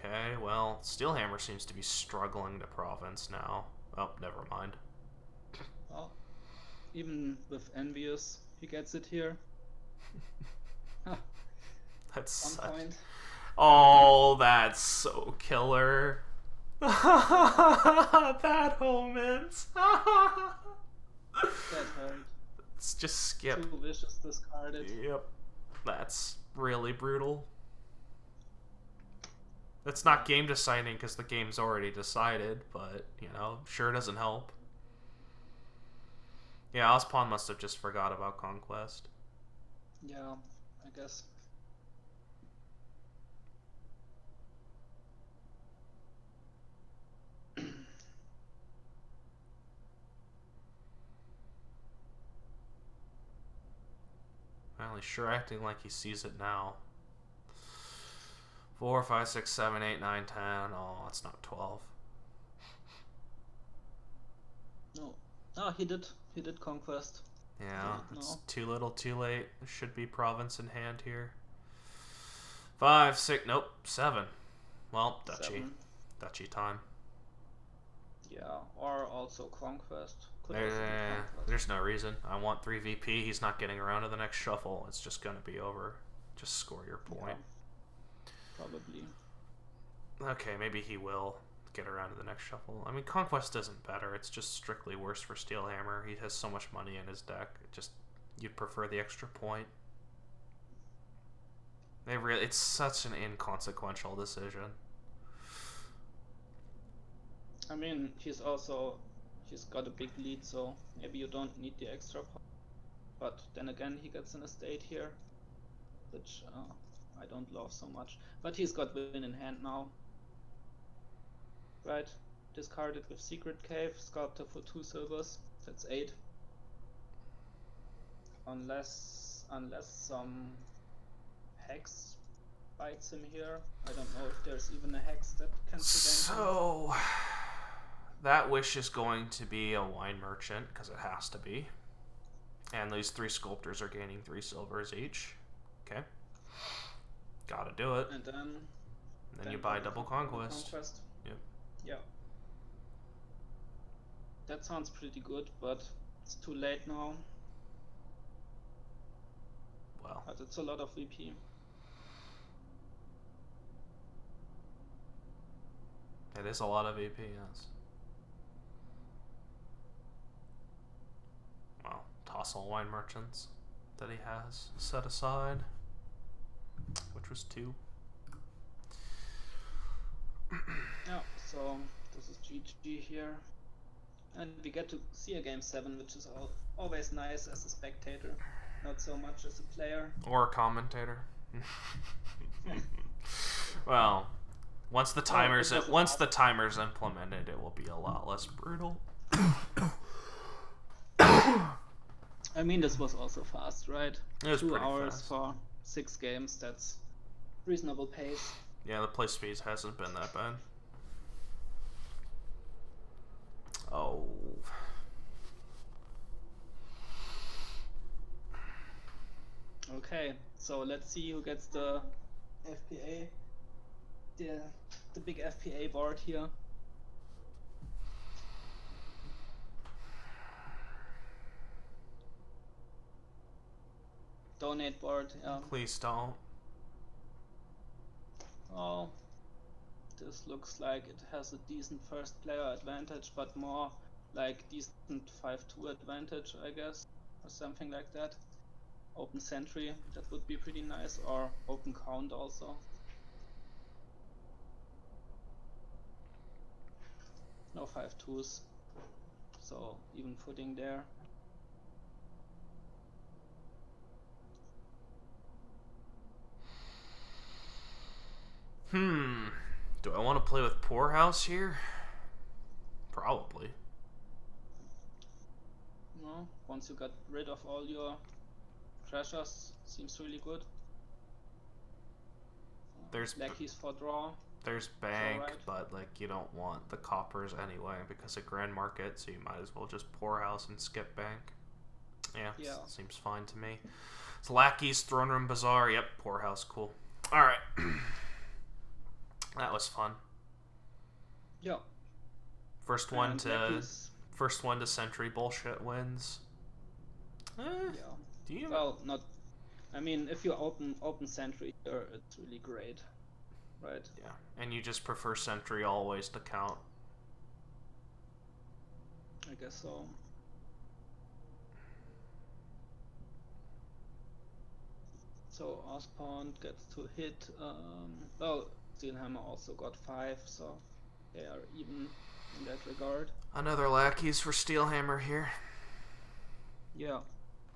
Okay, well, Steelhammer seems to be struggling to province now. Oh, never mind. Well, even with Envious, he gets it here. That's Some point. Oh, that's so killer. Bad omens. That hurt. Let's just skip. 2 wishes discarded. Yep. That's really brutal. It's not game deciding because the game's already decided, but, you know, sure doesn't help. Yeah, ospond must have just forgot about Conquest. Yeah, I guess. Well, he's sure acting like he sees it now. 4, 5, 6, 7, 8, 9, 10. Oh, that's not 12. No. Oh, he did Conquest. Yeah, No. it's too little, too late. There should be province in hand here. 5, 6, nope, 7. Well, Duchy. 7. Duchy time. Yeah, or also Conquest. Could also be Conquest. There's no reason. I want 3 VP. He's not getting around to the next shuffle. It's just going to be over. Just score your point. Yeah, probably. Okay, maybe he will get around to the next shuffle. I mean, Conquest isn't better. It's just strictly worse for Steelhammer. He has so much money in his deck. You'd prefer the extra point. It's such an inconsequential decision. I mean, he's got a big lead, so maybe you don't need the extra part. But then again, he gets an estate here, which I don't love so much. But he's got win in hand now. Right, discarded with Secret Cave, Sculptor for 2 silvers, that's 8. Unless some hex bites him here. I don't know if there's even a hex that can prevent So, that wish is going to be a wine merchant, because it has to be. And these 3 sculptors are gaining 3 silvers each. Okay. Gotta do it. And then you buy double conquest. Yep. Yeah. That sounds pretty good, but it's too late now. Well. But it's a lot of VP. It is a lot of VP, yes. Well, toss all wine merchants that he has set aside, which was 2. Yeah, so this is GG here. And we get to see a game 7, which is always nice as a spectator, not so much as a player. Or a commentator. Well, once the timer's implemented, it will be a lot less brutal. I mean, this was also fast, right? It was 2 pretty hours fast. for 6 games, that's reasonable pace. Yeah, the play speed hasn't been that bad. Oh. Okay, so let's see who gets the FPA, the big FPA board here. Donate board, yeah. Please don't. Oh, this looks like it has a decent first player advantage, but more like decent 5-2 advantage, I guess, or something like that. Open sentry, that would be pretty nice, or open count also. No 5-2s, so even footing there. Do I want to play with Poorhouse here? Probably. No, once you got rid of all your treasures, seems really good. There's lackeys for draw. There's bank, alright. but like you don't want the coppers anyway because of Grand Market, so you might as well just Poorhouse and skip bank. Yeah. Seems fine to me. It's lackeys, throne room bazaar. Yep, Poorhouse, cool. All right. That was fun. Yeah. First one And to Sentry bullshit wins. Yeah. Do you? Well, not. I mean, if you open Sentry here, it's really great, right? Yeah, and you just prefer Sentry always to count. I guess so. So ospond gets to hit. Well, Steelhammer also got 5, so they are even in that regard. Another lackeys for Steelhammer here. Yeah.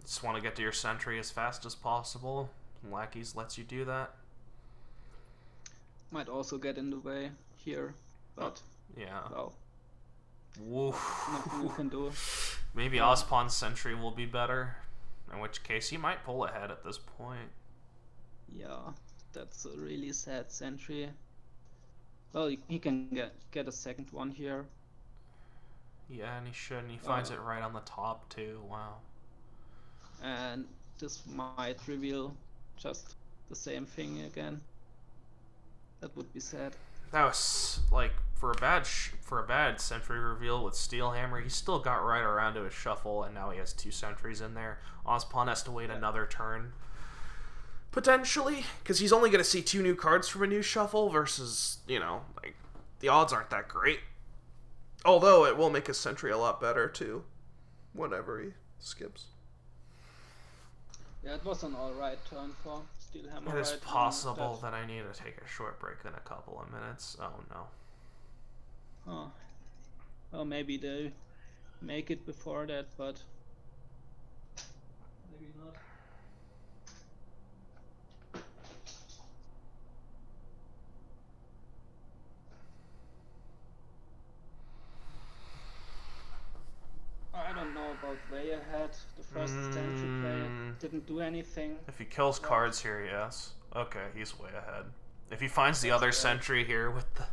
Just want to get to your Sentry as fast as possible. Lackeys lets you do that. Might also get in the way here, but yeah. well, Woof. nothing you can do. Maybe Ospond's Sentry will be better, in which case he might pull ahead at this point. Yeah, that's a really sad Sentry. Well, he can get a second one here. Yeah, and he should, and he finds it right on the top too. Wow. And this might reveal just the same thing again. That would be sad. That was like for a bad Sentry reveal with Steelhammer. He still got right around to his shuffle, and now he has 2 Sentries in there. Ospond has to wait another turn, potentially, because he's only going to see 2 new cards from a new shuffle versus, like the odds aren't that great. Although it will make his Sentry a lot better too, whenever he skips. Yeah, it was an alright turn for Steelhammer It is right possible that I need to take a short break in a couple of minutes. Oh no. Huh. Well, maybe they make it before that, but maybe not. I don't know about way ahead. The first sentry play didn't do anything. If he kills cards here, yes. Okay, he's way ahead. If he finds the other sentry here with the...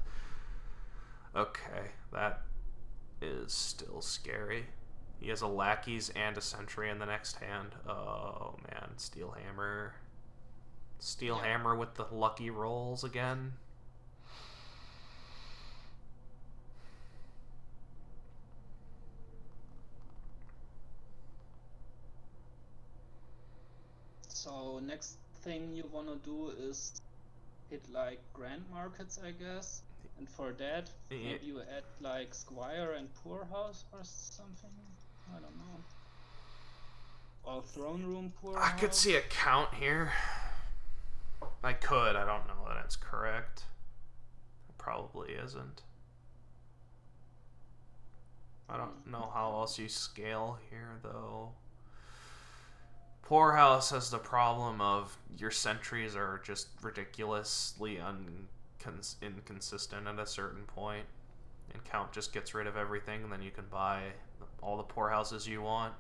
Okay, that is still scary. He has a lackeys and a sentry in the next hand. Oh man, Steelhammer. Steelhammer with the lucky rolls again. So next thing you wanna do is hit like grand markets, I guess. And for that, maybe you add like Squire and Poorhouse or something. I don't know. Or Throne Room Poorhouse. I could see a count here. I could. I don't know that it's correct. It probably isn't. I don't know how else you scale here, though. Poorhouse has the problem of your sentries are just ridiculously inconsistent at a certain point, and count just gets rid of everything, and then you can buy all the poorhouses you want.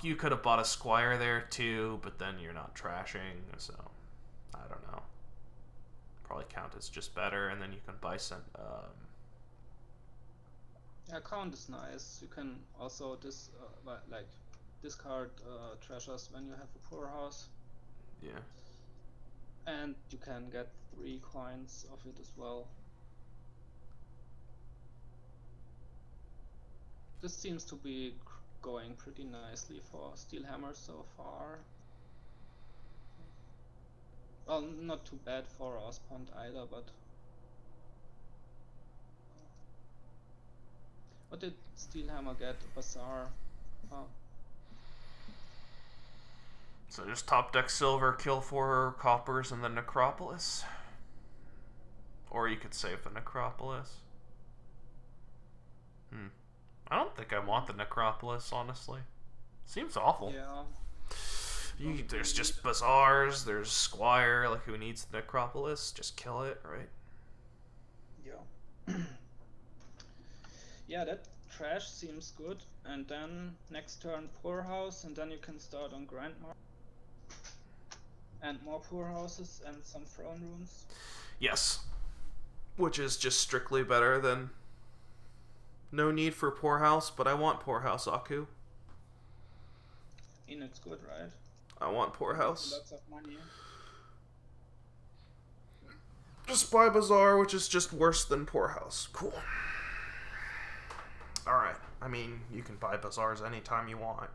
You could have bought a Squire there too, but then you're not trashing, so I don't know. Probably count is just better, and then you can buy some. Yeah, count is nice. You can also discard treasures when you have a poorhouse. Yeah. And you can get 3 coins of it as well. This seems to be going pretty nicely for Steelhammer so far. Well, not too bad for ospond either, but... What did Steelhammer get? A Bazaar? Oh. So just top deck silver, kill 4 coppers and the Necropolis. Or you could save the Necropolis. I don't think I want the Necropolis, honestly. Seems awful. Yeah. There's just Bazaars, there's Squire, like who needs the Necropolis? Just kill it, right? Yeah. Yeah, that trash seems good. And then next turn poorhouse, and then you can start on grand market. And more poorhouses and some throne rooms. Yes. Which is just strictly better than... No need for poorhouse, but I want poorhouse, Aku. It's good, right? I want poorhouse. Lots of money. Just buy Bazaar, which is just worse than poorhouse. Cool. Alright. I mean, you can buy Bazaars anytime you want,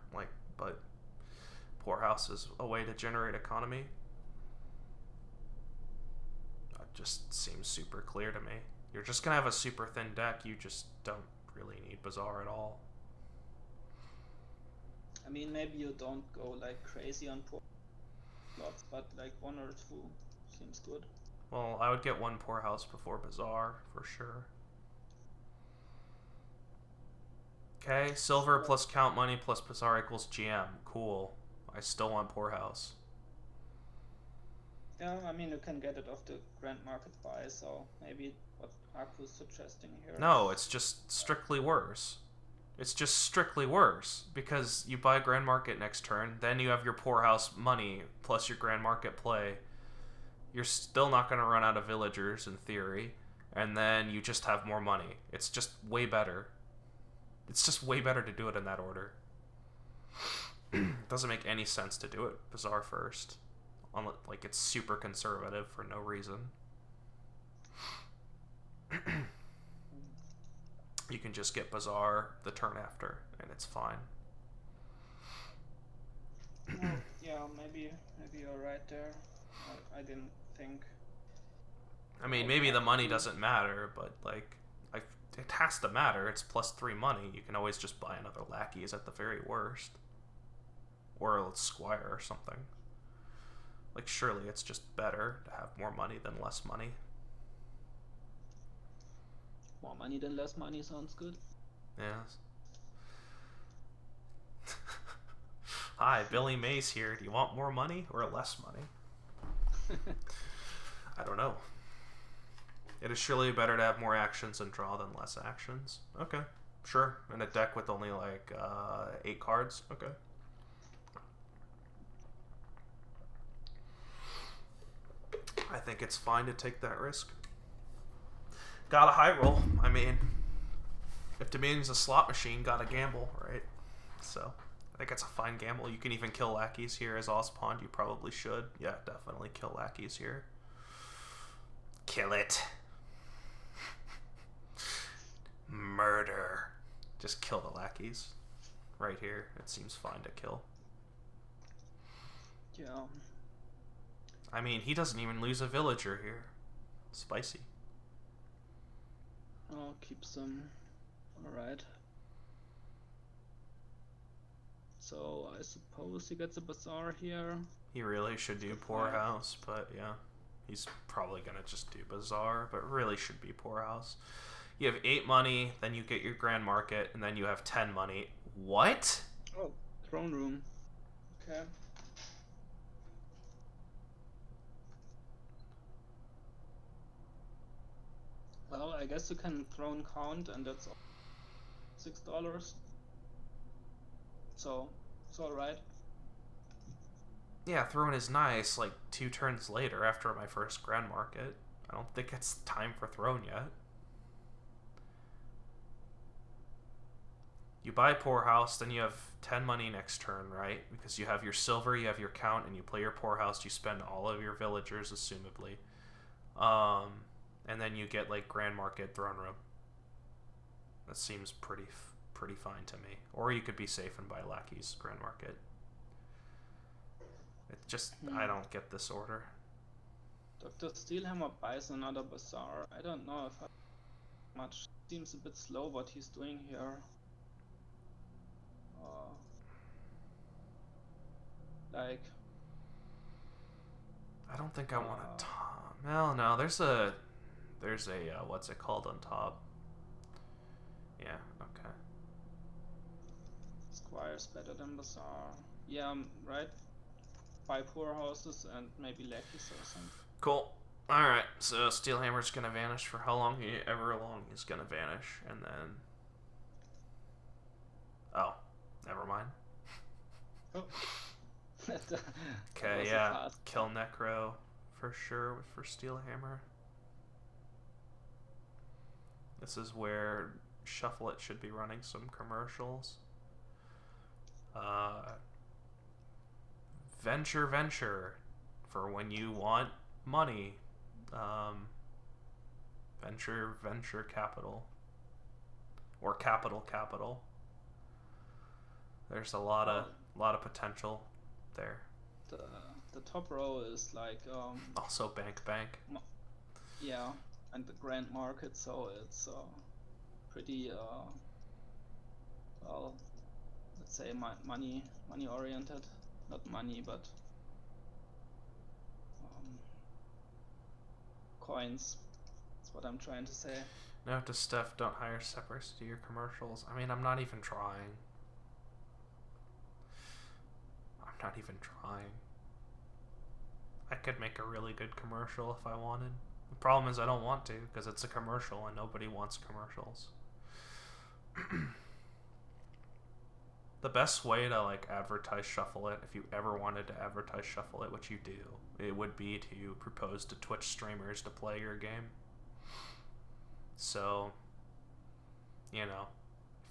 but poorhouse is a way to generate economy. That just seems super clear to me. You're just gonna have a super thin deck, you just don't really need Bazaar at all. I mean, maybe you don't go like crazy on poor slots, but like 1 or 2 seems good. Well, I would get 1 poorhouse before Bazaar, for sure. Okay, silver plus count money plus Bazaar equals GM. Cool. I still want poorhouse. Yeah, I mean, you can get it off the grand market buy, so maybe what Aku's suggesting here. No, it's just strictly worse. It's just strictly worse, because you buy grand market next turn, then you have your poorhouse money plus your grand market play. You're still not going to run out of villagers, in theory, and then you just have more money. It's just way better. It's just way better to do it in that order. It doesn't make any sense to do it Bazaar first. Like, it's super conservative for no reason. You can just get Bazaar the turn after, and it's fine. Well, yeah, maybe you're right there. I didn't think. I mean, maybe the money doesn't matter, but like, it has to matter. It's +3 money. You can always just buy another lackeys at the very worst, or a Squire or something. Like, surely it's just better to have more money than less money. More money than less money sounds good. Yes. Hi, Billy Mays here. Do you want more money or less money? I don't know. It is surely better to have more actions and draw than less actions. Okay, sure. In a deck with only like 8 cards. Okay. I think it's fine to take that risk. Got a high roll. I mean, if Dominion's a slot machine, gotta gamble, right? So I think it's a fine gamble. You can even kill lackeys here as ospond. You probably should. Yeah, definitely kill lackeys here. Kill it. Murder. Just kill the lackeys. Right here. It seems fine to kill. Yeah. I mean, he doesn't even lose a villager here. Spicy. Oh, keeps them. Alright. So I suppose he gets a bazaar here. He really should do poorhouse, but yeah. He's probably gonna just do bazaar, but really should be poorhouse. You have 8 money, then you get your grand market, and then you have 10 money. What? Oh, throne room. Okay. Well, I guess you can throne count, and that's $6. So it's alright. Yeah, throne is nice, like 2 turns later after my first grand market. I don't think it's time for throne yet. You buy poorhouse, then you have 10 money next turn, right? Because you have your silver, you have your count, and you play your poorhouse, you spend all of your villagers, assumably. And then you get like grand market, throne room. That seems pretty fine to me. Or you could be safe and buy lackeys, grand market. It just, I don't get this order. Dr. Steelhammer buys another bazaar. I don't know if much. Seems a bit slow what he's doing here. Like, I don't think I want a top. Well, no, there's a what's it called on top? Yeah, okay. Squire's better than bazaar. Yeah, right. Buy poorhouses and maybe lackeys or something. Cool. Alright, so Steelhammer's gonna vanish for how long? Ever long he's gonna vanish, and then... Oh, never mind. Oh. Okay, yeah, kill Necro for sure for Steelhammer. This is where ShuffleIT should be running some commercials. Venture for when you want money. Venture capital or capital. There's a lot of potential there. The top row is like also bank. Yeah, and the grand market, so it's pretty well, let's say money oriented, not money but coins. That's what I'm trying to say. Note to Steph, don't hire separates to do your commercials. I mean, I'm not even trying. I could make a really good commercial if I wanted. The problem is I don't want to, because it's a commercial and nobody wants commercials. The best way to like advertise ShuffleIT, if you ever wanted to advertise ShuffleIT, which you do, it would be to propose to Twitch streamers to play your game. So, you know,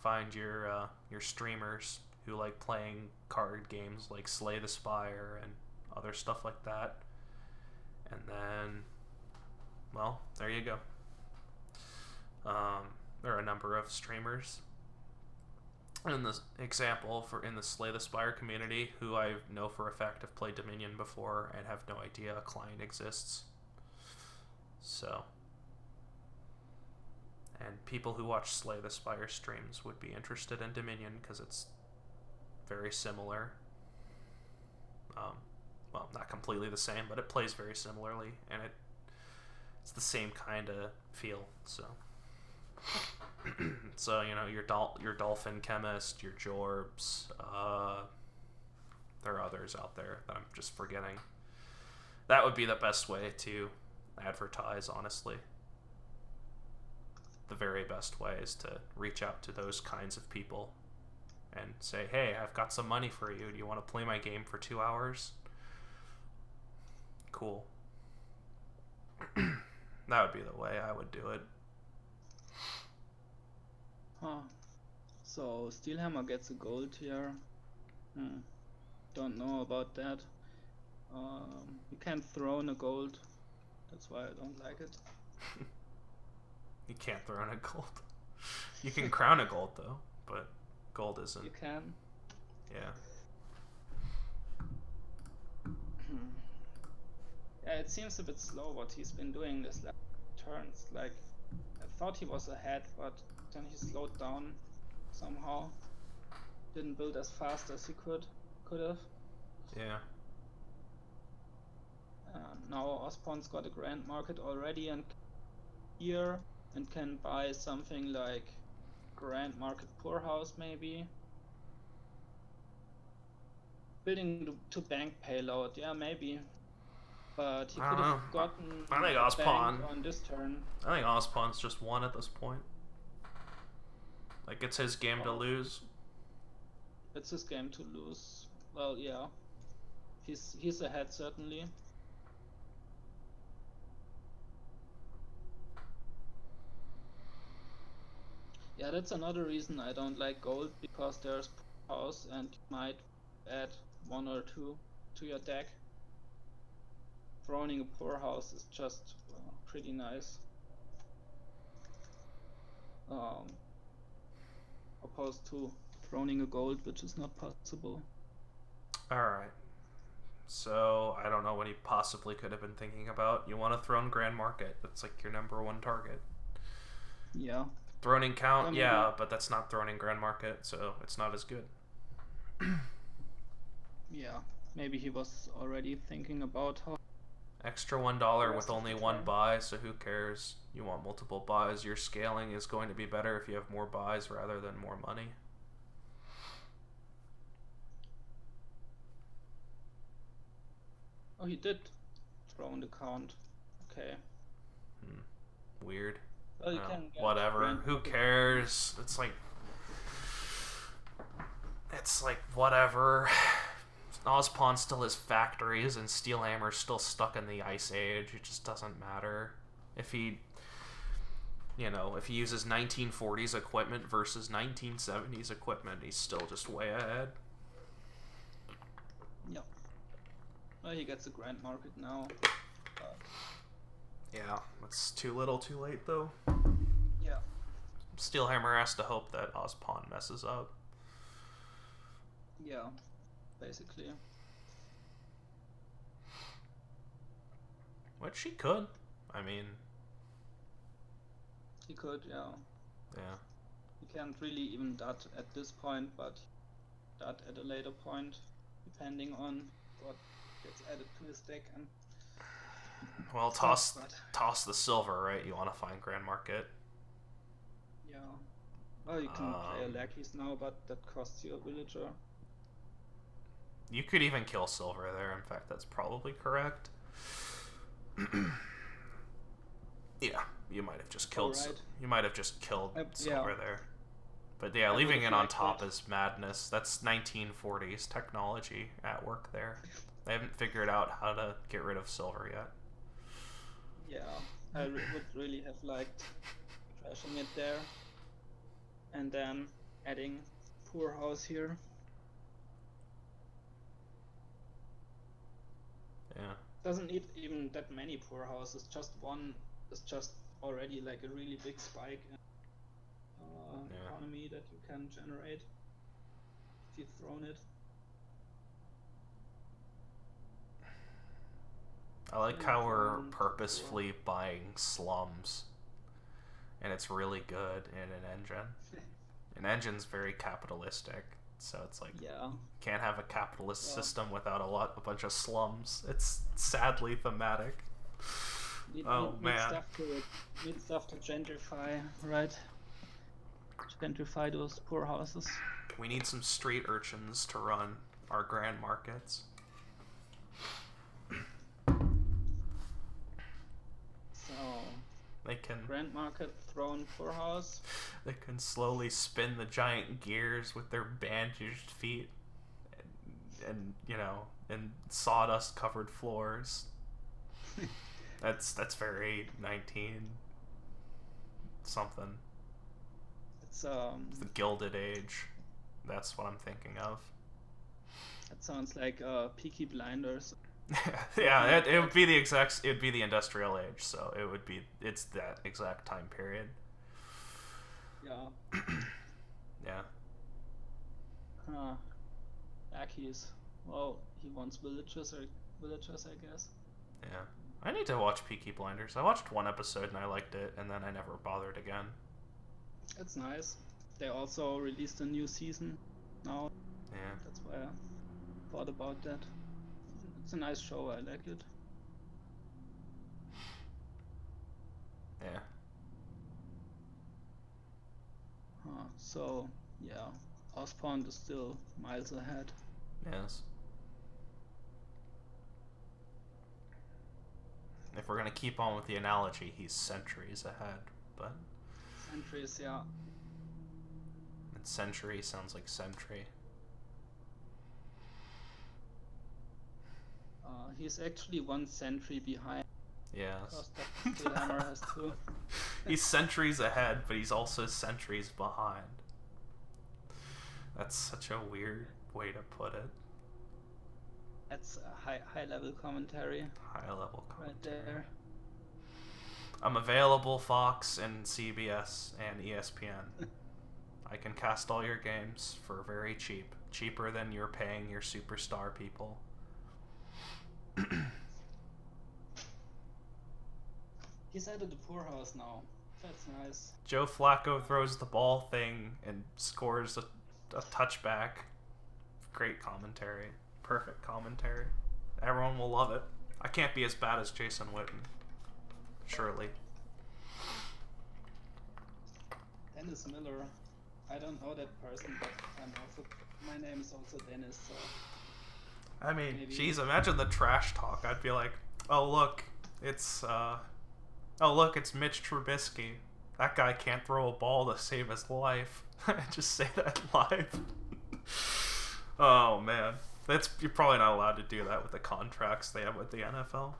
find your streamers who like playing card games like Slay the Spire and other stuff like that. And then, well, there you go. There are a number of streamers in this example in the Slay the Spire community who I know for a fact have played Dominion before and have no idea a client exists. So, and people who watch Slay the Spire streams would be interested in Dominion because it's very similar. well, not completely the same, but it plays very similarly, and it's the same kind of feel. So, so you know, your Dolphin Chemist, your Jorbs. There are others out there that I'm just forgetting. That would be the best way to advertise, honestly. The very best way is to reach out to those kinds of people and say, hey, I've got some money for you. Do you want to play my game for 2 hours? Cool. That would be the way I would do it. Huh. So Steelhammer gets a gold here. Don't know about that. You can't throw in a gold. That's why I don't like it. You can't throw in a gold. You can crown a gold though, but gold isn't. You can. Yeah. Yeah, it seems a bit slow what he's been doing this last turns. Like, I thought he was ahead, but then he slowed down somehow. Didn't build as fast as he could have. Yeah. Now Ospond's got a grand market already and here and can buy something like grand market poorhouse maybe. Building to bank payload, yeah, maybe. But he could have gotten I think Ospond on this turn. I think Ospond's just won at this point. Like, it's his game to lose. It's his game to lose. Well, yeah. He's ahead certainly. Yeah, that's another reason I don't like gold, because there's house and you might add 1 or 2 to your deck. Throwing a poor house is just pretty nice. Opposed to throwing a gold, which is not possible. Alright. So, I don't know what he possibly could have been thinking about. You want to throne Grand Market. That's like your #1 target. Yeah. Throning count, yeah, but that's not throning Grand Market, so it's not as good. Yeah, maybe he was already thinking about how... Extra $1 with only 1 buy, so who cares? You want multiple buys. Your scaling is going to be better if you have more buys rather than more money. Oh, he did throw in the count. Okay. Weird. Well, you can get whatever. Who cares? It's like whatever. Ospond still has factories and Steelhammer's still stuck in the Ice Age. It just doesn't matter. If he uses 1940s equipment versus 1970s equipment, he's still just way ahead. Yeah. Well, he gets a grand market now. Yeah, it's too little too late though. Yeah. Steelhammer has to hope that Ospond messes up. Yeah, basically. Which he could. I mean... He could, yeah. Yeah. He can't really even dot at this point, but dot at a later point, depending on what gets added to his deck. And well, toss the silver, right? You want to find Grand Market. Yeah. Well, you can play a lackeys now, but that costs you a villager. You could even kill silver there. In fact, that's probably correct. Yeah, you might have just killed. Right. You might have just killed silver there. But yeah, I leaving it on top that. is madness. That's 1940s technology at work there. They haven't figured out how to get rid of silver yet. Yeah, I would really have liked trashing it there, and then adding poor house here. Yeah. Doesn't need even that many poor houses. Just one is just already like a really big spike in economy that you can generate if you've thrown it. I like how we're purposefully buying slums, and it's really good in an engine. An engine's very capitalistic. So it's like, Yeah. can't have a capitalist system without a bunch of slums. It's sadly thematic. Need stuff to gentrify, right? Gentrify those poor houses. We need some street urchins to run our grand markets. So They can grand market thrown poorhouse. They can slowly spin the giant gears with their bandaged feet, and and sawdust covered floors. That's very 19 something. It's the Gilded Age. That's what I'm thinking of. That sounds like Peaky Blinders. Yeah, it would be the Industrial Age, so it's that exact time period. Yeah. Yeah. Aki's. Well, he wants villagers, I guess. Yeah. I need to watch Peaky Blinders. I watched one episode and I liked it, and then I never bothered again. It's nice. They also released a new season now. Yeah. That's why I thought about that. It's a nice show. I like it. Yeah. So yeah, ospond is still miles ahead. Yes. If we're gonna keep on with the analogy, he's centuries ahead, but centuries, yeah. And century sounds like century. He's actually 1 century behind. Yes. drsteelhammer has 2. He's centuries ahead, but he's also centuries behind. That's such a weird way to put it. That's a high level commentary. High level commentary. Right there. I'm available, Fox and CBS and ESPN. I can cast all your games for very cheap. Cheaper than you're paying your superstar people. He's out of the poorhouse now. That's nice. Joe Flacco throws the ball thing and scores a touchback. Great commentary. Perfect commentary. Everyone will love it. I can't be as bad as Jason Witten. Surely. Dennis Miller. I don't know that person, but my name is also Dennis, so... I mean, maybe. Geez, imagine the trash talk. I'd be like, oh look, it's Mitch Trubisky. That guy can't throw a ball to save his life. Just say that live. Oh man, you're probably not allowed to do that with the contracts they have with the NFL.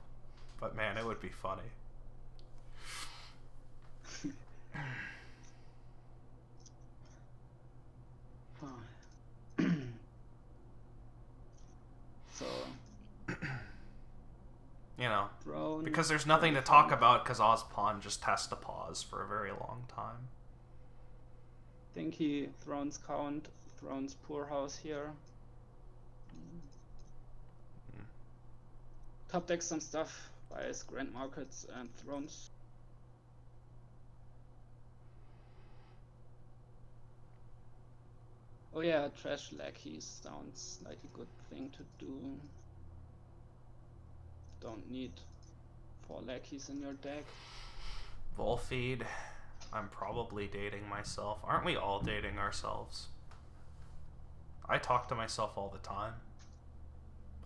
But man, it would be funny. So, because there's nothing to talk about because ospond just has to pause for a very long time. I think he thrones poorhouse here. Top decks some stuff, buys grand markets and thrones. Oh yeah, trash lackeys sounds like a good thing to do. Don't need 4 lackeys in your deck. Volfeed, I'm probably dating myself. Aren't we all dating ourselves? I talk to myself all the time.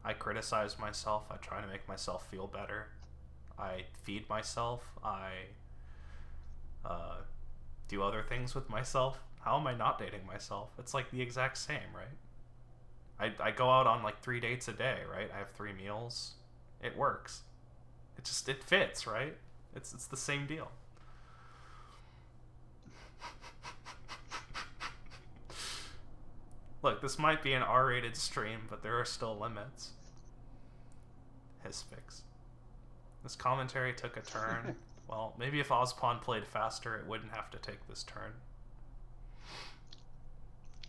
I criticize myself. I try to make myself feel better. I feed myself. I do other things with myself. How am I not dating myself? It's like the exact same, right? I go out on like 3 dates a day, right? I have 3 meals. It works. It fits, right? It's the same deal. Look, this might be an R-rated stream, but there are still limits. Hispix. This commentary took a turn. Well, maybe if ospond played faster, it wouldn't have to take this turn.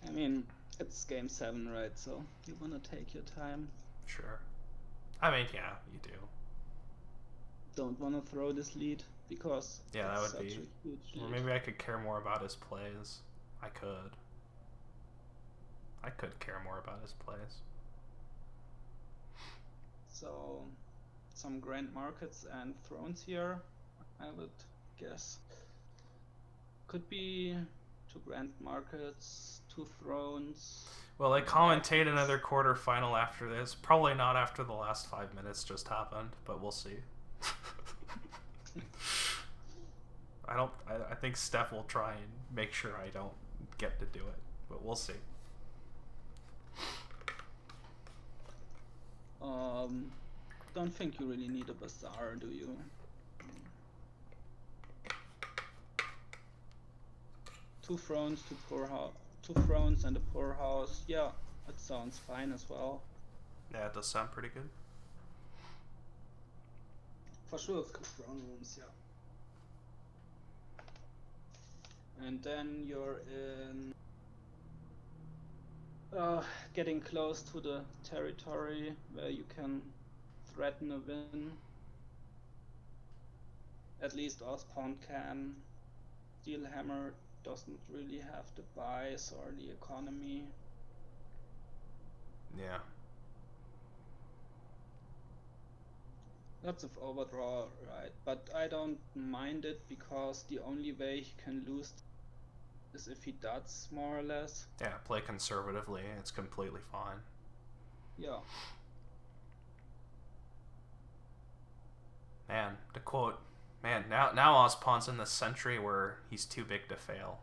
I mean, it's game 7, right? So you wanna take your time. Sure. I mean, yeah, you do. Don't wanna throw this lead because yeah, that would be. A huge lead. Or maybe I could care more about his plays. I could. I could care more about his plays. So, some grand markets and thrones here, I would guess. Could be 2 grand markets, 2 thrones. Will they commentate another quarterfinal after this? Probably not after the last 5 minutes just happened, but we'll see. I think Steph will try and make sure I don't get to do it, but we'll see. Don't think you really need a bazaar, do you? Two thrones, two thrones and a poorhouse. Yeah, that sounds fine as well. Yeah, it does sound pretty good. For sure, 2 throne rooms, yeah. And then you're in getting close to the territory where you can threaten a win. At least ospond can. Steelhammer doesn't really have the buys or the economy. Yeah. Lots of overdraw, right? But I don't mind it because the only way he can lose is if he does, more or less. Yeah, play conservatively. It's completely fine. Yeah. Man, to quote, man, now ospond's in the century where he's too big to fail.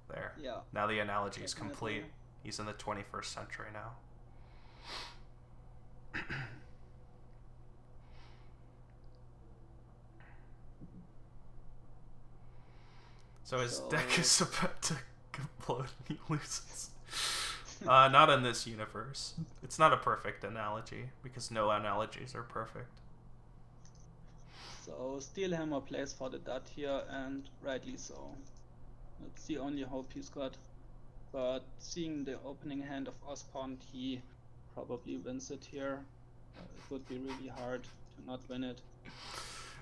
There. Yeah. Now the analogy is Definitely. complete. He's in the 21st century now. So his deck is about to implode and he loses. Not in this universe. It's not a perfect analogy, because no analogies are perfect. So Steelhammer plays for the dot here, and rightly so. That's the only hope he's got. But seeing the opening hand of ospond, he probably wins it here. It would be really hard to not win it.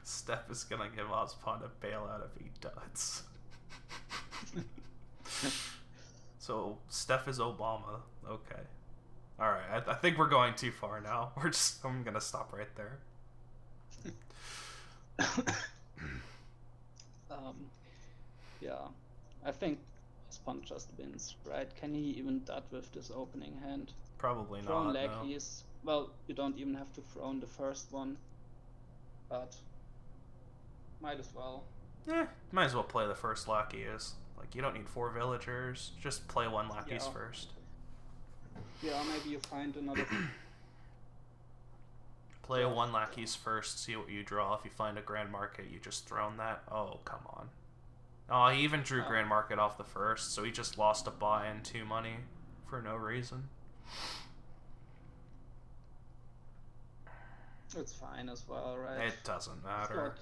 Steph is gonna give ospond a bailout if he does. So Steph is Obama. Okay. All right. I think we're going too far now. I'm gonna stop right there. Yeah, I think ospond just wins, right? Can he even dot with this opening hand? Probably Throne not. lackeys. No. Well, you don't even have to throne the first one, but might as well. Might as well play the first lackey is. Like, you don't need 4 villagers. Just play 1 lackeys first. Yeah, maybe you find another. Play 1 lackeys first, see what you draw. If you find a grand market, you just throne that. Oh, come on. Oh, he even drew grand market off the first, so he just lost a buy and 2 money for no reason. It's fine as well, right? It doesn't matter.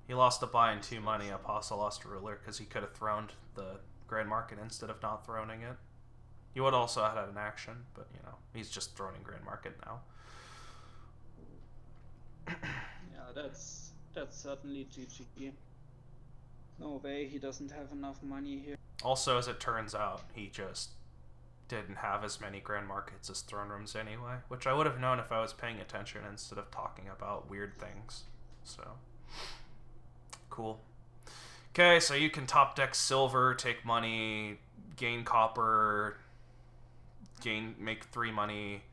He lost a buy and 2 money. Apostle lost a ruler because he could have throned the grand market instead of not throning it. He would also have had an action, but you know, he's just throning grand market now. Yeah, that's certainly GG. No way he doesn't have enough money here. Also, as it turns out, he just didn't have as many grand markets as throne rooms anyway, which I would have known if I was paying attention instead of talking about weird things. So, cool. Okay, so you can top deck silver, take money, gain copper, make 3 money.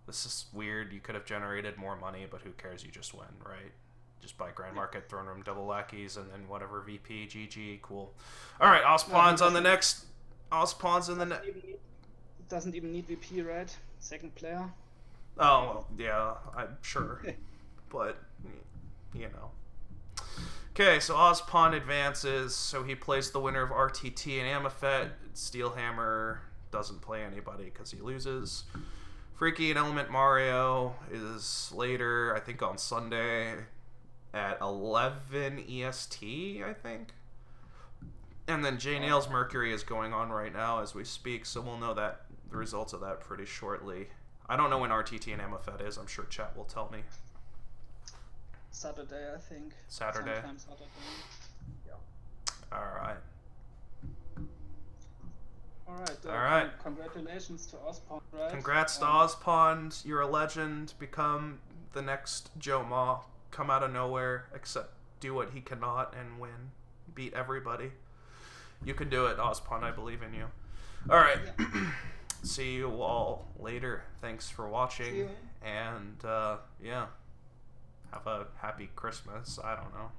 This is weird. You could have generated more money, but who cares? You just win, right? Just buy grand market, throne room, double lackeys, and then whatever VP, GG, cool. All right, ospond's on the next. Ospond's in the next. Doesn't even need VP, right? Second player. Oh well, yeah, I'm sure, but you know. Okay, so ospond advances. So he plays the winner of RTT and Amethyst. Steelhammer doesn't play anybody because he loses. Freaky and Element Mario is later, I think on Sunday at 11 EST, I think. And then J Nails Mercury is going on right now as we speak, so we'll know that the results of that pretty shortly. I don't know when RTT and Amethyst is. I'm sure chat will tell me. Saturday, I think. Saturday. Sometime Saturday. Yeah. All right. congratulations to ospond, right? Congrats to ospond. You're a legend. Become the next Joe Ma. Come out of nowhere, except do what he cannot and win. Beat everybody. You can do it, ospond. I believe in you. All right. Yeah. See you all later. Thanks for watching. See you. And, yeah. Have a happy Christmas. I don't know.